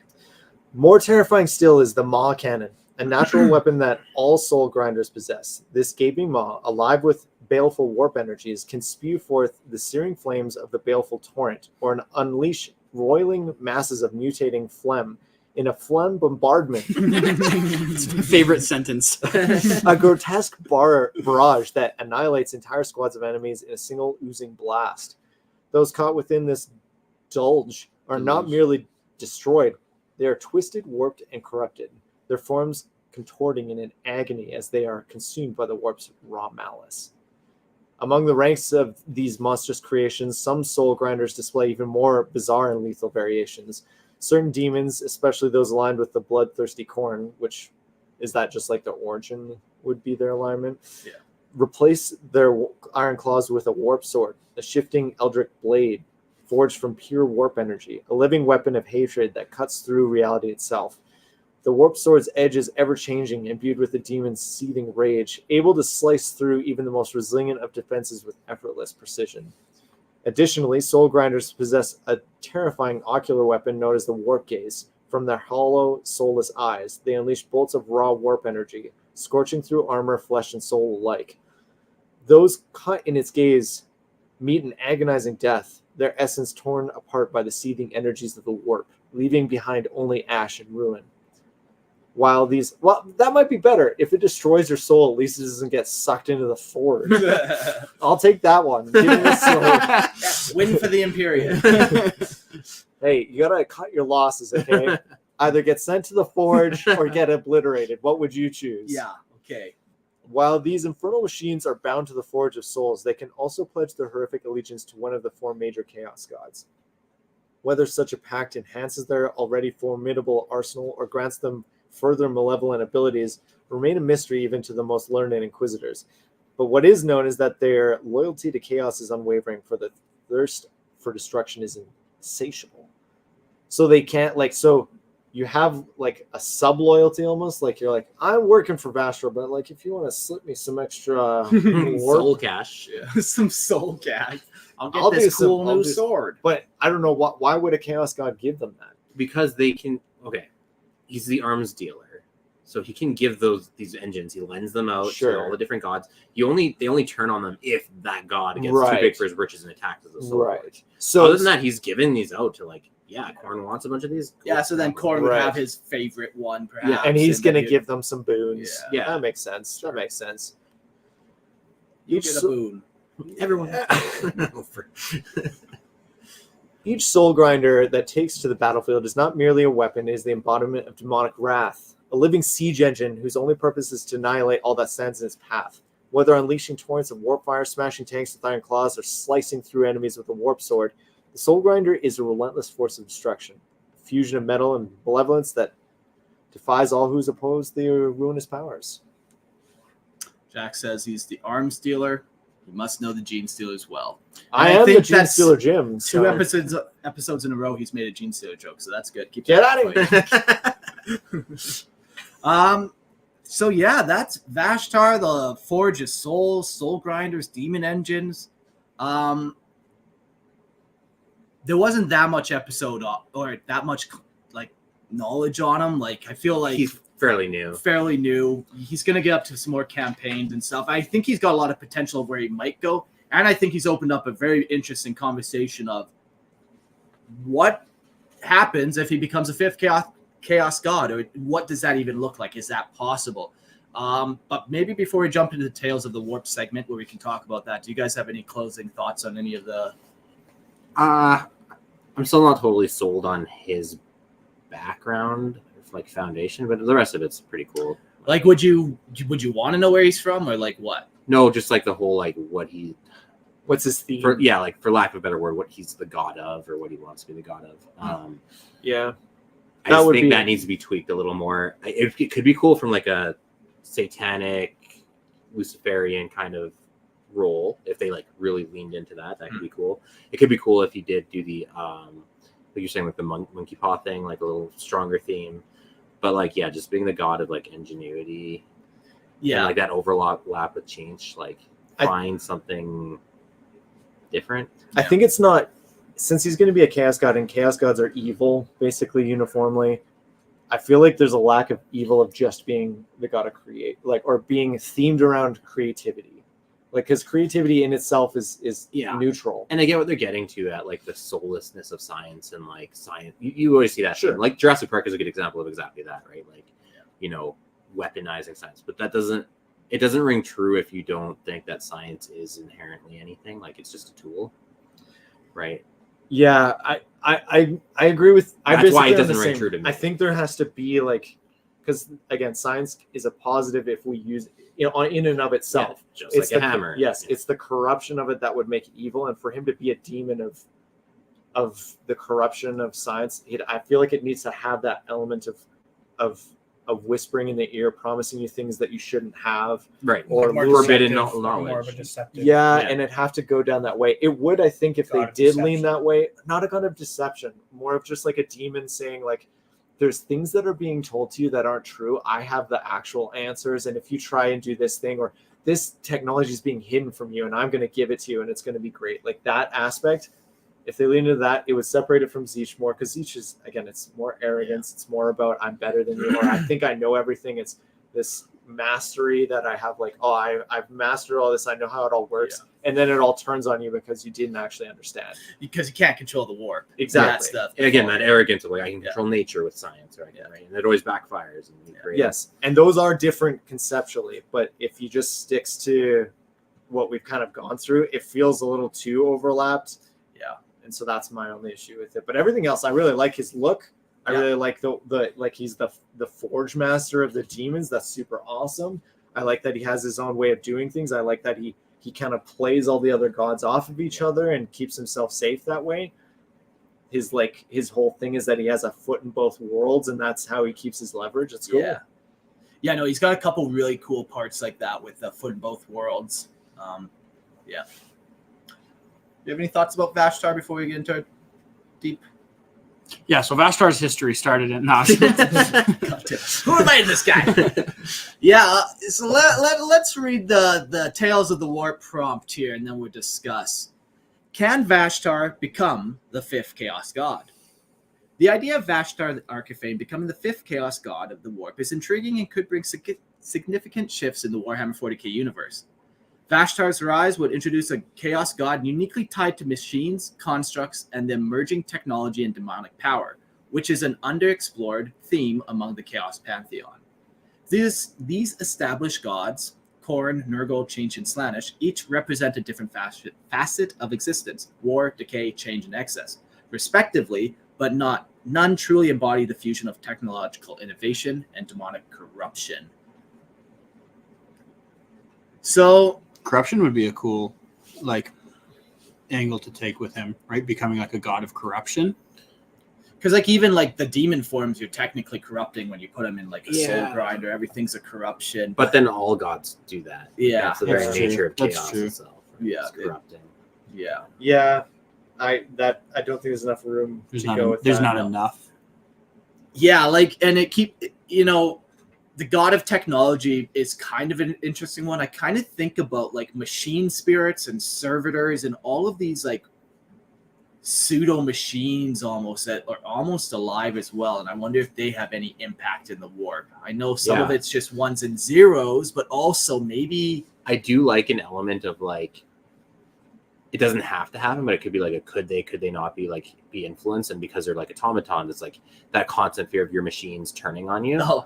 More terrifying still is the Maw Cannon, a natural weapon that all soul grinders possess. This gaping maw, alive with baleful warp energies, can spew forth the searing flames of the baleful torrent, or unleash roiling masses of mutating phlegm in a phlegm bombardment. Favorite sentence. A grotesque barrage that annihilates entire squads of enemies in a single oozing blast. Those caught within this dulge are not merely destroyed, they are twisted, warped, and corrupted, their forms contorting in an agony as they are consumed by the warp's raw malice. Among the ranks of these monstrous creations, some soul grinders display even more bizarre and lethal variations. Certain demons, especially those aligned with the bloodthirsty corn, which is that just like their origin would be their alignment, replace their iron claws with a warp sword, a shifting eldritch blade forged from pure warp energy, a living weapon of hatred that cuts through reality itself. The warp sword's edge is ever-changing, imbued with the demon's seething rage, able to slice through even the most resilient of defenses with effortless precision. Additionally, soul grinders possess a terrifying ocular weapon known as the warp gaze. From their hollow, soulless eyes, they unleash bolts of raw warp energy, scorching through armor, flesh, and soul alike. Those cut in its gaze meet an agonizing death, their essence torn apart by the seething energies of the warp, leaving behind only ash and ruin. While these, well, that might be better. If it destroys your soul, at least it doesn't get sucked into the forge. I'll take that one. Give me the soul. Yeah, win for the Imperium. Hey, you gotta cut your losses, okay? Either get sent to the forge or get obliterated. What would you choose? Yeah, okay. While these infernal machines are bound to the Forge of Souls, they can also pledge their horrific allegiance to one of the 4 major chaos gods. Whether such a pact enhances their already formidable arsenal or grants them further malevolent abilities remain a mystery even to the most learned inquisitors. But what is known is that their loyalty to chaos is unwavering, for the thirst for destruction is insatiable. So they can't, like, so you have like a sub loyalty almost, like you're like, I'm working for Vashtor, but like if you want to slip me some extra soul cash, some soul cash, I'll get this cool new sword. But I don't know why would a chaos god give them that? Because they can. Okay, he's the arms dealer, so he can give these engines. He lends them out to all the different gods. They only turn on them if that god gets too big for his britches and attacks as a soul. Right. So other than that, he's giving these out to like. Yeah, Korn wants a bunch of these. Cool. Yeah, so then Korn would have his favorite one, perhaps. Yeah, and he's going to give them some boons. Yeah, that makes sense. That makes sense. You get a boon. Everyone. Each soul grinder that takes to the battlefield is not merely a weapon, it is the embodiment of demonic wrath, a living siege engine whose only purpose is to annihilate all that stands in its path. Whether unleashing torrents of warp fire, smashing tanks with iron claws, or slicing through enemies with a warp sword, the Soul Grinder is a relentless force of destruction, a fusion of metal and malevolence that defies all who's opposed the Ruinous Powers. Jack says he's the arms dealer. He must know the Gene Stealer as well. I am the Gene Stealer Jim. So. 2 episodes in a row, he's made a Gene Stealer joke, so that's good. Get out of here. So yeah, that's Vashtar, the Forge of Souls, Soul Grinders, Demon Engines. There wasn't that much episode or that much like knowledge on him. Like I feel like he's fairly new. He's gonna get up to some more campaigns and stuff. I think he's got a lot of potential of where he might go, and I think he's opened up a very interesting conversation of what happens if he becomes a 5th chaos god, or what does that even look like? Is that possible? But maybe before we jump into the Tales of the Warp segment, where we can talk about that, do you guys have any closing thoughts on any of the? I'm still not totally sold on his background, like foundation, but the rest of it's pretty cool. Like, would you want to know where he's from, or like what? No, just like the whole like what's his theme? For lack of a better word, what he's the god of, or what he wants to be the god of. Yeah, I just think that needs to be tweaked a little more. It could be cool from like a satanic Luciferian kind of role if they like really leaned into that. That could be cool. It could be cool if he did do the like you're saying, like the monkey paw thing, like a little stronger theme. But like, yeah, just being the god of like ingenuity, and like that overlap with change, like find something different. I think it's not, since he's going to be a chaos god, and chaos gods are evil basically uniformly. I feel like there's a lack of evil of just being the god of create, like, or being themed around creativity. Like, because creativity in itself is neutral. And I get what they're getting to at like the soullessness of science, and like science. You always see that. Sure. Like Jurassic Park is a good example of exactly that, right? Like, weaponizing science. But it doesn't ring true if you don't think that science is inherently anything. Like, it's just a tool, right? Yeah, I agree with. That's why it doesn't ring true to me. I think there has to be like, because again, science is a positive if we use it, in and of itself. Yeah, it's like a hammer. Yes, it's the corruption of it that would make it evil, and for him to be a demon of the corruption of science, I feel like it needs to have that element of whispering in the ear, promising you things that you shouldn't have, right? Or forbidden knowledge. More of a deceptive. Yeah, and it'd have to go down that way. It would, I think, if they did lean that way. Not a god of deception, more of just like a demon saying like, there's things that are being told to you that aren't true. I have the actual answers, and if you try and do this thing, or this technology is being hidden from you, and I'm going to give it to you, and it's going to be great. Like that aspect, if they lean into that, it would separate it from Zeech more, because Zeech is, again, it's more arrogance. It's more about I'm better than you, or I think I know everything. It's this mastery that I have, like, oh, I've mastered all this. I know how it all works. Yeah. And then it all turns on you because you didn't actually understand. Because you can't control the warp. Exactly. That Again, that arrogance of like, I can control nature with science, right? Yeah. Right? And it always backfires. And yes. And those are different conceptually. But if you just sticks to what we've kind of gone through, it feels a little too overlapped. Yeah. And so that's my only issue with it. But everything else, I really like his look. I really like the like he's the forge master of the demons. That's super awesome. I like that he has his own way of doing things. I like that he kind of plays all the other gods off of each other and keeps himself safe that way. His whole thing is that he has a foot in both worlds, and that's how he keeps his leverage. It's cool. Yeah, no, he's got a couple really cool parts like that with the foot in both worlds. Yeah. Do you have any thoughts about Vashtar before we get into it deep? Yeah, so Vashtar's history started in... No. Who invited this guy? So let's read the Tales of the Warp prompt here, and then we'll discuss. Can Vashtar become the fifth Chaos God? The idea of Vashtar the Arkifane becoming the fifth Chaos God of the Warp is intriguing and could bring significant shifts in the Warhammer 40k universe. Vashtar's rise would introduce a chaos god uniquely tied to machines, constructs, and the emerging technology and demonic power, which is an underexplored theme among the chaos pantheon. These established gods, Khorne, Nurgle, Tzeentch, and Slaanesh, each represent a different facet of existence: war, decay, change, and excess, respectively, but none truly embody the fusion of technological innovation and demonic corruption. So corruption would be a cool angle to take with him, right? Becoming like a god of corruption. Because even the demon forms, you're technically corrupting when you put them in a soul grinder. Everything's a corruption. But then all gods do that. Yeah, that's the very nature of chaos itself. Yeah, corrupting. Yeah. I don't think there's enough room to go with that. There's not enough. Yeah, and the god of technology is kind of an interesting one. I kind of think about machine spirits and servitors and all of these pseudo machines almost that are almost alive as well. And I wonder if they have any impact in the warp. I know some of it's just ones and zeros, but also maybe I do like an element of it doesn't have to happen, but it could be a could they not be be influenced, and because they're automatons, it's that constant fear of your machines turning on you. Oh.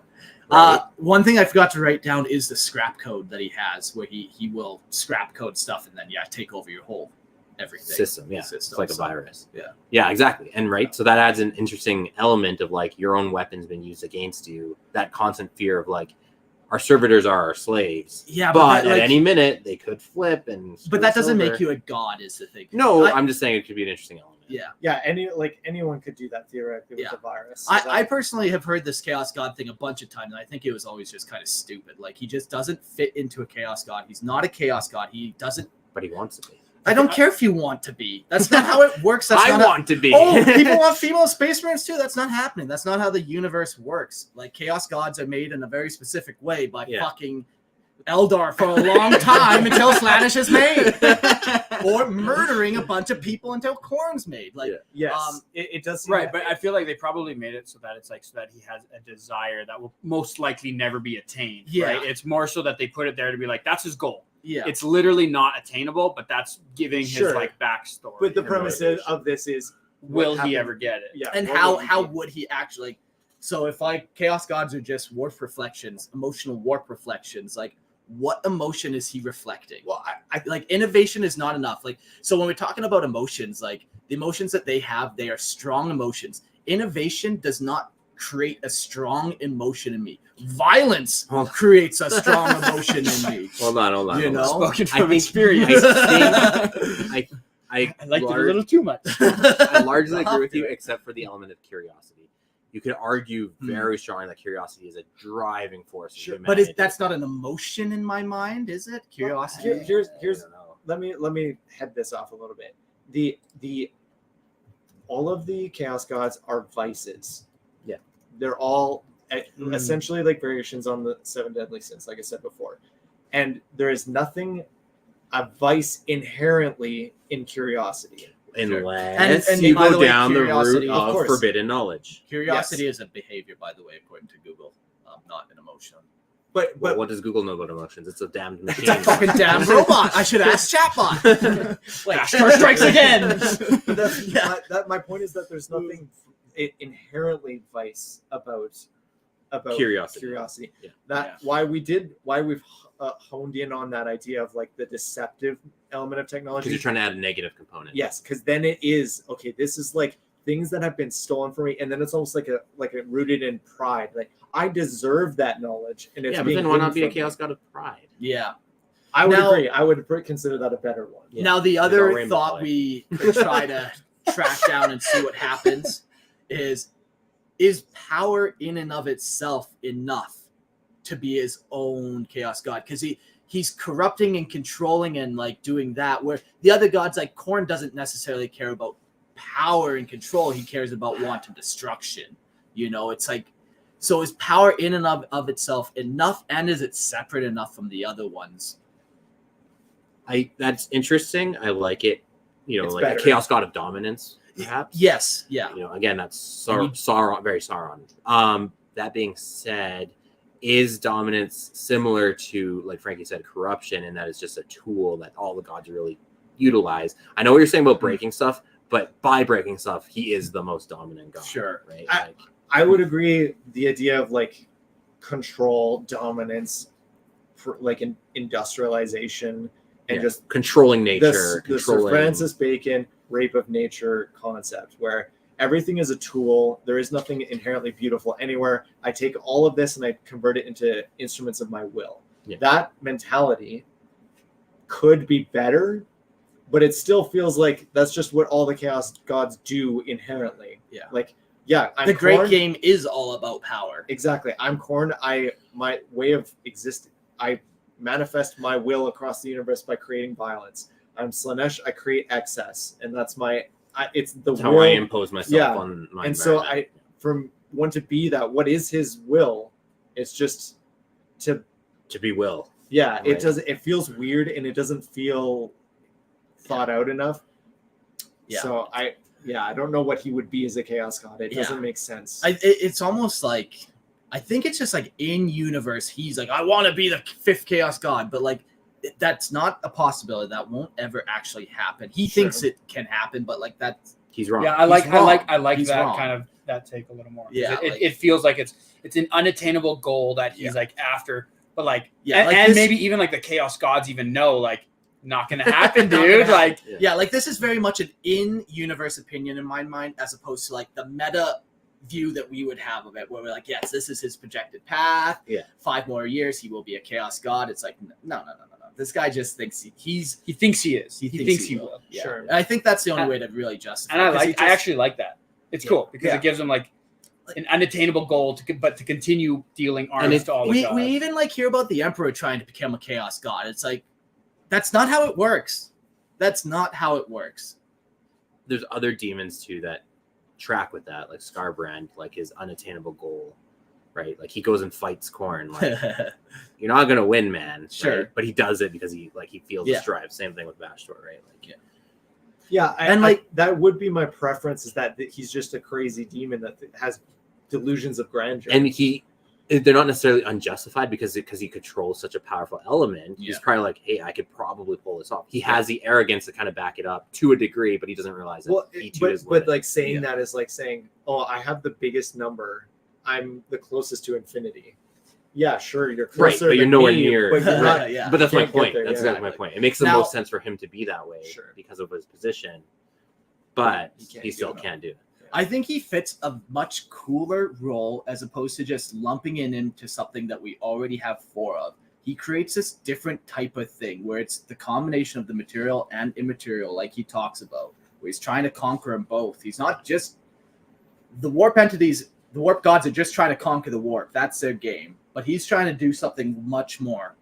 Right? One thing I forgot to write down is the scrap code that he has, where he will scrap code stuff and then take over your whole everything system. Yeah, it's like a virus. Yeah, exactly. And so that adds an interesting element of your own weapons being used against you. That constant fear of our servitors are our slaves. Yeah, but at any minute they could flip and. But that doesn't make you a god, is the thing. No, I'm just saying it could be an interesting element. Yeah. Anyone could do that theoretically with a virus. I personally have heard this chaos god thing a bunch of times, and I think it was always just kind of stupid. He just doesn't fit into a chaos god. He's not a chaos god. He doesn't. But he wants to be. I don't care if you want to be. That's not how it works. That's I not want to be. Oh, people want female space marines too. That's not happening. That's not how the universe works. Chaos gods are made in a very specific way by fucking Eldar for a long time until Slaanesh is made, or murdering a bunch of people until Khorne's made. Yes, it does seem right. But I feel they probably made it so that it's so that he has a desire that will most likely never be attained. Yeah, right? It's more so that they put it there to be that's his goal. Yeah, it's literally not attainable, but that's giving his backstory. But the premise of this is, will he ever get it? Yeah, and how would he actually? So if chaos gods are just warp reflections, emotional warp reflections, what emotion is he reflecting? Well, I innovation is not enough. So when we're talking about emotions, the emotions that they have, they are strong emotions. Innovation does not create a strong emotion in me. Violence creates a strong emotion in me. Hold on. You know, spoken from experience. I liked it a little too much. I largely agree with you, except for the element of curiosity. You could argue very strongly that curiosity is a driving force. Sure, but that's not an emotion in my mind, is it? Curiosity. Here's let me head this off a little bit. The all of the chaos gods are vices. Yeah. They're all essentially like variations on the 7 deadly sins, like I said before. And there is nothing a vice inherently in curiosity. Unless And you by the go way, down the route curiosity, of course. forbidden knowledge. Curiosity is a behavior, by the way, according to Google, not an emotion. But Well, what does Google know about emotions? It's a damned It's machine. a fucking damn robot. I should ask chatbot. Vashtar strikes again. My point is that there's nothing inherently vice about curiosity. Yeah. Why we've honed in on that idea of like the deceptive element of technology. Because you're trying to add a negative component. Yes, because then it is okay. This is like things that have been stolen from me, and then it's almost like a rooted in pride. Like I deserve that knowledge, and it's Yeah, but being then why not hidden be a from chaos me. god of pride? Yeah. I would Now- agree. I would consider that a better one. Yeah. Now, the There's other no rainbow thought flag. we could try to track down and see what happens is power in and of itself enough to be his own chaos god? Because he's corrupting and controlling and like doing that, where the other gods like Khorne doesn't necessarily care about power and control. He cares about wanton destruction. You know, it's like, so is power in and of itself enough, and is it separate enough from the other ones? That's interesting. I like it. You know, It's like better. a chaos god of dominance, perhaps. Yes. Yeah. You know, again, that's Sauron, very Sauron. That being said, is dominance similar to, like Frankie said, corruption, and that it's just a tool that all the gods really utilize? I know what you're saying about breaking stuff, but by breaking stuff, he is the most dominant god. Sure. Right? I would agree. The idea of like control, dominance, like industrialization, and just controlling nature, the Sir controlling. Francis Bacon rape of nature concept, where everything is a tool. There is nothing inherently beautiful anywhere. I take all of this and I convert it into instruments of my will. Yeah. That mentality could be better, but it still feels like that's just what all the chaos gods do inherently. Yeah. Like, yeah, I'm The great Khorne. game is all about power. Exactly. I'm Khorne. My way of existing. I manifest my will across the universe by creating violence. I'm Slanesh. I create excess, and that's it's the That's will. how I impose myself Yeah. on my And so environment. from one to be that, what is his will? It's just to, to be will. yeah. Right. It feels weird, and it doesn't feel thought out enough. Yeah. So I don't know what he would be as a chaos god. It doesn't make sense. It's almost like, I think it's just like in universe, he's like, I want to be the 5th chaos god, but like that's not a possibility. That won't ever actually happen. He thinks it can happen, but like that's He's wrong. Yeah, I like He's that wrong. kind of that take a little more. Yeah, it feels like it's an unattainable goal that he's like after, but like Yeah, like and this- maybe even like the chaos gods even know like not gonna happen, dude. Like yeah, like this is very much an in-universe opinion in my mind, as opposed to like the meta view that we would have of it, where we're like, yes, this is his projected path. Yeah. 5 more years, he will be a chaos god. It's like, no. This guy just thinks he thinks he is. He He thinks thinks he he will. will. Yeah. Sure. And I think that's the only way to really justify. And it, 'cause I actually like that. It's Yeah. cool because Yeah. it gives him like an unattainable goal to continue dealing arms to all the we gods. even like hear about the emperor trying to become a chaos god. It's like, that's not how it works. That's not how it works. There's other demons too that track with that, like Scarbrand, like his unattainable goal, right? Like he goes and fights Khorne. Like you're not gonna win, man. Sure. Right? But he does it because he feels Yeah. the strive. Same thing with Vashtorr, right? Like Yeah, And, like- that would be my preference, is that he's just a crazy demon that has delusions of grandeur. and they're not necessarily unjustified because he controls such a powerful element. He's Yeah. probably like, hey, I could probably pull this off. He has the arrogance to kind of back it up to a degree, but he doesn't realize that he too is but limited. like saying Yeah. that is like saying, oh, I have the biggest number. I'm the closest to infinity. Yeah, sure, you're Right, closer. but you're than nowhere me, near. But you're not. Yeah. But that's my Can't get point. there, That's yeah. exactly my point. It makes the Now- most sense for him to be that way Sure. because of his position, but He can't he do still it. can't do it. I think he fits a much cooler role as opposed to just lumping it into something that we already have 4 of. He creates this different type of thing where it's the combination of the material and immaterial, like he talks about, where he's trying to conquer them both. He's not just the warp entities, the warp gods are just trying to conquer the warp. That's their game. But he's trying to do something much more.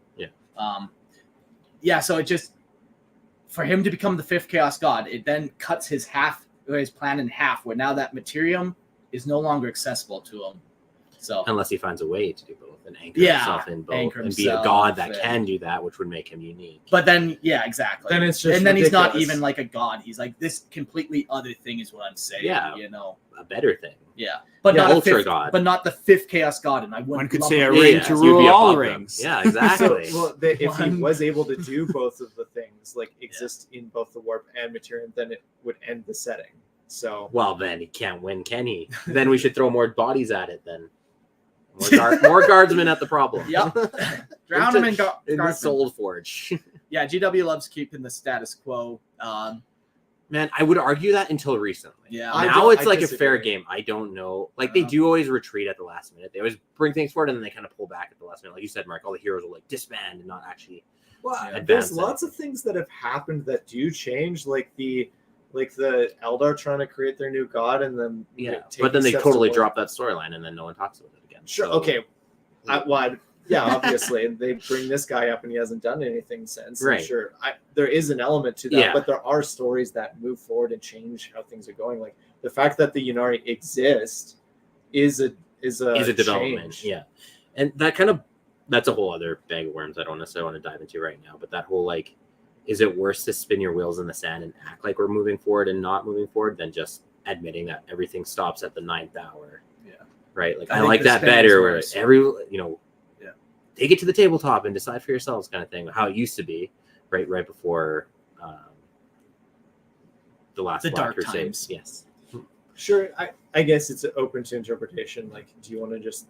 Yeah. So it just, for him to become the 5th chaos god, it then cuts his plan in half, where now that materium is no longer accessible to him. So unless he finds a way to do both and anchor Yeah, himself in both anchor and be a himself god that and- can do that, which would make him unique. but then exactly. Then it's just and then he's not ridiculous. even like a god. He's like this completely other thing is what I'm saying. Yeah. You know. A better thing. Yeah. But Yeah, not a ultra fifth god. But not the fifth chaos god. And I wouldn't One could lump say a him- ring Yeah, to you'd be rule all above them. rings. Yeah, exactly. If he One- was able to do both of the things, like exist in both the warp and Materium, then it would end the setting. So Well, then he can't win, can he? Then we should throw more bodies at it. Then more guardsmen at the problem. Yep. Drown him in in the guardsmen. Soul Forge. Yeah, GW loves keeping the status quo. Man, I would argue that until recently. Yeah. Now it's I like a disagree. fair game. I don't know. Like they do always retreat at the last minute. They always bring things forward and then they kind of pull back at the last minute. Like you said, Mark, all the heroes will like disband and not actually. well, Yeah, there's advance lots of things that have happened that do change, like the Eldar trying to create their new god and then Yeah, taking but then they steps totally toward- drop that storyline and then no one talks about it again. Sure, So- okay. Yeah, obviously they bring this guy up and he hasn't done anything since. Right. Sure, there is an element to that, Yeah. but there are stories that move forward and change how things are going. Like the fact that the Yunari exist is a development. change. Yeah, and that's a whole other bag of worms I don't necessarily want to dive into right now. But that whole like, is it worse to spin your wheels in the sand and act like we're moving forward and not moving forward than just admitting that everything stops at the 9th hour? Yeah. Right. Like I I think like the that spin is better. Where worse. Yeah. Take it to the tabletop and decide for yourselves, kind of thing. How it used to be, right before the last The Black dark Crusade. times. Yes. Sure, I guess it's open to interpretation. Like, do you want to just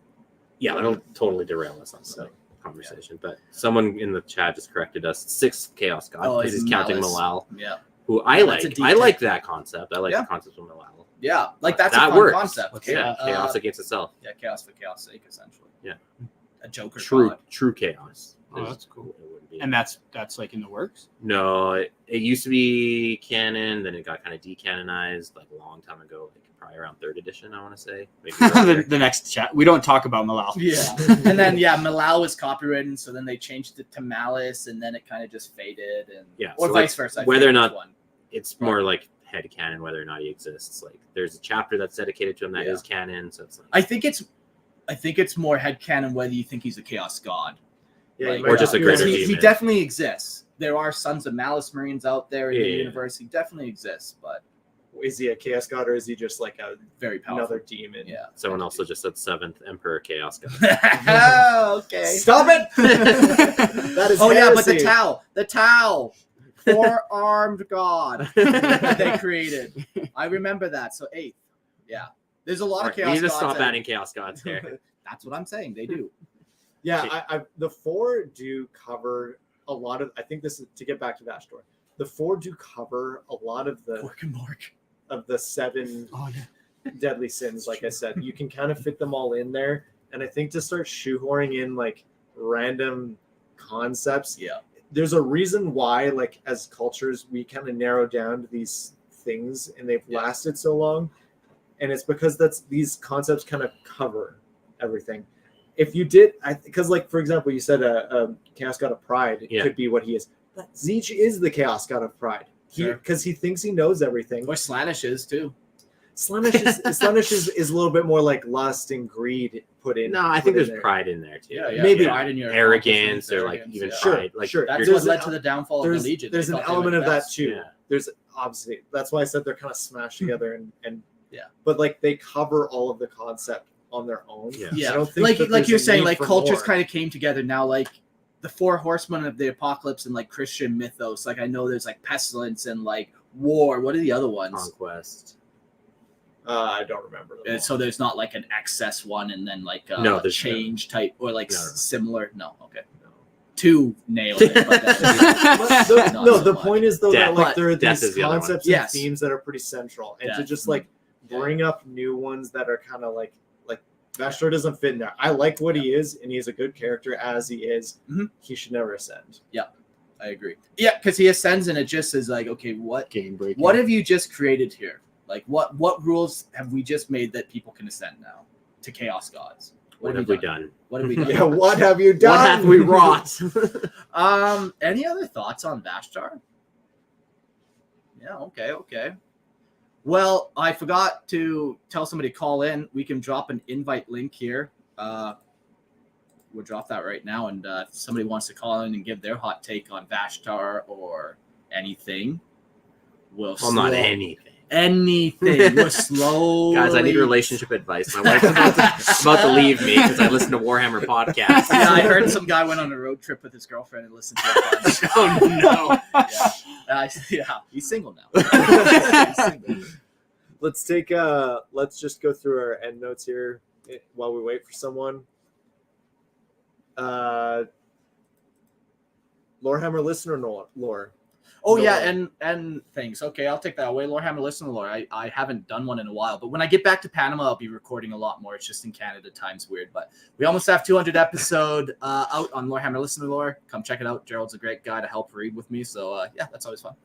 Yeah, that'll totally derail us on the conversation. But someone in the chat just corrected us. 6th Chaos God Oh, because it's he's counting Malice. Malal, Yeah. who I Yeah, like. that's a deep I like take. that concept. I like Yeah. the concept of Malal. Yeah. Like that's that a fun works. concept. Yeah, chaos against itself. Yeah, chaos for chaos sake, essentially. Yeah. A Joker True god. chaos. Oh, that's cool. It would be. And that's like in the works. No, it used to be canon, then it got kind of decanonized like a long time ago, like probably around 3rd edition, I want to say. Maybe earlier. the next chat. We don't talk about Malal. Yeah. And then Malal was copywritten, so then they changed it to Malice, and then it kind of just faded, and Yeah, or so, vice like, versa. I whether or forget not- which one. It's more like headcanon whether or not he exists. Like there's a chapter that's dedicated to him that is Yeah. canon, so it's like I think it's more headcanon whether you think he's a chaos god. yeah, Like, you might or just a not- greater he demon. definitely exists. There are sons of Malice Marines out there in the Yeah. universe. He definitely exists, but Is he a chaos god or is he just like very powerful. another demon? Yeah. someone also just said 7th Emperor Chaos God. Okay. Stop it! That is Oh yeah, but the heresy. Tau, 4-armed god that they created. I remember that. So 8th. Yeah. There's a lot of Alright, chaos we need to gods. stop that- adding Chaos Gods here. That's what I'm saying. They do. Yeah, Okay. the 4 do cover a lot of. I think this is to get back to Vashtorr. The 4 do cover a lot of the 7 Oh yeah. deadly sins. Like I said, you can kind of fit them all in there, and I think to start shoehorning in like random concepts, Yeah. there's a reason why, like as cultures, we kind of narrow down to these things, and they've Yeah. lasted so long, and it's because these concepts kind of cover everything. If you did, because like for example, you said a chaos god of pride Yeah. could be what he is. But Zeech is the chaos god of pride. Sure. Because he thinks he knows everything. Or Slanish is too. Slanish is a little bit more like lust and greed put in. No, I put think in there's there. pride in there too. Yeah. Maybe. Pride in your Arrogance accomplishments, or like arrogance, even yeah. Sure, pride. Like sure. That's There's what led an- to the downfall of the Legion. There's They an thought they element were of the that best. too. Yeah. There's obviously that's why I said they're kind of smashed together and Yeah. But like they cover all of the concept on their own. Yeah. I Yeah, don't think like that like there's you're a saying, need like for cultures more. kind of came together now. Like the 4 horsemen of the apocalypse and like Christian mythos. Like I know there's like pestilence and like war. What are the other ones? Conquest. I don't remember. Them all. So there's not like an excess one and then like No, a there's change type or like No. similar. No, okay. 2 nailed it. But that's But not no, so the much. point is though Death. that like there are Death these is the other one. concepts Yes. and themes that are pretty central, and to Death. just like Yeah. bring up new ones that are kind of like Vashtor doesn't fit in there. I like what he is, and he's a good character as he is. Mhm. He should never ascend. I agree. Yeah, because he ascends and it just is like, okay, what Game breaking. what have you just created here? Like what rules have we just made that people can ascend now to chaos gods? What have we done? What have we done? Yeah, what have you done? What have we wrought? Any other thoughts on Vashtar? Yeah, okay. Well, I forgot to tell somebody to call in. We can drop an invite link here we'll drop that right now. And if somebody wants to call in and give their hot take on Vashtar or anything, not anything. Anything. We're slowly. Guys, I need relationship advice. My wife's about to leave me because I listen to Warhammer podcasts. Yeah, I heard some guy went on a road trip with his girlfriend and listened to a bunch. Oh no! Yeah, he's single now. He's single. Let's just go through our end notes here while we wait for someone. Lorehammer listener lore. Oh yeah, and things. Okay, I'll take that away. Lorehammer listener lore. I haven't done one in a while, but when I get back to Panama, I'll be recording a lot more. It's just in Canada, time's weird. But we almost have 200 episode out on Lorehammer listener lore. Come check it out. Gerald's a great guy to help read with me. So yeah, that's always fun.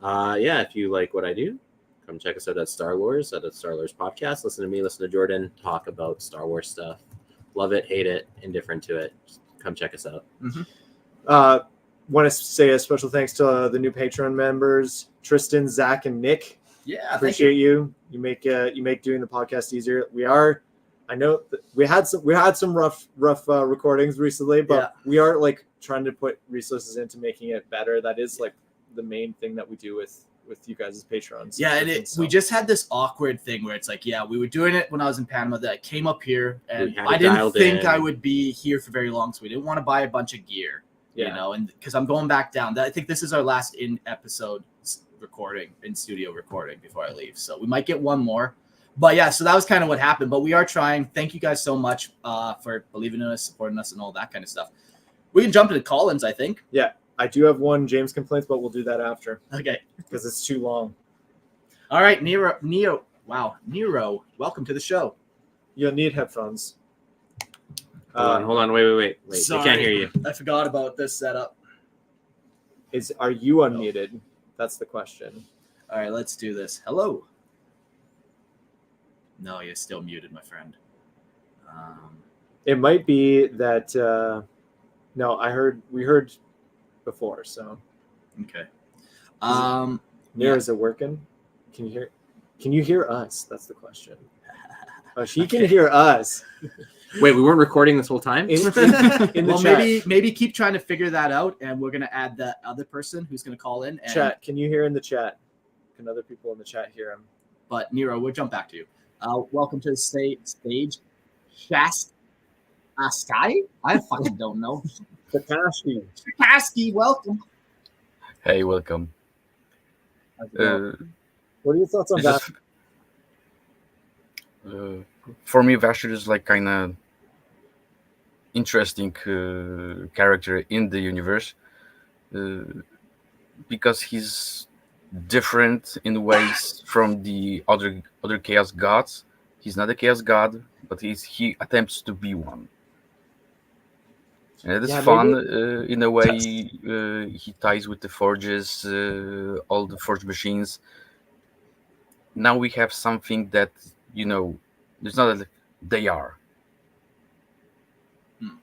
Yeah, if you like what I do, come check us out at Star Wars, at the Star Wars podcast. Listen to me, listen to Jordan, talk about Star Wars stuff. Love it, hate it, indifferent to it. Just come check us out. Mm-hmm. Want to say a special thanks to the new Patreon members, Tristan, Zach, and Nick. Yeah, appreciate you. You make doing the podcast easier. I know we had some rough recordings recently, but we are like trying to put resources into making it better. That is like the main thing that we do with you guys as patrons. Yeah, and we just had this awkward thing where it's like, yeah, we were doing it when I was in Panama. That I came up here and I didn't think I would be here for very long, so we didn't want to buy a bunch of gear. Yeah. You know, and because I'm going back down. I think this is our last in-episode recording, in-studio recording before I leave. So we might get one more. But yeah, so that was kind of what happened. But we are trying. Thank you guys so much for believing in us, supporting us, and all that kind of stuff. We can jump into call-ins, I think. Yeah, I do have one James complaints, but we'll do that after. Okay. Because it's too long. All right, Nero. Wow, Nero, welcome to the show. You'll need headphones. Hold on, wait. Sorry, I can't hear you. I forgot about this setup. Are you unmuted? That's the question. All right, let's do this. Hello. No, you're still muted, my friend. It might be that. No, we heard before. So. Okay. Is it working? Can you hear us? That's the question. Oh, she can hear us. Wait, we weren't recording this whole time? In the chat. Maybe keep trying to figure that out, and we're gonna add that other person who's gonna call in. And... Chat, can you hear in the chat? Can other people in the chat hear him? But Nero, we'll jump back to you. Welcome to the stage, Shast Sky. I fucking don't know. Sakashi, welcome. Hey, welcome. What are your thoughts on that? For me, Vashtar is like kind of interesting character in the universe because he's different in ways from the other chaos gods. He's not a chaos god, but he attempts to be one. And it is fun in a way. He ties with the forges, all the forge machines. Now we have something that, it's not that they are.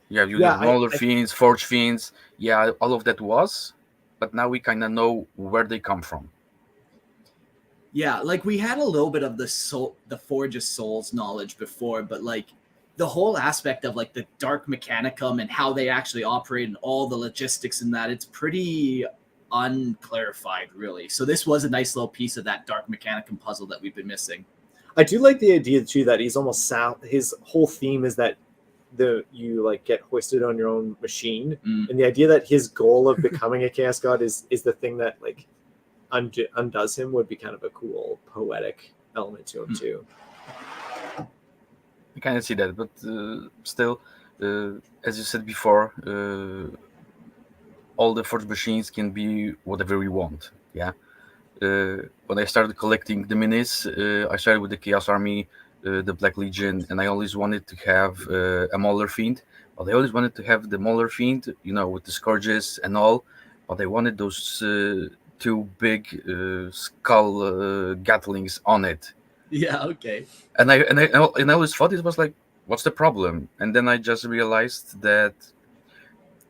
You have roller fiends, forge fiends. Yeah, all of that was, but now we kind of know where they come from. Yeah, like we had a little bit of the Forge's Souls knowledge before, but like the whole aspect of like the Dark Mechanicum and how they actually operate and all the logistics in that, it's pretty unclarified, really. So this was a nice little piece of that Dark Mechanicum puzzle that we've been missing. I do like the idea too that he's almost his whole theme is that you like get hoisted on your own machine, and the idea that his goal of becoming a chaos god is the thing that like undoes him would be kind of a cool poetic element to him too. I kind of see that, but still, as you said before, all the forge machines can be whatever we want. Yeah. When I started collecting the minis, I started with the Chaos Army, the Black Legion, and I always wanted to have a Mauler Fiend. But I always wanted to have the Mauler Fiend, with the Scourges and all. But I wanted those two big skull Gatlings on it. Yeah, okay. And I always thought it was like, what's the problem? And then I just realized that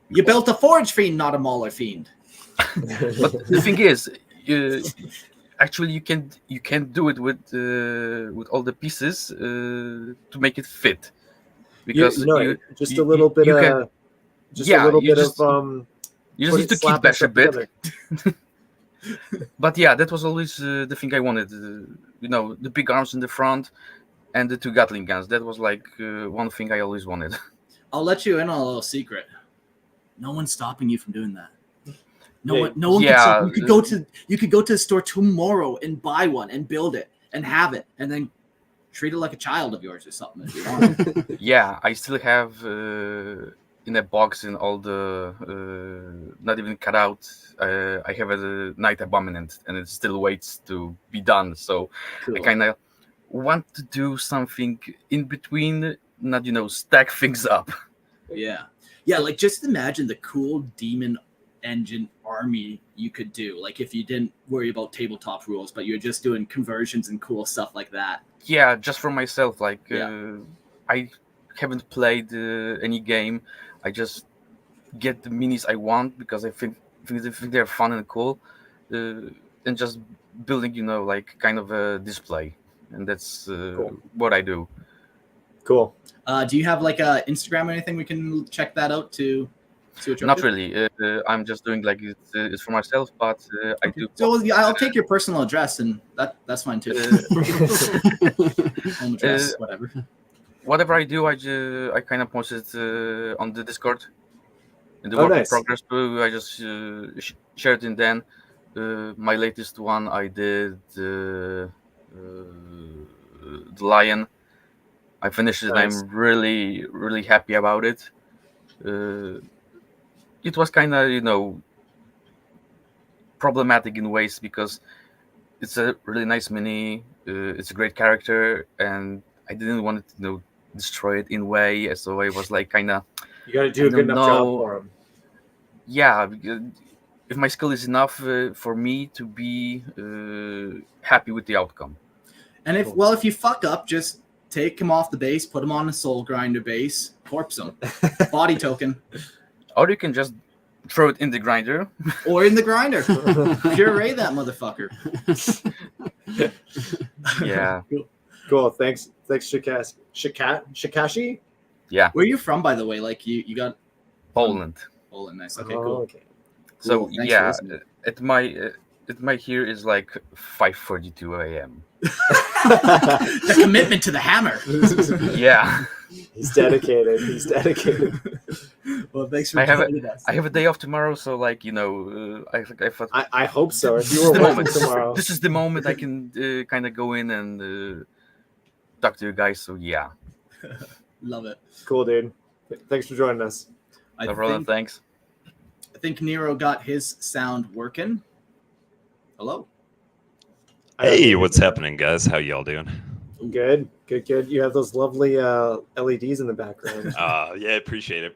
you built a Forge Fiend, not a Mauler Fiend. But the thing is, actually you can do it with all the pieces to make it fit. because just a little bit of you just need to keep back a bit. But yeah, that was always the thing I wanted. The big arms in the front and the 2 Gatling guns. That was like one thing I always wanted. I'll let you in on a little secret. No one's stopping you from doing that. No one. Yeah, you could go to the store tomorrow and buy one and build it and have it and then treat it like a child of yours or something if you want. Yeah, I still have in a box in all the not even cut out. I have a Night Abominant and it still waits to be done. So cool. I kind of want to do something in between, not stack things up. Yeah, like just imagine the cool demon engine army you could do, like if you didn't worry about tabletop rules, but you're just doing conversions and cool stuff like that. Yeah, just for myself. Like I haven't played any game. I just get the minis I want because I think they're fun and cool, and just building, like kind of a display, and that's cool. What I do. Cool. Do you have like a Instagram or anything we can check that out to see what you're Not really. I'm just doing like it's for myself, but I do. So I'll take your personal address, and that's fine too. Home address, whatever. Whatever I do, I kind of post it on the Discord. In the work in progress, I just share it in then. My latest one I did the Lion. I finished it. Nice. I'm really, really happy about it. It was kind of, problematic in ways because it's a really nice mini. It's a great character, and I didn't want to, destroy it in a way. So I was like, kind of. You got to do a good enough job for him. Yeah, if my skill is enough for me to be happy with the outcome. And if you fuck up, just take him off the base, put him on a soul grinder base, corpse him, body token. Or you can just throw it in the grinder. Or in the grinder. Puree that motherfucker. Yeah. Cool. Thanks, Shikashi? Yeah. Where are you from, by the way? Like you got Poland. Poland, nice. Okay, cool. Okay. So cool. Yeah, at my here is like 5:42 a.m. The commitment to the hammer. Yeah. He's dedicated. Well, thanks for joining us. I have a day off tomorrow, so like I hope so. If you were working tomorrow, this is the moment I can kind of go in and talk to you guys. So yeah, love it. Cool, dude. Thanks for joining us. No problem. Thanks. I think Nero got his sound working. Hello. Hey, what's happening, guys? How y'all doing? Good. You have those lovely LEDs in the background. Yeah, appreciate it.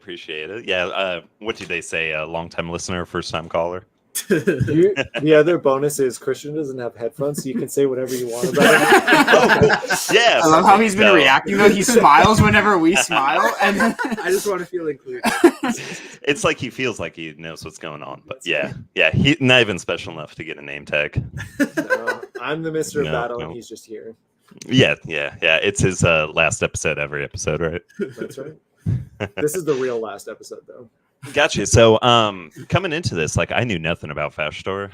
Yeah, what did they say? Long-time listener, first-time caller? The other bonus is Christian doesn't have headphones, so you can say whatever you want about it. Oh, cool. Yeah. I love how he's been reacting, though. He smiles whenever we smile. And I just want to feel included. It's like he feels like he knows what's going on. But yeah, he's not even special enough to get a name tag. No, I'm the Mr. of Battle, and he's just here. Yeah. It's his last episode, every episode, right? That's right. This is the real last episode, though. Gotcha. So coming into this, like I knew nothing about Vashtorr,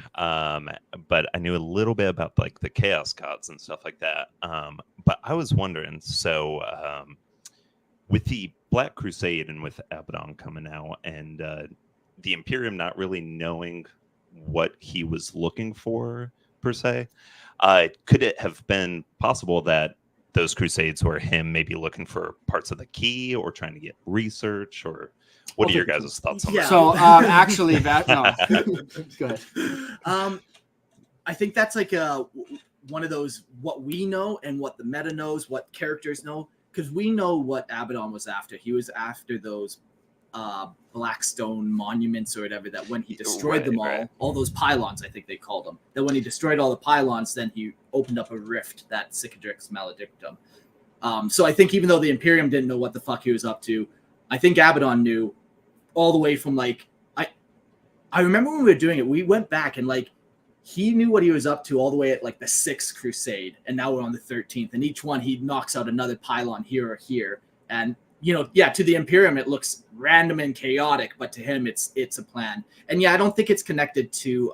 but I knew a little bit about like the Chaos Gods and stuff like that. But I was wondering, so with the Black Crusade and with Abaddon coming out and the Imperium not really knowing what he was looking for per se, could it have been possible that those Crusades were him maybe looking for parts of the key or trying to get research or what are your guys' thoughts on that? So actually, go ahead. I think that's like one of those what we know and what the meta knows, what characters know, because we know what Abaddon was after. He was after those Blackstone monuments or whatever. That when he destroyed them all those pylons, I think they called them. That when he destroyed all the pylons, then he opened up a rift, that Cicadrix Maledictum. So I think even though the Imperium didn't know what the fuck he was up to, I think Abaddon knew. All the way from like I remember when we were doing it, we went back and like he knew what he was up to all the way at like the 6th Crusade, and now we're on the 13th, and each one he knocks out another pylon here or here, and to the Imperium, it looks random and chaotic, but to him, it's a plan. And yeah, I don't think it's connected to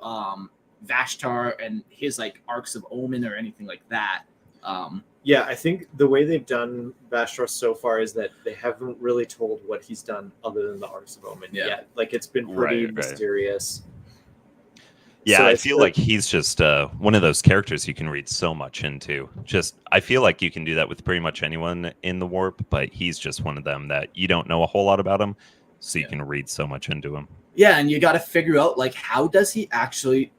Vashtar and his like arcs of omen or anything like that. Yeah, I think the way they've done Vashtorr so far is that they haven't really told what he's done other than the arcs of omen yet. Like it's been pretty mysterious. Yeah, So I feel like he's just one of those characters you can read so much into. I feel like you can do that with pretty much anyone in the warp, but he's just one of them that you don't know a whole lot about him, so you can read so much into him. Yeah, and you got to figure out like how does he actually?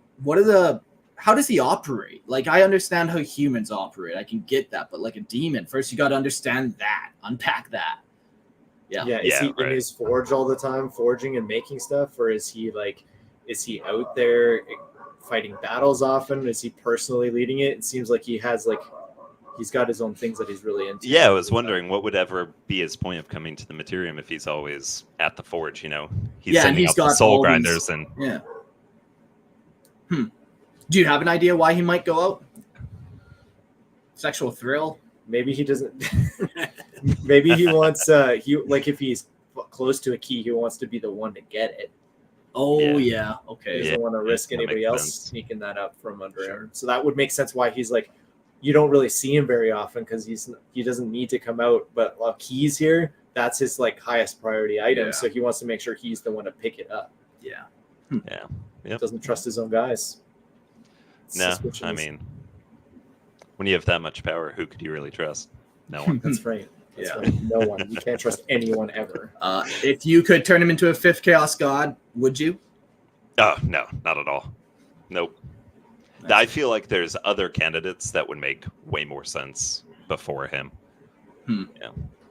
How does he operate? Like I understand how humans operate, I can get that, but like a demon, first you got to understand that, unpack that. Yeah. Is he in his forge all the time, forging and making stuff, or is he out there fighting battles often? Is he personally leading it? It seems like he's got his own things that he's really into. Yeah, I was wondering what would ever be his point of coming to the Materium if he's always at the forge, He's sending out the soul grinders and Do you have an idea why he might go out? Sexual thrill? Maybe he doesn't. Maybe he wants. If he's close to a key, he wants to be the one to get it. Oh yeah. Okay. He doesn't want to risk anybody else sneaking that up from under him. So that would make sense why he's like. You don't really see him very often because he doesn't need to come out. But while he's here, that's his like highest priority item. So he wants to make sure he's the one to pick it up. Yeah. Yeah. Yep. Doesn't trust his own guys. No, I mean, when you have that much power, who could you really trust? No one. That's right. Right. No one. You can't trust anyone ever. If you could turn him into a 5th Chaos God, would you? Oh, no, not at all. Nope. I feel like there's other candidates that would make way more sense before him.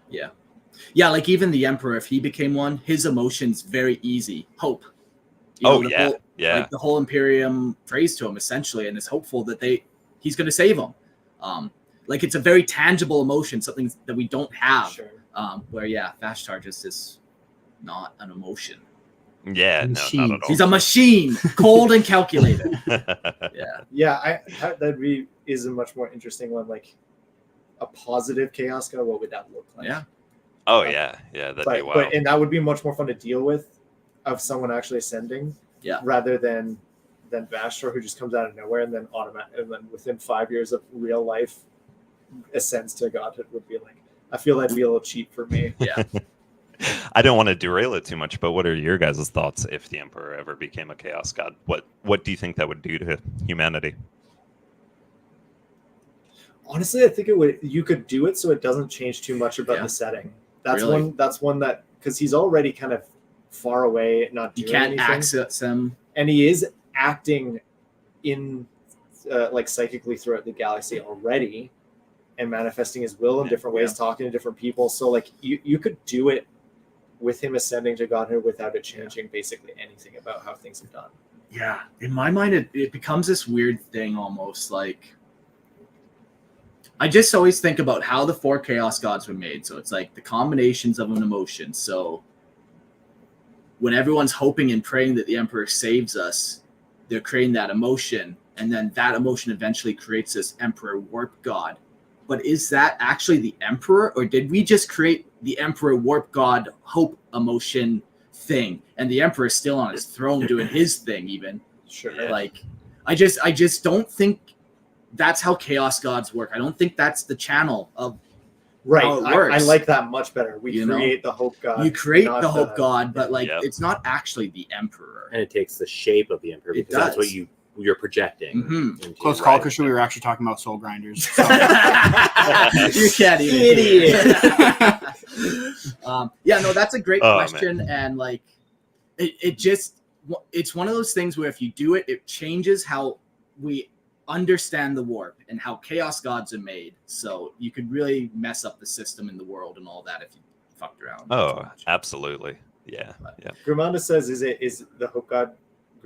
Yeah, like even the Emperor, if he became one, his emotions very easy. Hope. Like the whole Imperium prays to him essentially and is hopeful that he's going to save him. Like it's a very tangible emotion, something that we don't have. Sure. Where Vashtar just is not an emotion. Yeah, no, not at all. He's a machine, cold and calculated. That is a much more interesting one. Like a positive Chaos God, what would that look like? Yeah. Oh yeah, that'd be wild. And that would be much more fun to deal with, of someone actually ascending. Yeah. Rather than Vashtorr, who just comes out of nowhere and then within 5 years of real life ascends to godhood. Would be like, I feel that'd be a little cheap for me. Yeah. I don't want to derail it too much, but what are your guys' thoughts if the Emperor ever became a Chaos God? What do you think that would do to humanity? Honestly, I think you could do it so it doesn't change too much about the setting. That's one that because he's already kind of far away, not doing anything. You can't access him. And he is acting in like psychically throughout the galaxy already and manifesting his will in different ways, talking to different people. So like you could do it with him ascending to godhood without it changing basically anything about how things are done. Yeah. In my mind, it becomes this weird thing almost like I just always think about how the 4 Chaos Gods were made. So it's like the combinations of an emotion. So when everyone's hoping and praying that the Emperor saves us, they're creating that emotion. And then that emotion eventually creates this Emperor Warp God. But is that actually the Emperor? Or did we just create the Emperor Warp God hope emotion thing? And the Emperor is still on his throne doing his thing even. Sure. Like, I just don't think that's how Chaos Gods work. I don't think that's the channel of how it works. I like that much better. We create the Hope God. You create the Hope God, but like it's not actually the Emperor. And it takes the shape of the Emperor because that's what you're projecting. Mm-hmm. Close call, because we were actually talking about soul grinders. So. You can't even. Idiot. That's a great question. Man. And like, it's one of those things where if you do it, it changes how we understand the warp and how Chaos Gods are made. So you could really mess up the system in the world and all that if you fucked around. Oh, absolutely. Yeah. Grimanda says, is the Hope God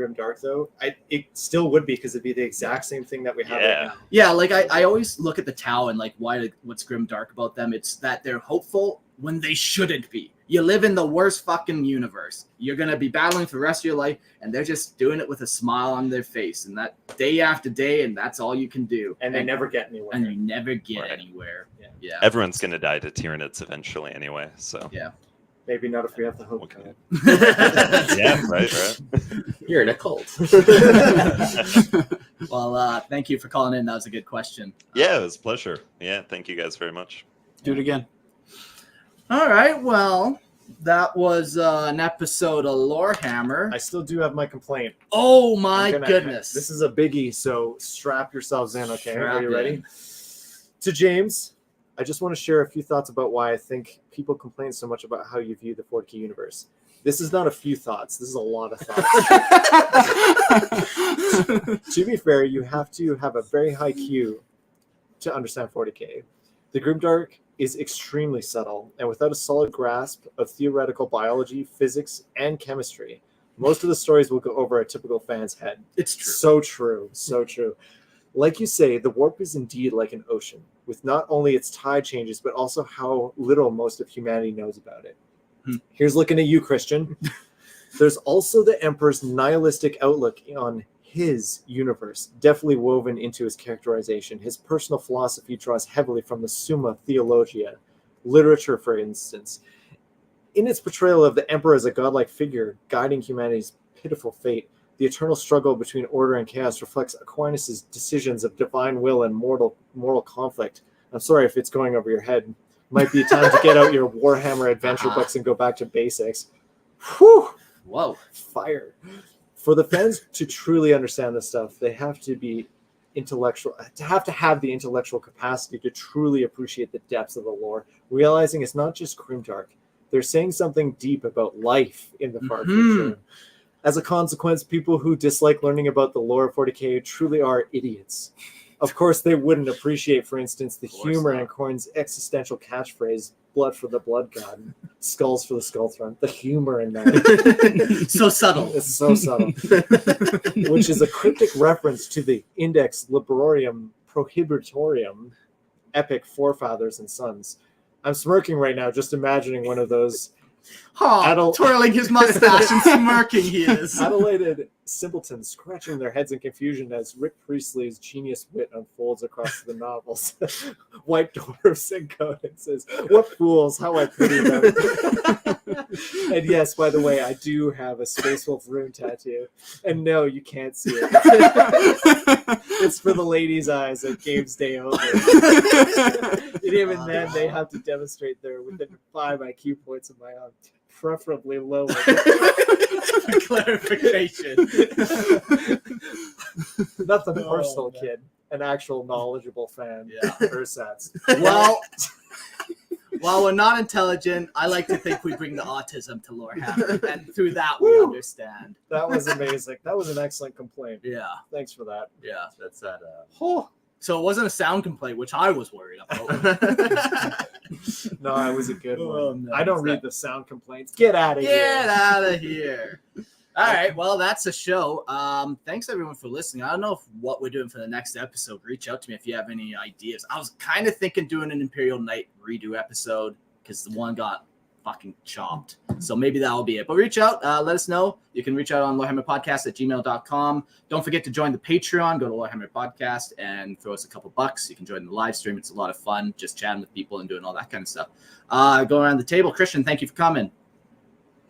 Grimdark, though, it still would be, because it'd be the exact same thing that we have right now. Yeah, like I always look at the Tau and like what's grimdark about them. It's that they're hopeful when they shouldn't be. You live in the worst fucking universe. You're gonna be battling for the rest of your life, and they're just doing it with a smile on their face, and that day after day, and that's all you can do. And they never get anywhere. And you never get anywhere. Yeah. Everyone's gonna die to Tyranids eventually, anyway. So yeah. Maybe not if we have the hope. Okay. Yeah, right. You're in a cult. Well, thank you for calling in. That was a good question. Yeah, it was a pleasure. Yeah, thank you guys very much. Do it again. All right. Well, that was an episode of Lorehammer. I still do have my complaint. Oh my goodness. This is a biggie, so strap yourselves in, okay? Are you Strap ready? in. To James, I just want to share a few thoughts about why I think people complain so much about how you view the 40K universe. This is not a few thoughts. This is a lot of thoughts. To be fair, you have to have a very high Q to understand 40K. The Grimdark is extremely subtle, and without a solid grasp of theoretical biology, physics, and chemistry, most of the stories will go over a typical fan's head. It's true. So true. So true. Like you say, the warp is indeed like an ocean, with not only its tide changes, but also how little most of humanity knows about it. Here's looking at you, Christian. There's also the Emperor's nihilistic outlook on his universe, definitely woven into his characterization. His personal philosophy draws heavily from the Summa Theologia, literature, for instance. In its portrayal of the Emperor as a godlike figure guiding humanity's pitiful fate, the eternal struggle between order and chaos reflects Aquinas' decisions of divine will and moral conflict. I'm sorry if it's going over your head. Might be time to get out your Warhammer adventure books and go back to basics. Whew! Whoa. Fire. For the fans to truly understand this stuff, they have to be intellectual, to have the intellectual capacity to truly appreciate the depths of the lore, realizing it's not just grimdark. They're saying something deep about life in the far future. As a consequence, people who dislike learning about the lore of 40K truly are idiots. Of course, they wouldn't appreciate, for instance, the humor in Corn's existential catchphrase, blood for the blood god, skulls for the skull throne. The humor in that. So subtle. It's so subtle. Which is a cryptic reference to the Index Librorum Prohibitorium, epic Forefathers and Sons. I'm smirking right now, just imagining one of those twirling his mustache and smirking he is. Adelaide simpletons scratching their heads in confusion as Rick Priestley's genius wit unfolds across the novels. White dwarfs and says, "What fools, how I pity them." And yes, by the way, I do have a Space Wolf rune tattoo. And no, you can't see it. It's for the ladies' eyes at Games Day only. And even then, they have to demonstrate they're within 5 IQ points of my own, preferably lower. Clarification. Nothing personal, kid. An actual knowledgeable fan. Yeah. Ursats. Well, while we're not intelligent, I like to think we bring the autism to Lorehammer, and through that we understand. That was amazing. That was an excellent complaint. Yeah. Thanks for that. Yeah. That's that. So it wasn't a sound complaint, which I was worried about. No, it was a good one. Oh, no, I don't read the sound complaints. Get out of here. Get out of here. All right, well, that's the show. Thanks, everyone, for listening. I don't know what we're doing for the next episode. Reach out to me if you have any ideas. I was kind of thinking doing an Imperial Knight redo episode because the one got fucking chopped. So maybe that'll be it. But reach out. Let us know. You can reach out on lorehammerpodcast@gmail.com. Don't forget to join the Patreon. Go to Lorehammer Podcast and throw us a couple bucks. You can join the live stream. It's a lot of fun just chatting with people and doing all that kind of stuff. Go around the table. Christian, thank you for coming.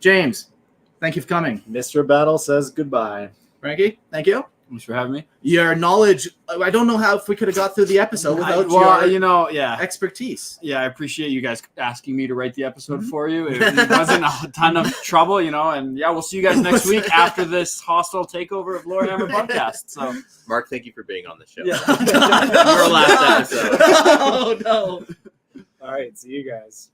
James, thank you for coming. Mr. Battle says goodbye. Frankie, thank you. Thanks for having me. Your knowledge, I don't know how if we could have got through the episode without your expertise. Yeah, I appreciate you guys asking me to write the episode for you. It wasn't a ton of trouble, and yeah, we'll see you guys next week after this hostile takeover of Lorehammer Podcast. So, Mark, thank you for being on the show. Yeah. Your last episode. Oh, no. All right, see you guys.